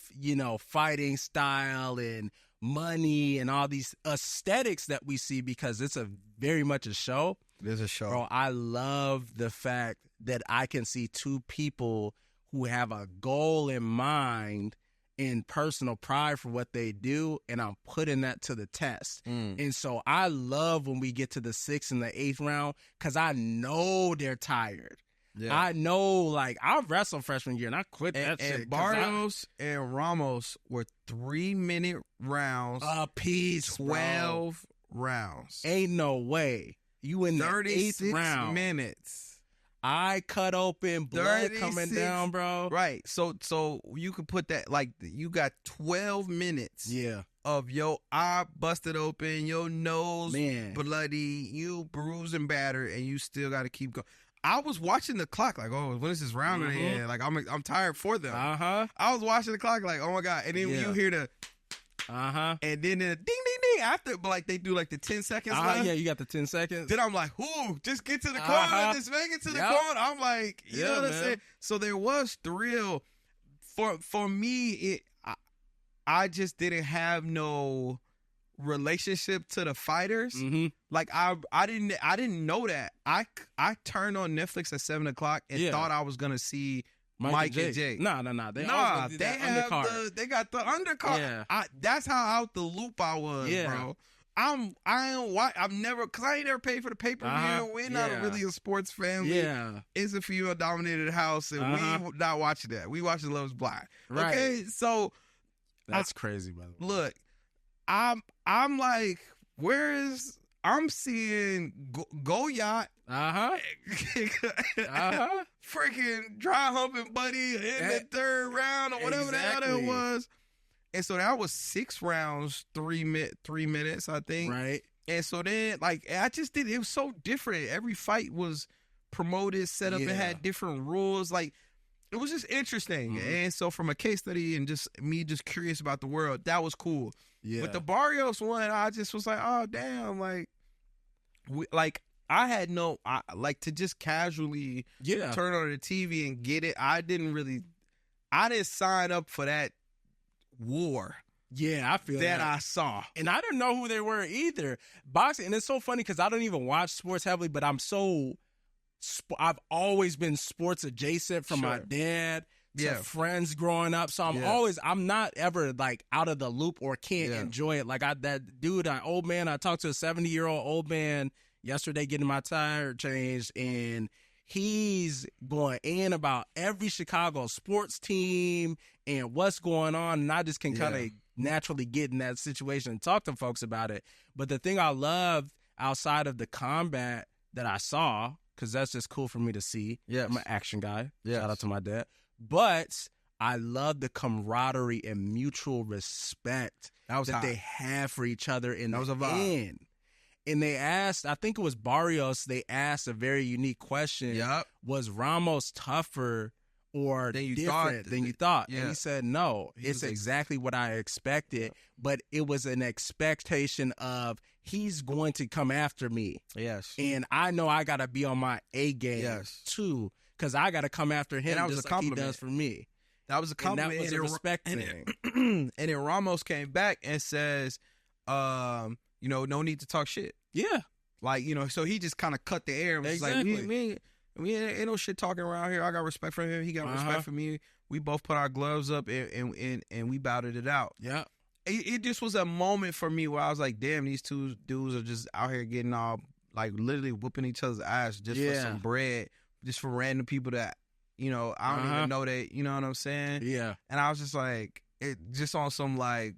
fighting style and money and all these aesthetics that we see, because it's very much a show. There's a show. Bro, I love the fact that I can see two people who have a goal in mind and personal pride for what they do, and I'm putting that to the test. And so I love when we get to the 6th and the 8th round, because I know they're tired. Yeah. I know, like, I wrestled freshman year and I quit that shit. And Barrios and Ramos were 3-minute rounds. Apiece, 12 rounds. Ain't no way. You in the 8th round. minutes. I cut open, blood coming down, bro. Right. So you could put that, like, you got 12 minutes of your eye busted open, your nose bloody, you bruised and battered, and you still got to keep going. I was watching the clock like, oh, when is this round gonna end? Like, I'm tired for them. I was watching the clock like, oh my God. And then you hear the and then the ding ding ding after, like, they do like the 10 seconds left. Yeah, you got the 10 seconds. Then I'm like, ooh, just get to the corner, just make it to the corner. I'm like, you know what I'm saying? So there was thrill for me. I just didn't have no relationship to the fighters. Like, I didn't know that. I turned on Netflix at 7:00 and thought I was gonna see Mike and Jake. No. They got the undercard. Yeah. That's how out the loop I was, bro. I've never, cause I ain't never paid for the pay-per-view. We're not really a sports family. Yeah. It's a female-dominated house, and we not watching that. We watching Love is Blind. Right. Okay, so that's crazy, by the way. Look, I'm like, I'm seeing Goyat. Freaking dry humping buddy in the 3rd round or whatever the hell that was. And so that was 6 rounds, 3 minutes, I think. Right. And so then, like, it was so different. Every fight was promoted, set up, and had different rules. Like, it was just interesting. And so from a case study and just me just curious about the world, that was cool. Yeah. With the Barrios one, I just was like, oh, damn, like, I had to just casually turn on the TV and get it. I didn't sign up for that war. Yeah, I feel that I saw. And I didn't know who they were either. Boxing, and it's so funny because I don't even watch sports heavily, but I've always been sports adjacent from my dad to friends growing up. So I'm not ever, like, out of the loop or can't enjoy it. Like, that dude, an old man, I talked to a 70-year-old old man yesterday getting my tire changed, and he's going in about every Chicago sports team and what's going on, and I just can kind of naturally get in that situation and talk to folks about it. But the thing I loved outside of the combat that I saw, because that's just cool for me to see. I'm an action guy. Shout out to my dad. But I love the camaraderie and mutual respect that they have for each other in the end. And they asked, I think it was Barrios, they asked a very unique question. Was Ramos tougher or Than you different thought. than you thought. Yeah. And he said, no, He it's was exactly what I expected, but it was an expectation of he's going to come after me. Yes. And I know I got to be on my A game Yes. too, because I got to come after him that was just a like he compliment. does for me. That was a And compliment. that was a then respect and thing. and then Ramos came back and says, no need to talk shit. Yeah. Like, so he just kind of cut the air and was Exactly. like, we ain't no shit talking around here. I got respect for him. He got respect for me. We both put our gloves up and we battled it out. Yeah. It just was a moment for me where I was like, damn, these two dudes are just out here getting all, like, literally whooping each other's ass just for some bread, just for random people that, I don't even know that, you know what I'm saying? Yeah. And I was just like, it just on some, like,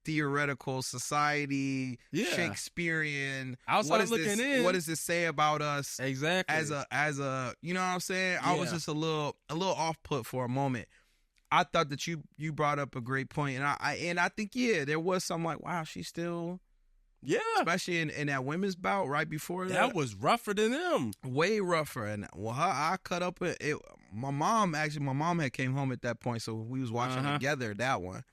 theoretical society, Shakespearean. I was looking in. What does this say about us? Exactly. As a, you know what I'm saying? I was just a little off put for a moment. I thought that you brought up a great point, and I think there was some like, wow, she's still, especially in that women's bout right before that was rougher than them, way rougher. And I cut up it. My mom had came home at that point, so we was watching together that one.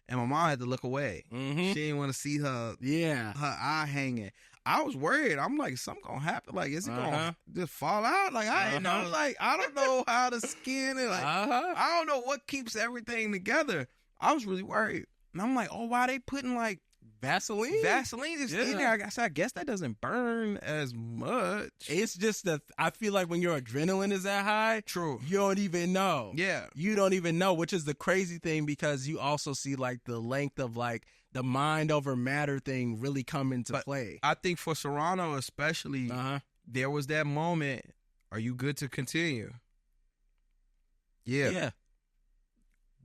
And my mom had to look away. She didn't want to see her eye hanging. I was worried. I'm like, something gonna happen. Like, is it gonna just fall out? Like, I didn't know. Like, I don't know how to skin it. Like, I don't know what keeps everything together. I was really worried. And I'm like, oh, why they putting like Vaseline just in there? I guess that doesn't burn as much. It's just that I feel like when your adrenaline is that high, true, you don't even know. Yeah, you don't even know, which is the crazy thing, because you also see like the length of like the mind over matter thing really come into play. I think for Serrano especially, there was that moment. Are you good to continue? Yeah.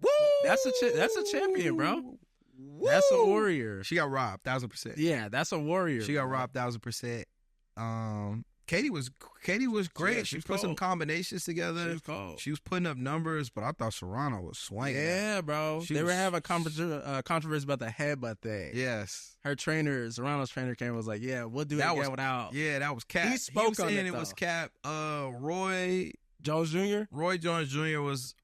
Woo! That's a champion, bro. Woo! That's a warrior. She got robbed 1,000%. Yeah, that's a warrior. She got robbed 1,000%. Katie was great. Yeah, she put some combinations together. She was putting up numbers, but I thought Serrano was swinging. Yeah, bro. They were having a controversy about the headbutt thing. Yes. Her trainer, Serrano's trainer, came and was like, "Yeah, we'll do that again without." Yeah, that was cap. He spoke on it. It was cap. Roy Jones Jr. was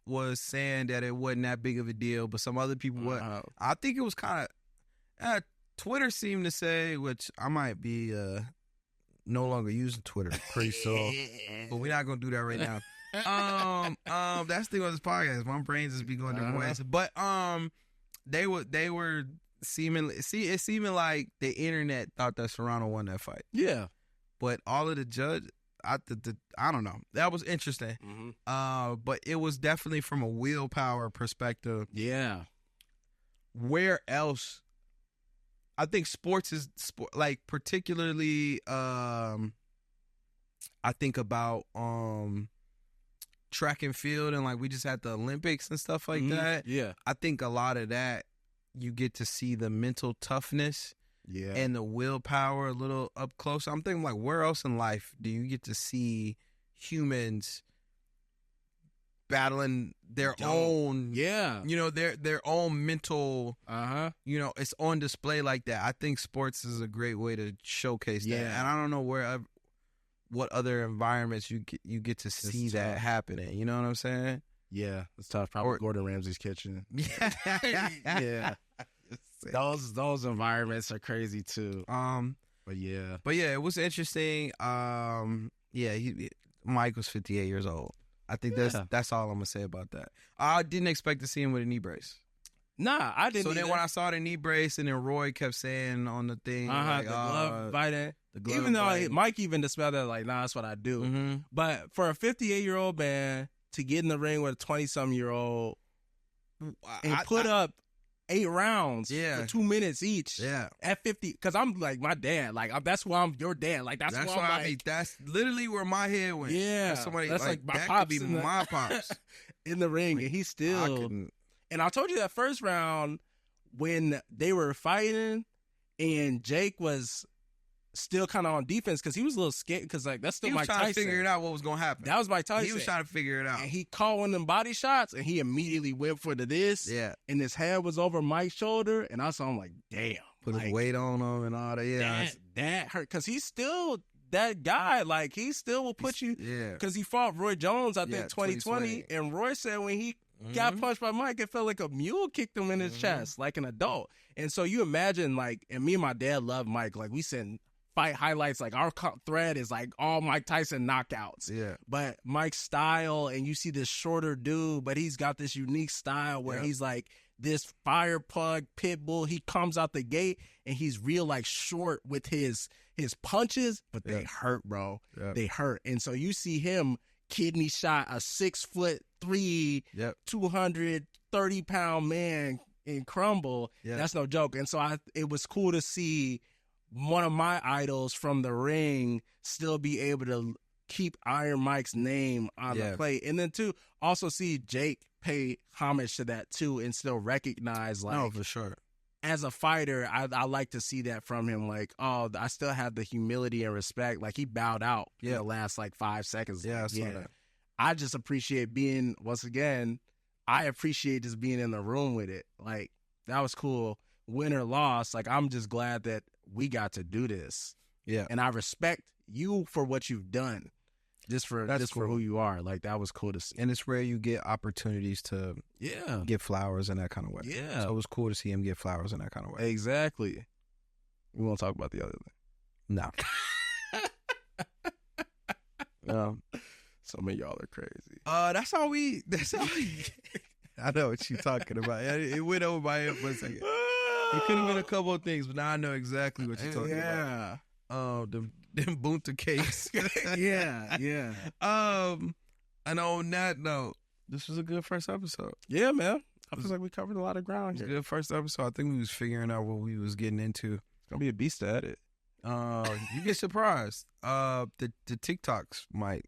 saying that it wasn't that big of a deal, but some other people were. I think it was kind of. Twitter seemed to say, which I might be. No longer using Twitter pretty soon, but we're not gonna do that right now. That's the thing on this podcast. My brain just be going different ways. But they were seeming like the internet thought that Serrano won that fight. Yeah, but all of the judge, I don't know. That was interesting. But it was definitely from a willpower perspective. Yeah, where else? I think sports is like particularly. I think about track and field, and like we just had the Olympics and stuff like that. Yeah, I think a lot of that you get to see the mental toughness, and the willpower a little up close. I'm thinking like, where else in life do you get to see humans battling their own, their own mental, it's on display like that. I think sports is a great way to showcase that, and I don't know what other environments you get to see that happening. You know what I'm saying? Yeah, it's tough. Probably Gordon Ramsay's kitchen. Yeah. Those environments are crazy too. But yeah, it was interesting. Mike was 58 years old. I think that's all I'm gonna say about that. I didn't expect to see him with a knee brace. Nah, I didn't. So then when I saw the knee brace, and then Roy kept saying on the thing, the glove fighting. Even though Mike even dispelled that, like, nah, that's what I do. But for a 58-year-old man to get in the ring with a 20-some-year-old and put up 8 rounds for 2 minutes each at 50, because I'm like my dad, like that's why I'm your dad, like that's why I mean, that's literally where my head went. Somebody that's like my that pops could be my pops in the ring, and he still. And I told you that first round when they were fighting, and Jake was still kind of on defense because he was a little scared, because like that's still Mike Tyson. He was trying to figure it out what was going to happen. That was Mike Tyson. He was trying to figure it out. And he caught one of them body shots, and he immediately went for this. Yeah. And his head was over Mike's shoulder, and I saw him like, damn. Put his weight on him and all that. Yeah. That hurt, because he's still that guy. Like, he still will put you, Yeah. because he fought Roy Jones, I think, Yeah, 2020, 2020. and Roy said when he got punched by Mike, it felt like a mule kicked him in his chest, like an adult. And so you imagine, like, and me and my dad love Mike. Like, we send fight highlights. Like, our thread is like all Mike Tyson knockouts. Yeah. But Mike's style, and you see this shorter dude, but he's got this unique style where he's like this fire plug pit bull. He comes out the gate and he's real like short with his punches, but they hurt, bro. Yep. They hurt. And so you see him kidney shot a 6'3", 230-pound man in crumble. Yep. That's no joke. And so it was cool to see one of my idols from the ring still be able to keep Iron Mike's name on the plate. And then, too, also see Jake pay homage to that, too, and still recognize, like, No, for sure. as a fighter, I like to see that from him. Like, oh, I still have the humility and respect. Like, he bowed out in the last, like, 5 seconds. Yeah, I saw that. I just appreciate being, once again, I appreciate just being in the room with it. Like, that was cool. Win or loss, like, I'm just glad that we got to do this. Yeah. And I respect you for what you've done. Just for who you are. Like, that was cool to see. And it's rare you get opportunities to get flowers in that kind of way. Yeah. So it was cool to see him get flowers in that kind of way. Exactly. We won't talk about the other thing. No. Some of y'all are crazy. That's all we I know what you're talking about. It went over my head for a second. It could have been a couple of things, but now I know exactly what you're talking about. Oh, them Bunta cakes. yeah. And on that note, this was a good first episode. Yeah, man. I feel like we covered a lot of ground It was here. a good first episode. I think we was figuring out what we was getting into. It's gonna be a beast to edit. You get surprised. The TikToks might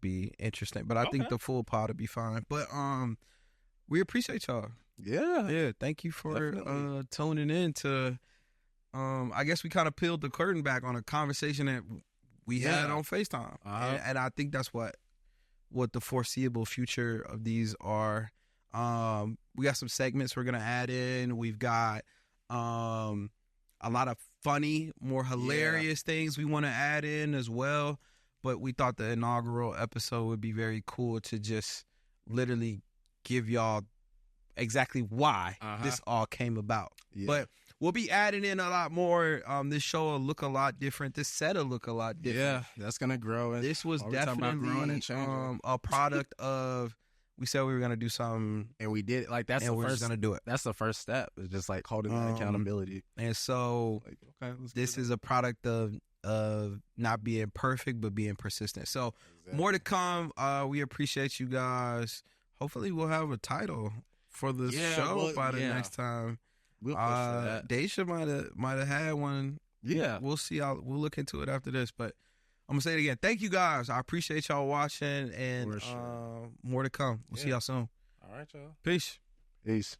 be interesting, but I think the full pod will be fine. But we appreciate y'all. Yeah. Thank you for Definitely. tuning in to. I guess we kind of peeled the curtain back on a conversation that we had on FaceTime, and I think that's what the foreseeable future of these are. We got some segments we're gonna add in. We've got a lot of funny, more hilarious things we want to add in as well. But we thought the inaugural episode would be very cool to just literally give y'all exactly why this all came about. Yeah. But we'll be adding in a lot more. This show will look a lot different. This set will look a lot different. Yeah, that's gonna grow. And This was all we talking about definitely growing and changing. a product of. We said we were gonna do something, And we did it. Like, that's and the we're first. just gonna do it. That's the first step. It's just like holding that accountability. And so Like, okay, let's this do is a product of not being perfect but being persistent. So that. more to come. We appreciate you guys. Hopefully we'll have a title for the show by the next time. We'll push for that. Daisha might have had one. Yeah. We'll see. We'll look into it after this. But I'm gonna say it again. Thank you guys. I appreciate y'all watching, and For sure. more to come. We'll see y'all soon. All right, y'all. Peace. Peace.